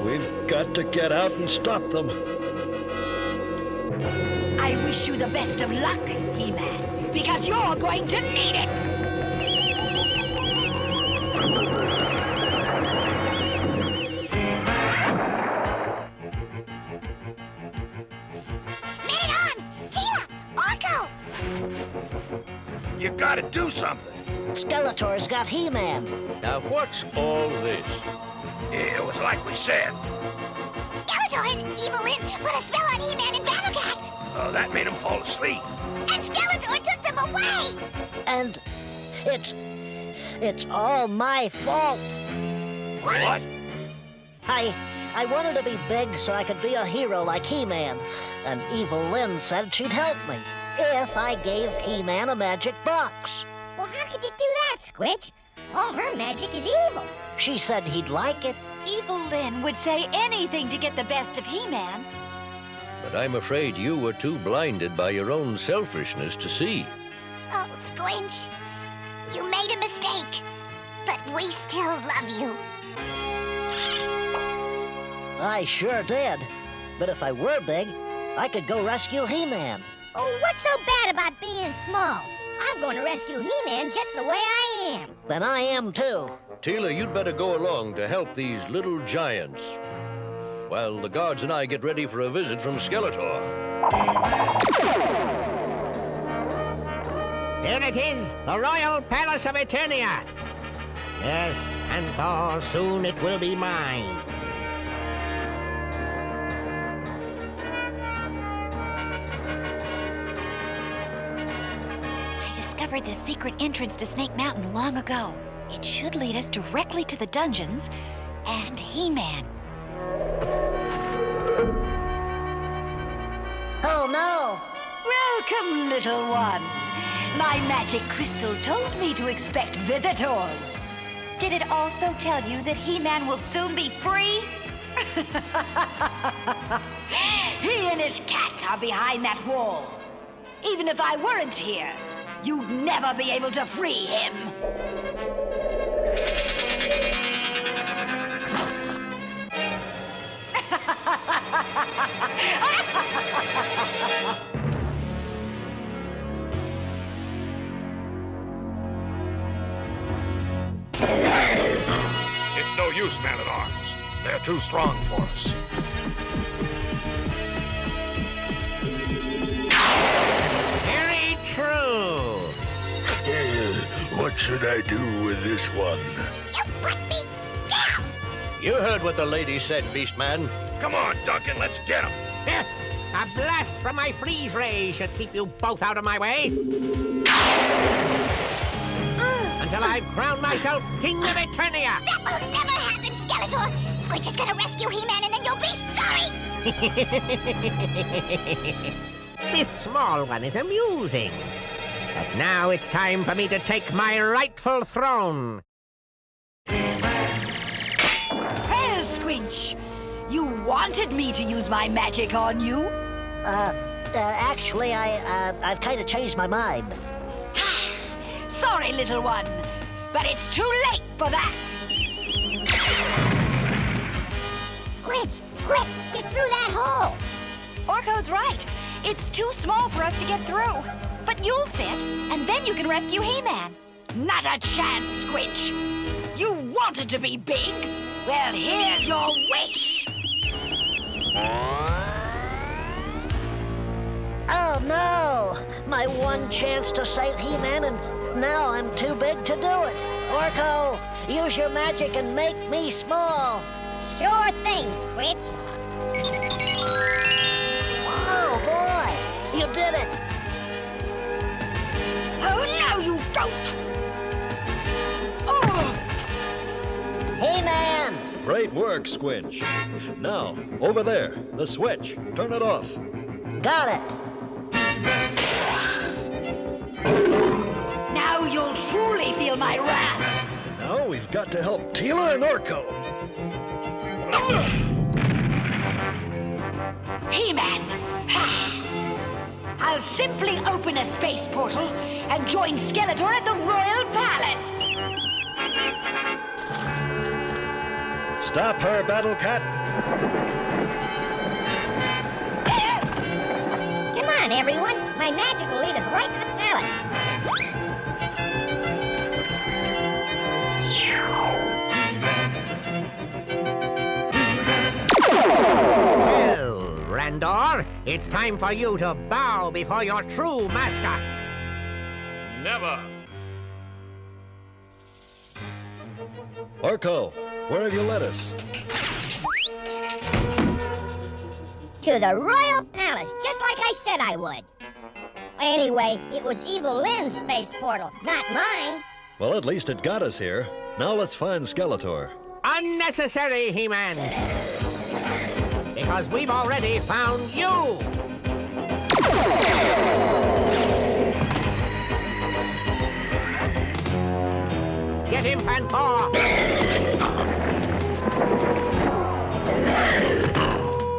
We've got to get out and stop them. I wish you the best of luck, He-Man, because you're going to need it. Teela! Orko! You gotta do something. Skeletor's got He-Man. Now, what's all this? It was like we said. Skeletor and Evil Lynn put a spell on He-Man and Battle Cat. Oh, that made him fall asleep. And Skeletor took them away! And it's all my fault. What? I wanted to be big so I could be a hero like He-Man. And Evil Lynn said she'd help me if I gave He-Man a magic box. Well, how could you do that, Squinch? All her magic is evil. She said he'd like it. Evil Lynn would say anything to get the best of He-Man. But I'm afraid you were too blinded by your own selfishness to see. Oh, Squinch, you made a mistake, but we still love you. I sure did. But if I were big, I could go rescue He-Man. Oh, what's so bad about being small? I'm going to rescue He-Man just the way I am. Then I am too. Teela, you'd better go along to help these little giants, while the guards and I get ready for a visit from Skeletor. There it is, the Royal Palace of Eternia. Yes, Panther, soon it will be mine. I discovered the secret entrance to Snake Mountain long ago. It should lead us directly to the dungeons and He-Man. Oh, no. Welcome, little one. My magic crystal told me to expect visitors. Did it also tell you that He-Man will soon be free? He and his cat are behind that wall. Even if I weren't here, you'd never be able to free him. It's no use, man-at-arms. They're too strong for us. Very true. What should I do with this one? You put me down! You heard what the lady said, Beastman. Come on, Duncan, let's get him. A blast from my freeze ray should keep you both out of my way. Until I've crowned myself King of Eternia. That will never happen, Skeletor! Squinch is gonna rescue He-Man and then you'll be sorry! This small one is amusing. But now it's time for me to take my rightful throne. Well, Squinch, you wanted me to use my magic on you? Actually, I've kind of changed my mind. Sorry, little one, but it's too late for that. Squinch, quick, get through that hole! Orko's right. It's too small for us to get through. But you'll fit, and then you can rescue He-Man. Not a chance, Squinch. You wanted to be big? Well, here's your wish. Oh, no! My one chance to save He-Man, and now I'm too big to do it. Orko, use your magic and make me small. Sure thing, Squinch. Oh, boy! You did it! Oh, no, you don't! He-Man! Great work, Squinch. Now, over there, the switch. Turn it off. Got it. Now you'll truly feel my wrath. Now we've got to help Teela and Orko. He-Man, I'll simply open a space portal and join Skeletor at the Royal Palace. Stop her, Battle Cat. Come on, everyone. My magic will lead us right to the palace. Well, Randor, it's time for you to bow before your true master. Never. Orko, where have you led us? To the Royal Palace, just like I said I would. Anyway, it was Evil Lynn's space portal, not mine. Well, at least it got us here. Now let's find Skeletor. Unnecessary, He-Man. Because we've already found you. Get him, Panther!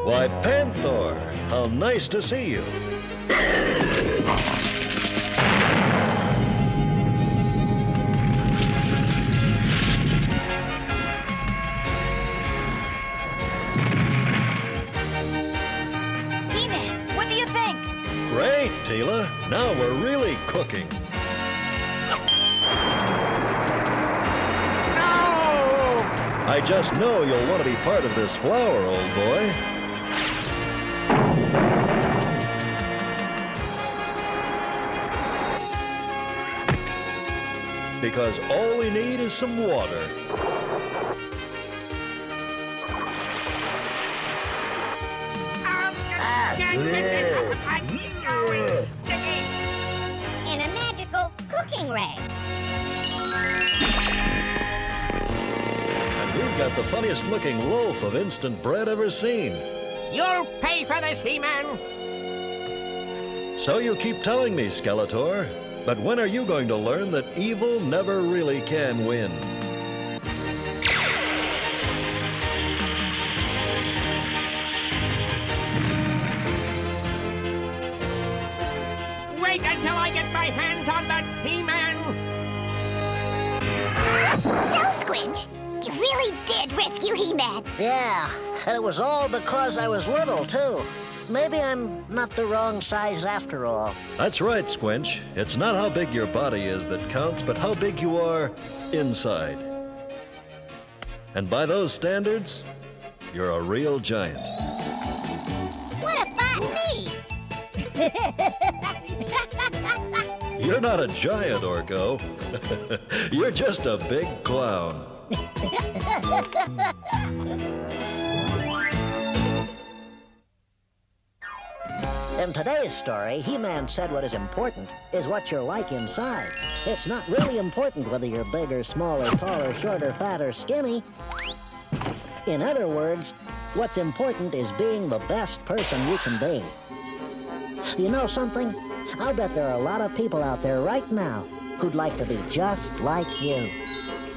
Why, Panther, how nice to see you. He-Man, what do you think? Great, Teela. Now we're really cooking. I just know you'll want to be part of this flower, old boy. Because all we need is some water. And a magical cooking ray. We've got the funniest looking loaf of instant bread ever seen. You'll pay for this, He-Man. So you keep telling me, Skeletor. But when are you going to learn that evil never really can win? Wait until I get my hands on that He-Man! So, Squinch, you really did rescue He-Man. Yeah, and it was all because I was little, too. Maybe I'm not the wrong size after all. That's right, Squinch. It's not how big your body is that counts, but how big you are inside. And by those standards, you're a real giant. What about me? You're not a giant, Orko. You're just a big clown. In today's story, He-Man said what is important is what you're like inside. It's not really important whether you're big or small or tall or short or fat or skinny. In other words, what's important is being the best person you can be. You know something? I'll bet there are a lot of people out there right now who'd like to be just like you.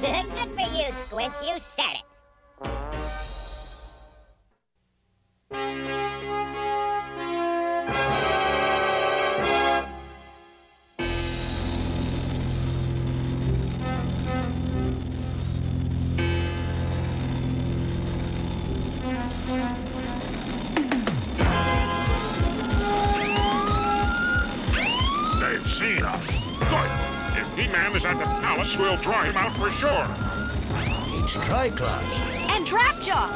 Good for you, Squinch. You said it. They've seen us. Good. If He-Man is at the palace, we'll draw him out for sure. It's Triclops. And Trapjaw!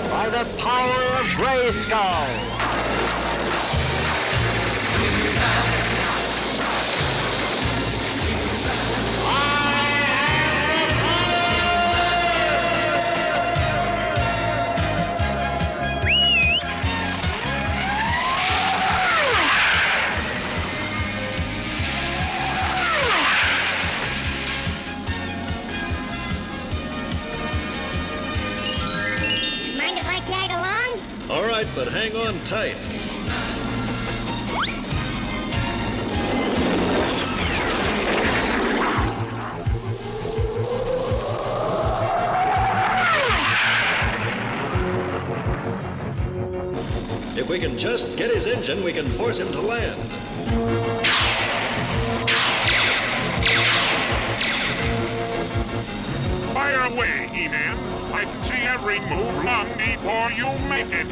By the power of Grayskull! Mind if I tag along? All right, but hang on tight. If we can just get his engine, we can force him to land. Fire away, He-Man. I can see every move long before you make it.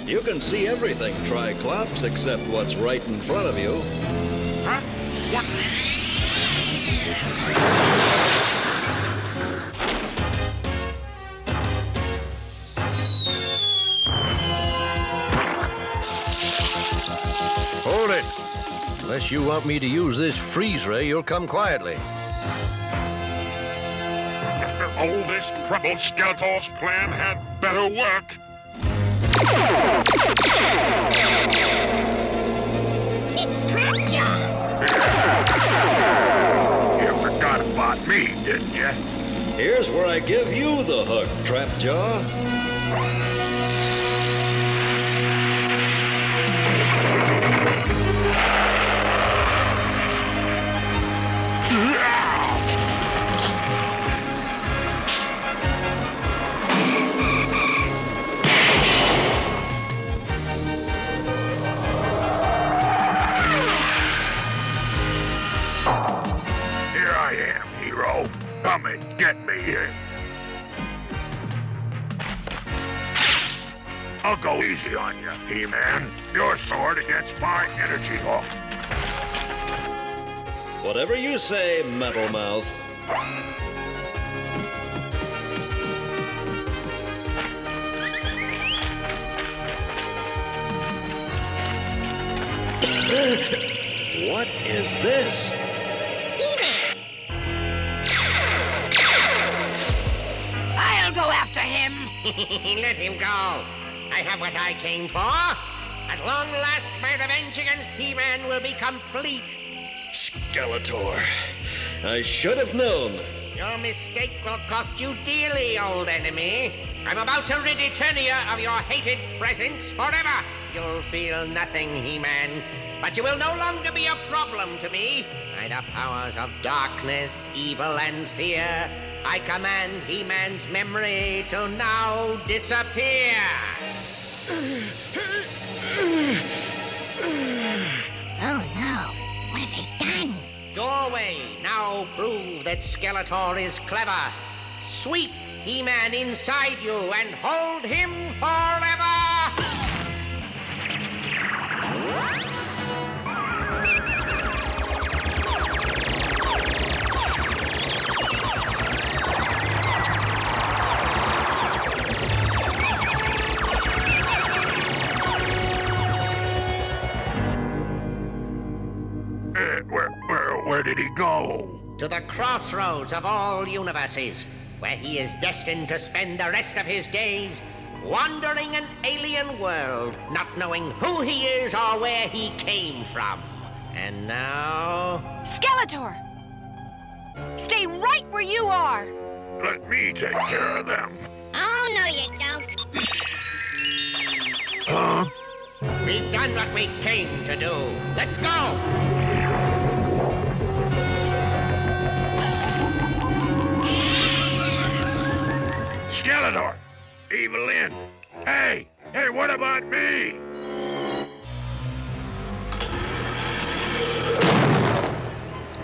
You can see everything, Triclops, except what's right in front of you. Huh? What? Hold it. Unless you want me to use this freeze ray, you'll come quietly. After all this trouble, Skeletor's plan had better work. It's Trapjaw! You forgot about me, didn't you? Here's where I give you the hook, Trapjaw. Here I am, hero. Come and get me here. I'll go easy on you, He-Man. Your sword against my energy hook. Whatever you say, Metal Mouth. What is this? He-Man! I'll go after him. Let him go. I have what I came for. At long last, my revenge against He-Man will be complete. Skeletor, I should have known. Your mistake will cost you dearly, old enemy. I'm about to rid Eternia of your hated presence forever. You'll feel nothing, He-Man, but you will no longer be a problem to me. By the powers of darkness, evil, and fear, I command He-Man's memory to now disappear. Oh no, what have they done? Doorway, now prove that Skeletor is clever. Sweep He-Man inside you and hold him forever! Where did he go? To the crossroads of all universes, where he is destined to spend the rest of his days wandering an alien world, not knowing who he is or where he came from. And now... Skeletor! Stay right where you are! Let me take care of them. Oh, no you don't. Huh? We've done what we came to do. Let's go! Skeletor! Evelyn! Hey, what about me?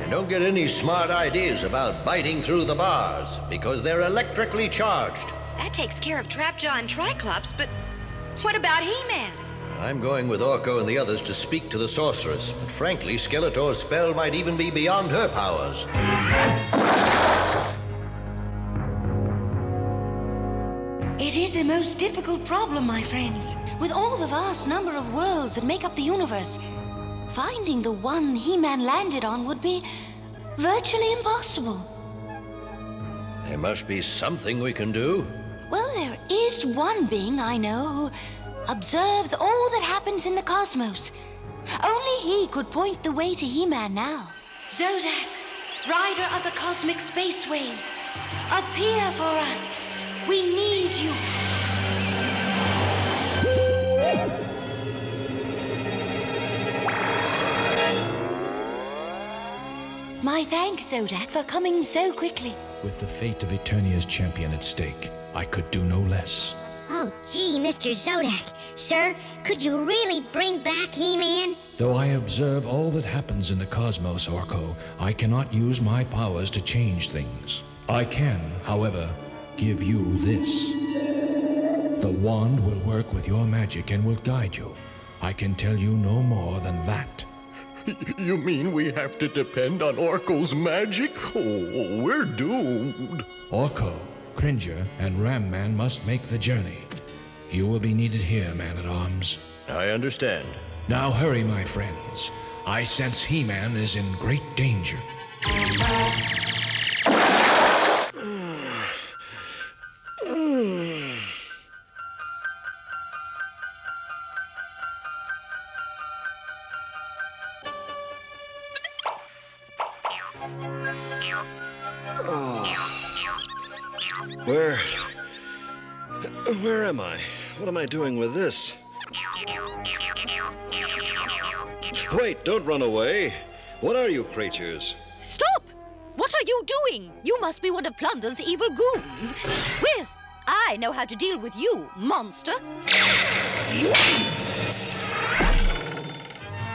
And don't get any smart ideas about biting through the bars, because they're electrically charged. That takes care of Trapjaw and Triclops, but what about He-Man? I'm going with Orko and the others to speak to the Sorceress, but frankly, Skeletor's spell might even be beyond her powers. It is a most difficult problem, my friends. With all the vast number of worlds that make up the universe, finding the one He-Man landed on would be virtually impossible. There must be something we can do. Well, there is one being I know who observes all that happens in the cosmos. Only he could point the way to He-Man now. Zodak, rider of the cosmic spaceways, appear for us. We need you. My thanks, Zodak, for coming so quickly. With the fate of Eternia's champion at stake, I could do no less. Oh, gee, Mr. Zodak. Sir, could you really bring back He-Man? Though I observe all that happens in the cosmos, Orko, I cannot use my powers to change things. I can, however, give you this. The wand will work with your magic and will guide you. I can tell you no more than that. You mean we have to depend on Orko's magic? Oh, we're doomed. Orko, Cringer, and Ram Man must make the journey. You will be needed here, Man-at-Arms. I understand. Now hurry, my friends. I sense He-Man is in great danger. Where am I? What am I doing with this? Wait, don't run away. What are you creatures? Stop! What are you doing? You must be one of Plunder's evil goons. Well, I know how to deal with you, monster.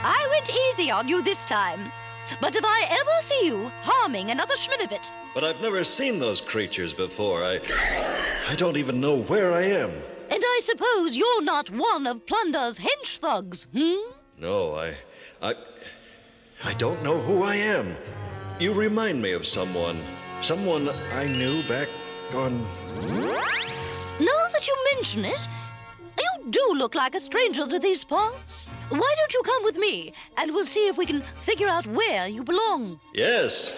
I went easy on you this time. But if I ever see you harming another Schminovit... But I've never seen those creatures before. I don't even know where I am. And I suppose you're not one of Plunder's hench thugs, No, I don't know who I am. You remind me of someone. Someone I knew back on... Now that you mention it, you do look like a stranger to these parts. Why don't you come with me, and we'll see if we can figure out where you belong. Yes.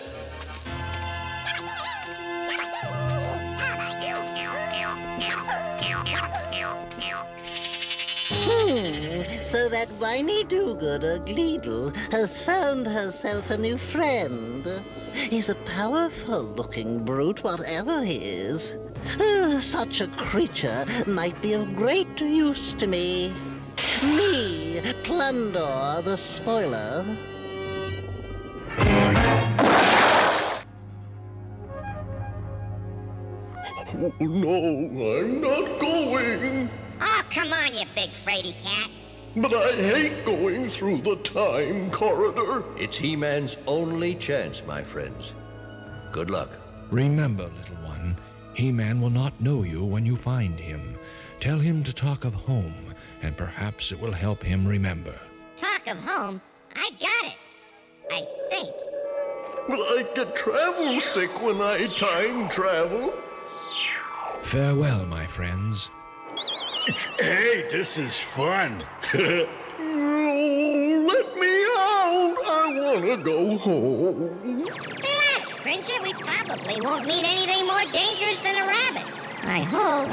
So that whiny do-gooder Gleedle has found herself a new friend. He's a powerful-looking brute, whatever he is. Such a creature might be of great use to me. Me, Plunder, the spoiler. Oh, no, I'm not going. Oh, come on, you big fraidy cat. But I hate going through the time corridor. It's He-Man's only chance, my friends. Good luck. Remember, little one, He-Man will not know you when you find him. Tell him to talk of home, and perhaps it will help him remember. Talk of home? I got it. I think. But I get travel sick when I time travel. Farewell, my friends. Hey, this is fun. Oh, let me out. I want to go home. Relax, Cringer. We probably won't meet anything more dangerous than a rabbit. I hope.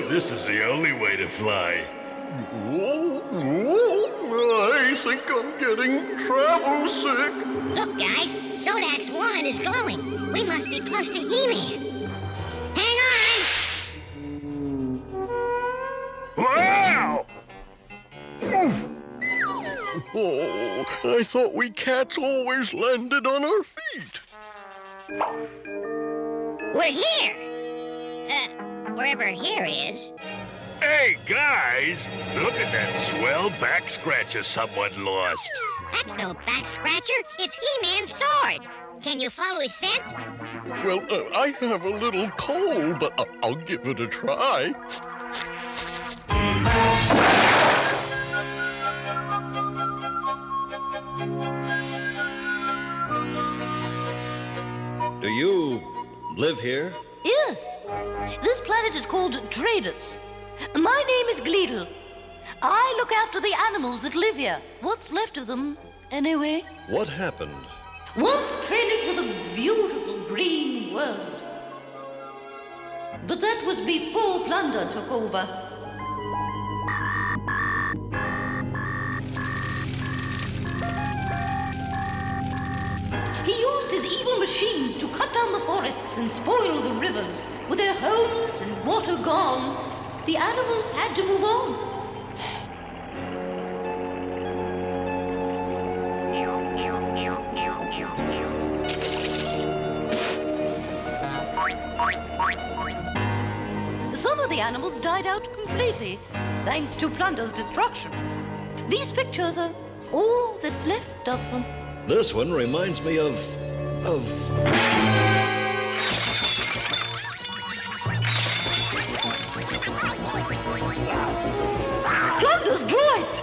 This is the only way to fly. I think I'm getting travel sick. Look, guys, Zodak's wand is glowing. We must be close to He-Man. Hang on! Wow! Oof. Oh, I thought we cats always landed on our feet. We're here! Wherever here is. Hey, guys! Look at that swell back scratcher someone lost. That's no back scratcher. It's He-Man's sword. Can you follow his scent? Well, I have a little cold, but I'll give it a try. Do you live here? Yes. This planet is called Stratos. My name is Gleedle. I look after the animals that live here. What's left of them, anyway. What happened? Once Stratos was a beautiful green world. But that was before Plunder took over. He used his evil machines to cut down the forests and spoil the rivers. With their homes and water gone, the animals had to move on. Some of the animals died out completely, thanks to Plunder's destruction. These pictures are all that's left of them. This one reminds me of... Plunder's droids!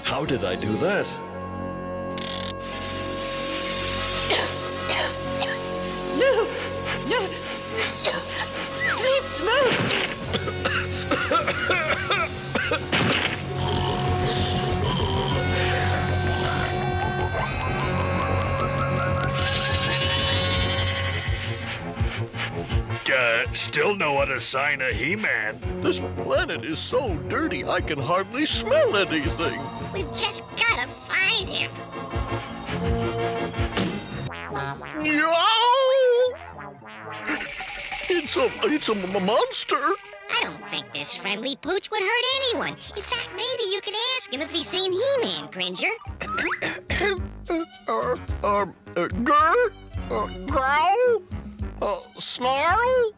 How did I do that? No! Sleep smoke! Still no other sign of He-Man. This planet is so dirty I can hardly smell anything. We've just gotta find him. It's a monster. I don't think this friendly pooch would hurt anyone. In fact, maybe you could ask him if he's seen He-Man, Cringer. Grr? Growl? Snarl?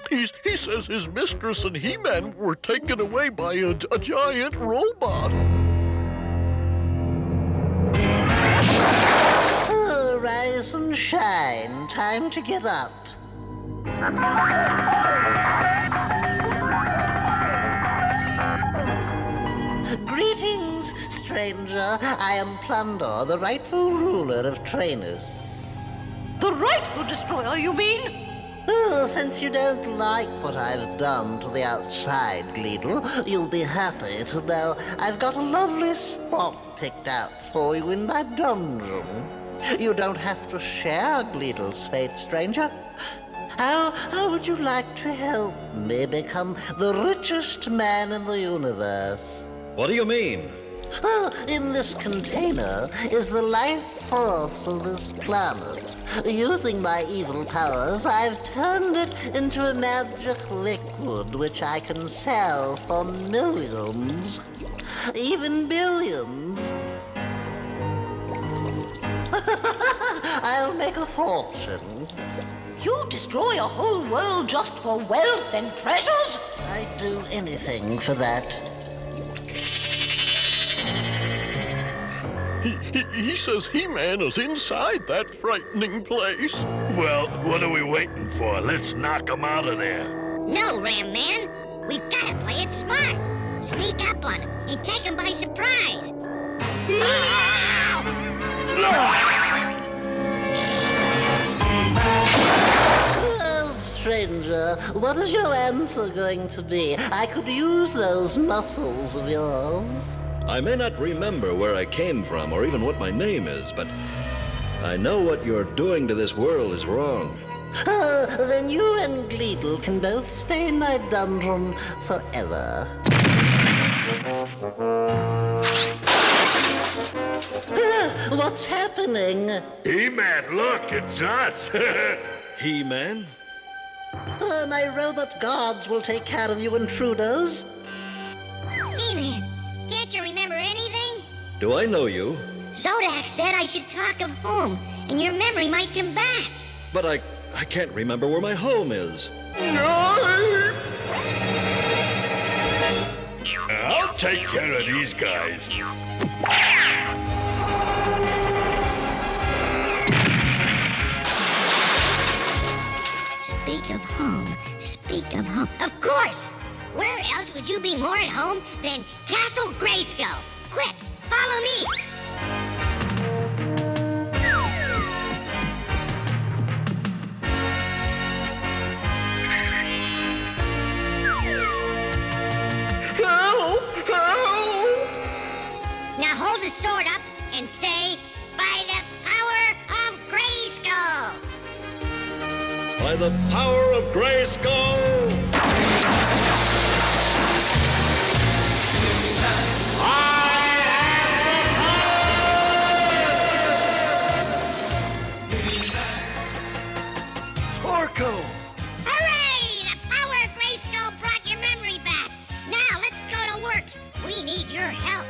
He says his mistress and He-Man were taken away by a giant robot. Oh, rise and shine. Time to get up. Greetings, stranger. I am Plunder, the rightful ruler of trainers. The rightful destroyer, you mean? Oh, since you don't like what I've done to the outside, Gleedle, you'll be happy to know I've got a lovely spot picked out for you in my dungeon. You don't have to share Gleedle's fate, stranger. How would you like to help me become the richest man in the universe? What do you mean? Well, in this container is the life force of this planet. Using my evil powers, I've turned it into a magic liquid which I can sell for millions, even billions. I'll make a fortune. You destroy a whole world just for wealth and treasures? I'd do anything for that. He says He-Man is inside that frightening place. Well, what are we waiting for? Let's knock him out of there. No, Ram Man. We've got to play it smart. Sneak up on him and take him by surprise. Well, stranger, what is your answer going to be? I could use those muscles of yours. I may not remember where I came from or even what my name is, but I know what you're doing to this world is wrong. Then you and Gleedle can both stay in my dungeon forever. What's happening? He-Man, look, it's us. He-Man? My robot guards will take care of you intruders. He-Man, can't you remember anything? Do I know you? Zodak said I should talk of home, and your memory might come back. But I can't remember where my home is. I'll take care of these guys. Speak of home, speak of home. Of course! Where else would you be more at home than Castle Grayskull? Quick, follow me! Help! Help! Now hold the sword up and say, by the power of Grayskull! By the power of Grayskull! Orko! Hooray! The power of Grayskull brought your memory back. Now let's go to work. We need your help.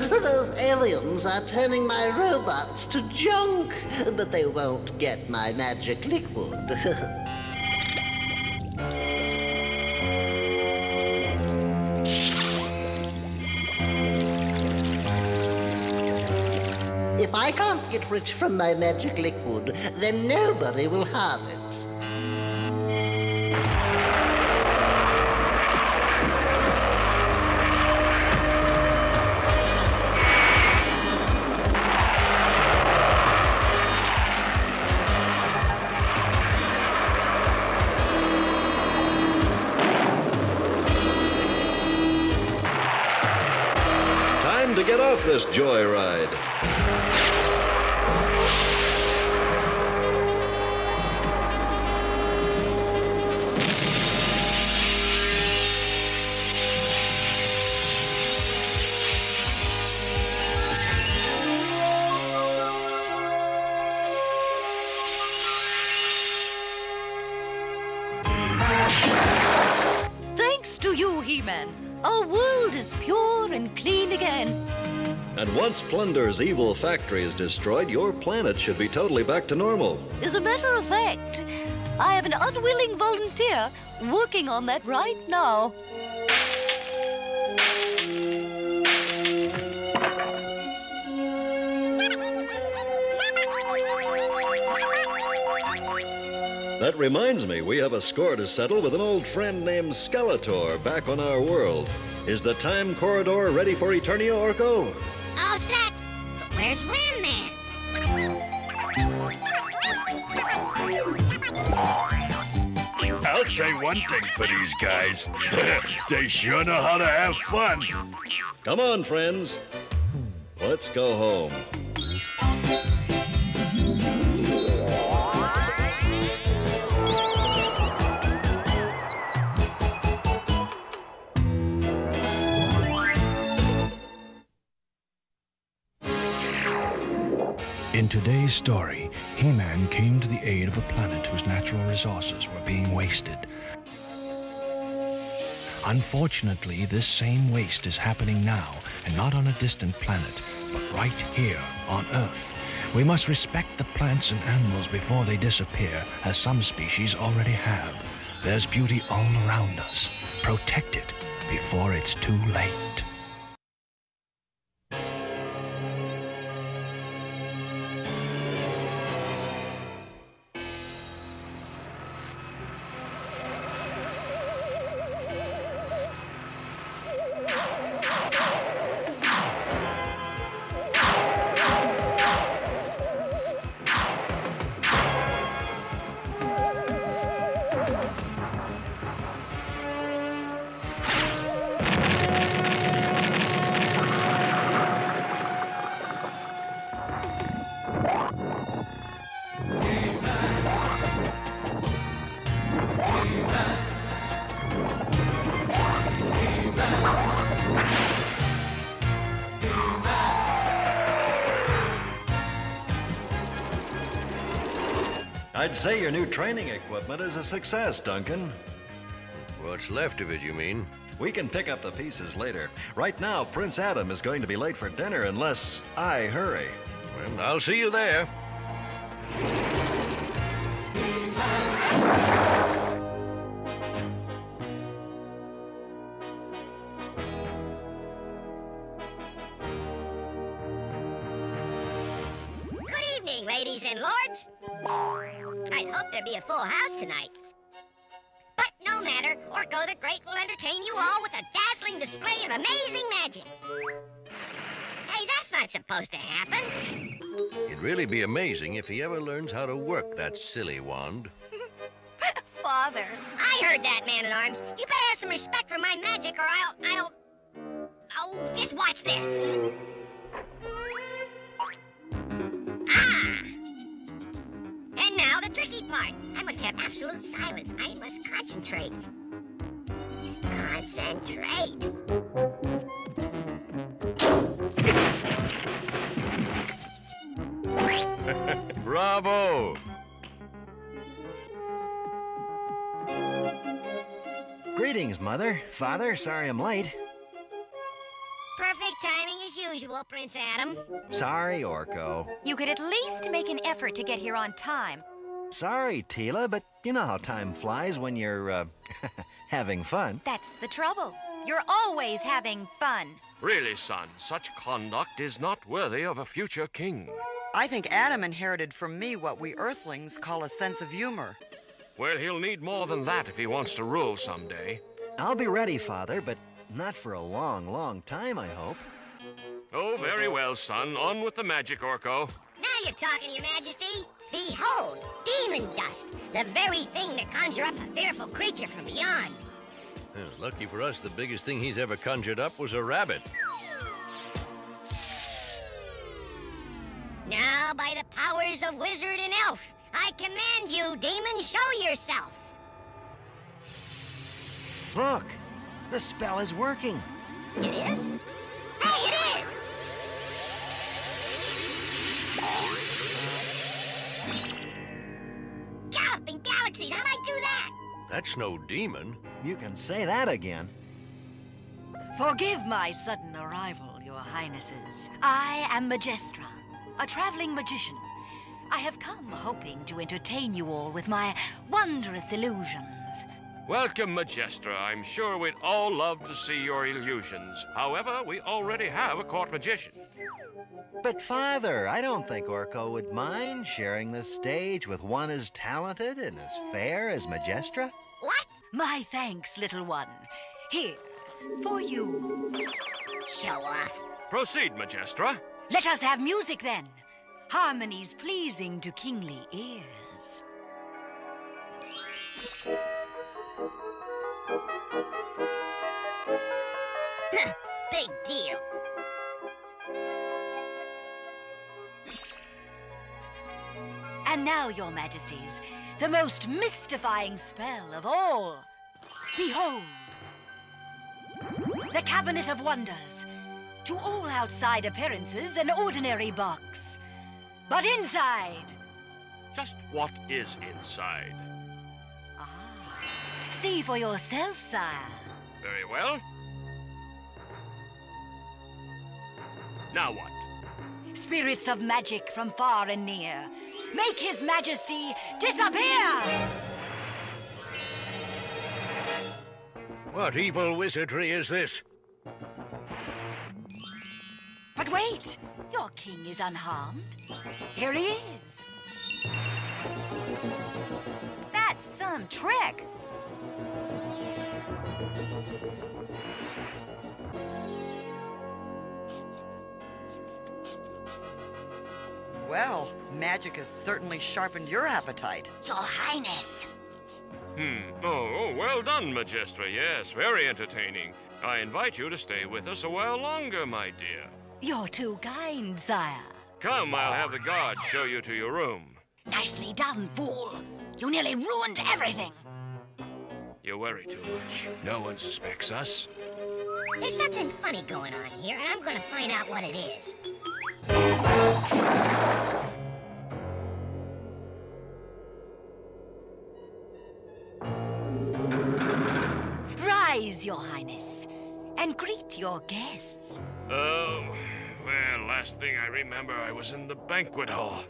Those aliens are turning my robots to junk, but they won't get my magic liquid. If I can't get rich from my magic liquid, then nobody will have it. Time to get off this joyride. Thanks to you, He-Man, our world is pure and clean again. And once Plunder's evil factory is destroyed, your planet should be totally back to normal. As a matter of fact, I have an unwilling volunteer working on that right now. That reminds me, we have a score to settle with an old friend named Skeletor back on our world. Is the time corridor ready for Eternia, Orko? All set. But where's Ram-Man? I'll say one thing for these guys. They sure know how to have fun. Come on, friends. Let's go home. In today's story, He-Man came to the aid of a planet whose natural resources were being wasted. Unfortunately, this same waste is happening now, and not on a distant planet, but right here on Earth. We must respect the plants and animals before they disappear, as some species already have. There's beauty all around us. Protect it before it's too late. I'd say your new training equipment is a success, Duncan. What's left of it, you mean? We can pick up the pieces later. Right now, Prince Adam is going to be late for dinner unless I hurry. Well, I'll see you there. Good evening, ladies and lords. I'd hoped there'd be a full house tonight. But no matter, Orko the Great will entertain you all with a dazzling display of amazing magic. Hey, that's not supposed to happen. It'd really be amazing if he ever learns how to work that silly wand. Father. I heard that, Man-at-Arms. You better have some respect for my magic or I'll... Oh, just watch this. Ah! And now the tricky part. I must have absolute silence. I must concentrate. Concentrate. Bravo! Greetings, Mother. Father, sorry I'm late. Perfect timing as usual, Prince Adam. Sorry, Orko. You could at least make an effort to get here on time. Sorry, Teela, but you know how time flies when you're, having fun. That's the trouble. You're always having fun. Really, son, such conduct is not worthy of a future king. I think Adam inherited from me what we Earthlings call a sense of humor. Well, he'll need more than that if he wants to rule someday. I'll be ready, Father, but not for a long, long time, I hope. Oh, very well, son. On with the magic, Orko. Now you're talking, Your Majesty. Behold, demon dust, the very thing that conjure up a fearful creature from beyond. Lucky for us, the biggest thing he's ever conjured up was a rabbit. Now, by the powers of wizard and elf, I command you, demon, show yourself. Look, the spell is working. It is? Hey, it is! Galloping galaxies, how'd I do that? That's no demon. You can say that again. Forgive my sudden arrival, Your Highnesses. I am Majestra, a traveling magician. I have come hoping to entertain you all with my wondrous illusions. Welcome, Majestra. I'm sure we'd all love to see your illusions. However, we already have a court magician. But, Father, I don't think Orko would mind sharing the stage with one as talented and as fair as Majestra. What? My thanks, little one. Here, for you. Show off. Proceed, Majestra. Let us have music, then. Harmonies pleasing to kingly ears. Big deal. And now, your majesties, the most mystifying spell of all. Behold, the Cabinet of Wonders. To all outside appearances, an ordinary box. But inside... Just what is inside? See for yourself, sire. Very well. Now what? Spirits of magic from far and near. Make his majesty disappear! What evil wizardry is this? But wait! Your king is unharmed. Here he is. That's some trick. Well, magic has certainly sharpened your appetite. Your Highness. Oh, well done, Majestra. Yes, very entertaining. I invite you to stay with us a while longer, my dear. You're too kind, sire. Come, I'll have the guards show you to your room. Nicely done, fool. You nearly ruined everything. You worry too much. No one suspects us. There's something funny going on here, and I'm gonna find out what it is. Rise, your highness, and greet your guests. Oh, well, last thing I remember, I was in the banquet hall.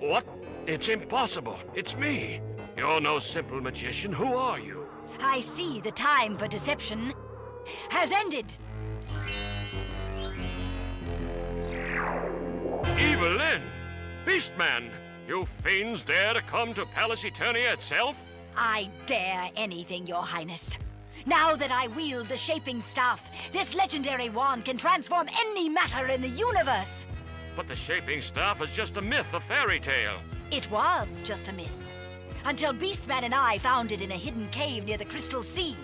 What? It's impossible. It's me. You're no simple magician. Who are you? I see the time for deception has ended. Evelyn! Beastman! You fiends dare to come to Palace Eternia itself? I dare anything, your highness. Now that I wield the shaping staff, this legendary wand can transform any matter in the universe. But the shaping staff is just a myth, a fairy tale. It was just a myth. Until Beastman and I found it in a hidden cave near the Crystal Sea.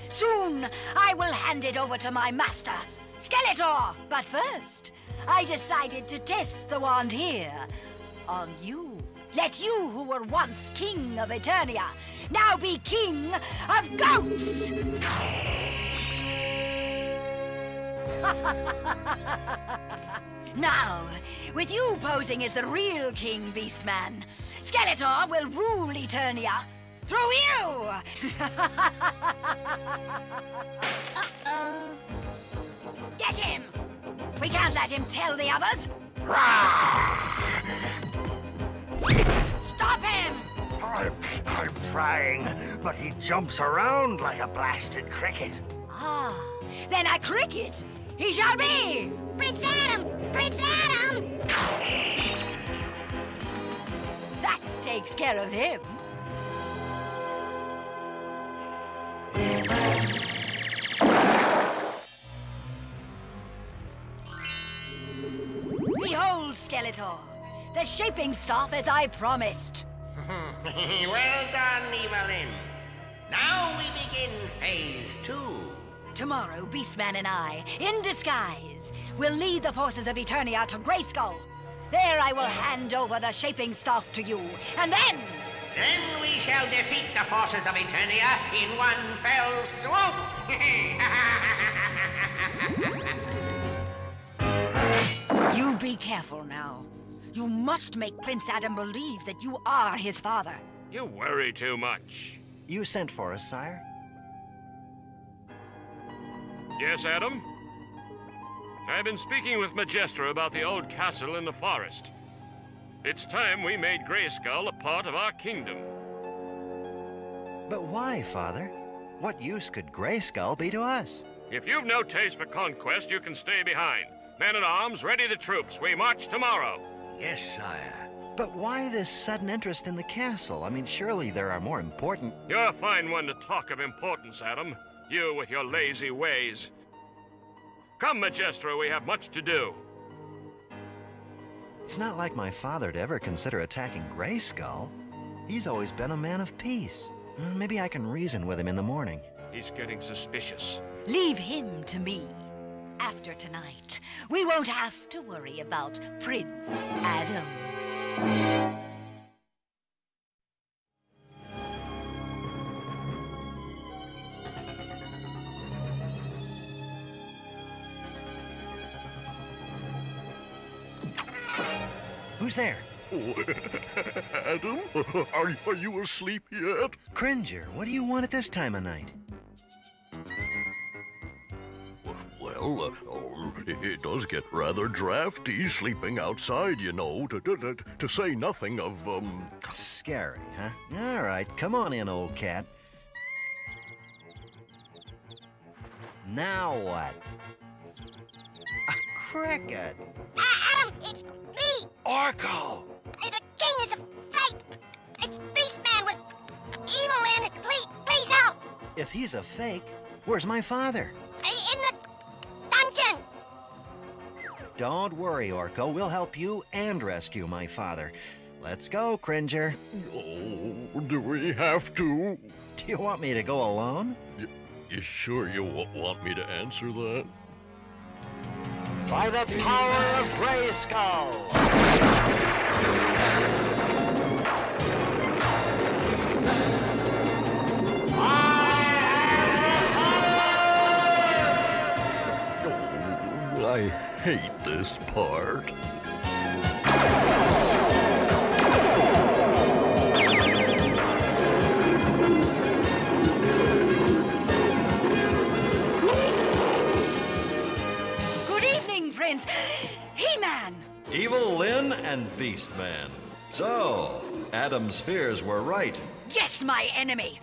Soon, I will hand it over to my master, Skeletor. But first, I decided to test the wand here on you. Let you, who were once king of Eternia, now be king of goats! Now, with you posing as the real King Beastman, Skeletor will rule Eternia through you! Uh-oh. Get him! We can't let him tell the others! Stop him! I'm trying, but he jumps around like a blasted cricket. Ah, then a cricket he shall be! Prince Adam! Prince Adam! That takes care of him. Behold, Skeletor, the shaping staff as I promised. Well done, Evelyn. Now we begin phase 2. Tomorrow, Beastman and I, in disguise, will lead the forces of Eternia to Grayskull. There I will hand over the shaping staff to you, and then... Then we shall defeat the forces of Eternia in one fell swoop. You be careful now. You must make Prince Adam believe that you are his father. You worry too much. You sent for us, sire? Yes, Adam? I've been speaking with Majestra about the old castle in the forest. It's time we made Grayskull a part of our kingdom. But why, Father? What use could Grayskull be to us? If you've no taste for conquest, you can stay behind. Men-at-arms, ready the troops. We march tomorrow. Yes, sire. But why this sudden interest in the castle? I mean, surely there are more important... You're a fine one to talk of importance, Adam. You with your lazy ways. Come, Majestra, we have much to do. It's not like my father to ever consider attacking Grayskull. He's always been a man of peace. Maybe I can reason with him in the morning. He's getting suspicious. Leave him to me. After tonight, we won't have to worry about Prince Adam. Who's there? Oh, Adam, are you asleep yet? Cringer, what do you want at this time of night? Well, it does get rather drafty sleeping outside, you know, to say nothing of, Scary, huh? All right, come on in, old cat. Now what? A cricket. Adam, it's me! Orko! The king is a fake! It's Beastman with evil in it! Please help! If he's a fake, where's my father? In the dungeon! Don't worry, Orko. We'll help you and rescue my father. Let's go, Cringer. Oh, do we have to? Do you want me to go alone? You sure you want me to answer that? By the power of Grayskull! I hate this part. Good evening, Prince. He-Man! Evil Lyn and Beastman. So, Adam's fears were right. Yes, my enemy.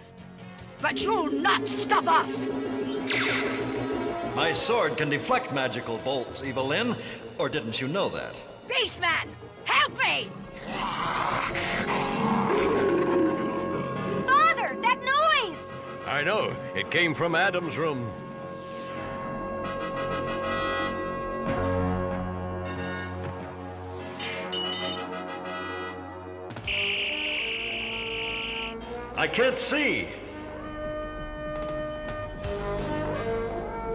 But you'll not stop us! My sword can deflect magical bolts, Evil Lyn. Or didn't you know that? Beastman, help me! Father, that noise! I know. It came from Adam's room. I can't see.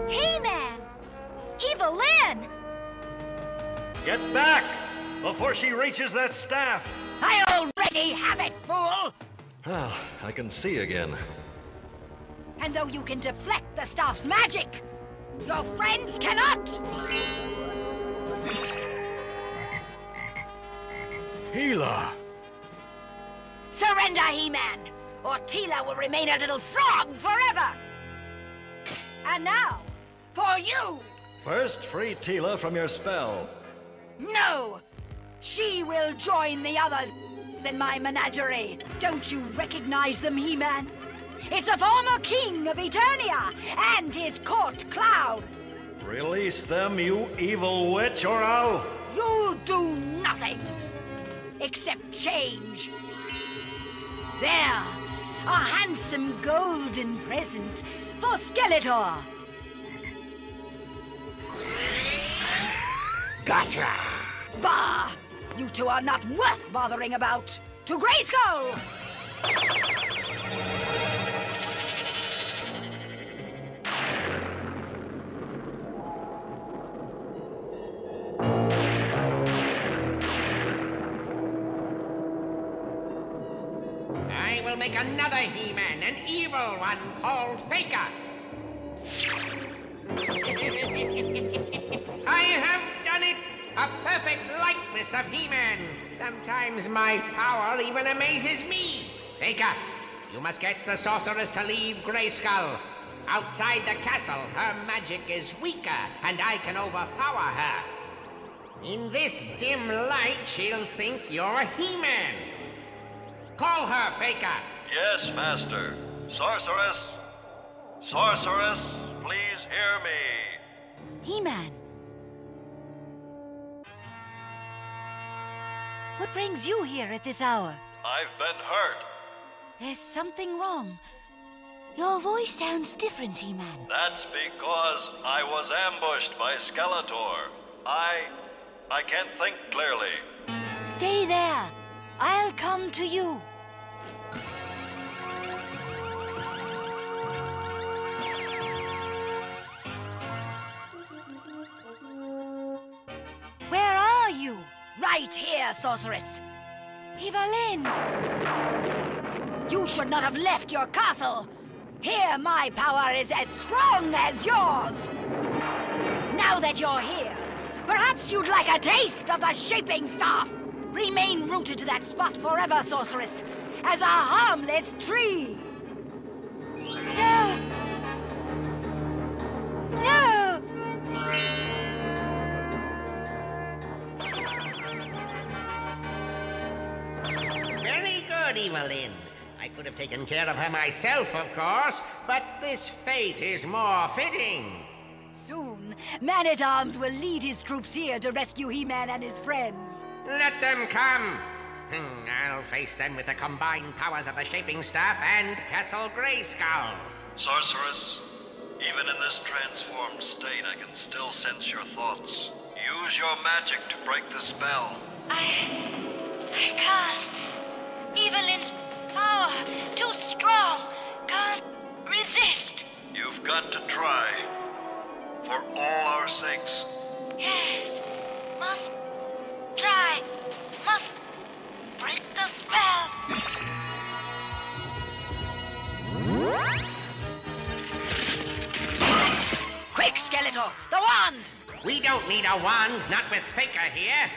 He-Man! Evil Lyn! Get back! Before she reaches that staff! I already have it, fool! Ah, I can see again. And though you can deflect the staff's magic, your friends cannot! Teela! Surrender, He-Man, or Teela will remain a little frog forever! And now, for you! First, free Teela from your spell. No! She will join the others in my menagerie. Don't you recognize them, He-Man? It's a former king of Eternia and his court clown. Release them, you evil witch, or I'll... You'll do nothing except change. There, a handsome golden present for Skeletor. Gotcha! Bah! You two are not worth bothering about. To Grayskull! I will make another He-Man, an evil one called Faker. I have done it! A perfect likeness of He-Man. Sometimes my power even amazes me. Faker, you must get the Sorceress to leave Grayskull. Outside the castle, her magic is weaker, and I can overpower her. In this dim light, she'll think you're a He-Man. Call her, Faker. Yes, Master. Sorceress? Sorceress, please hear me. He-Man. What brings you here at this hour? I've been hurt. There's something wrong. Your voice sounds different, He-Man. That's because I was ambushed by Skeletor. I can't think clearly. Stay there. I'll come to you. Where are you? Right here, Sorceress. Evelyn! You should not have left your castle. Here, my power is as strong as yours. Now that you're here, perhaps you'd like a taste of the shaping staff. Remain rooted to that spot forever, Sorceress, as a harmless tree. No! No! Very good, Evelyn. I could have taken care of her myself, of course, but this fate is more fitting. Soon, Man-at-Arms will lead his troops here to rescue He-Man and his friends. Let them come. I'll face them with the combined powers of the Shaping Staff and Castle Grayskull. Sorceress, even in this transformed state, I can still sense your thoughts. Use your magic to break the spell. I can't. Evelyn's power too strong. Can't resist. You've got to try. For all our sakes. Yes. Must try. Must break the spell. Quick, Skeletor! The wand! We don't need a wand, not with Faker here.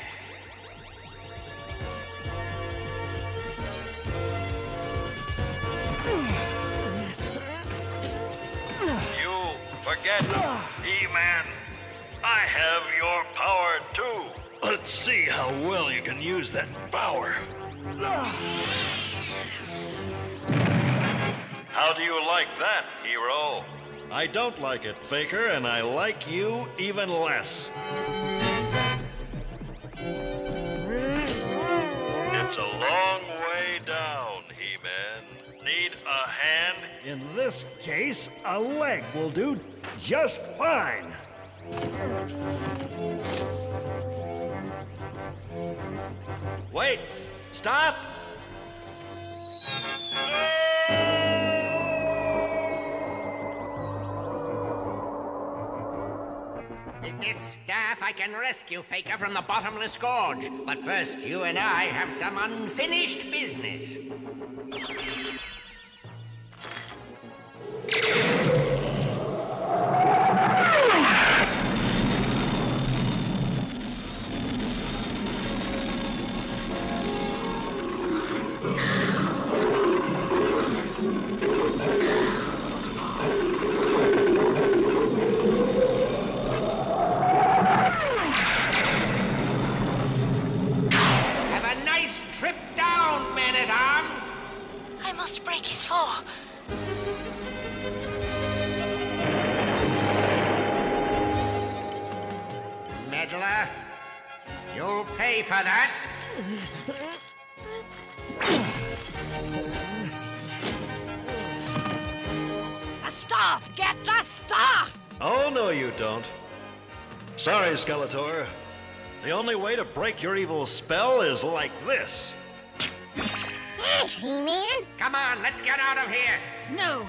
You forget, He-Man. I have your power too. Let's see how well you can use that power. How do you like that, hero? I don't like it, Faker, and I like you even less. It's a long way down, He-Man. Need a hand? In this case, a leg will do just fine. Wait! Stop! With this staff, I can rescue Faker from the bottomless gorge. But first, you and I have some unfinished business. Have a nice trip down, Man-at-Arms. I must break his fall. Meddler, you'll pay for that. The staff! Get the staff! Oh, no, you don't. Sorry, Skeletor. The only way to break your evil spell is like this. Thanks, He-Man. Come on, let's get out of here. No!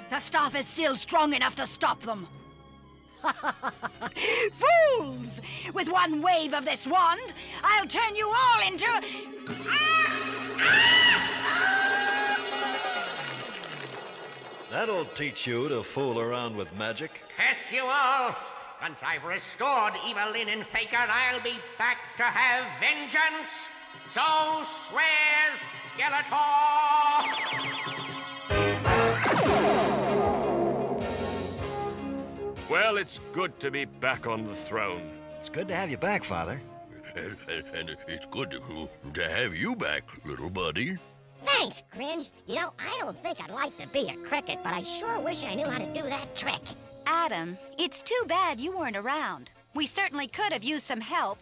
The staff is still strong enough to stop them. Fools! With one wave of this wand, I'll turn you all into... That'll teach you to fool around with magic. Curse you all. Once I've restored Evelyn and Faker, I'll be back to have vengeance. So swears Skeletor. Well, it's good to be back on the throne. It's good to have you back, Father. And it's good to have you back, little buddy. Thanks, Cringe. You know, I don't think I'd like to be a cricket, but I sure wish I knew how to do that trick. Adam, it's too bad you weren't around. We certainly could have used some help.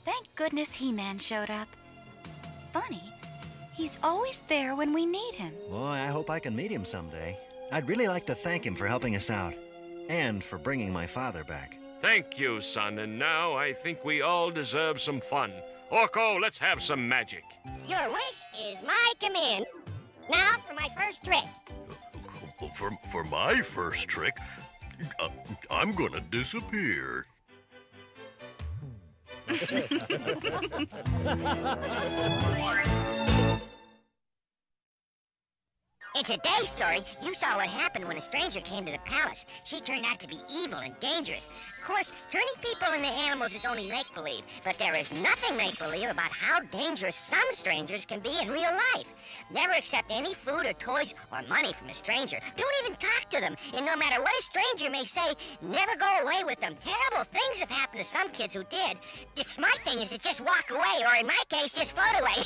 Thank goodness He-Man showed up. Funny, he's always there when we need him. Boy, I hope I can meet him someday. I'd really like to thank him for helping us out, and for bringing my father back. Thank you, son, and now I think we all deserve some fun. Orko, let's have some magic. Your wish is my command. Now for my first trick. For my first trick, I'm gonna disappear. In today's story, you saw what happened when a stranger came to the palace. She turned out to be evil and dangerous. Of course, turning people into animals is only make-believe, but there is nothing make-believe about how dangerous some strangers can be in real life. Never accept any food or toys or money from a stranger. Don't even talk to them. And no matter what a stranger may say, never go away with them. Terrible things have happened to some kids who did. The smart thing is to just walk away, or in my case, just float away.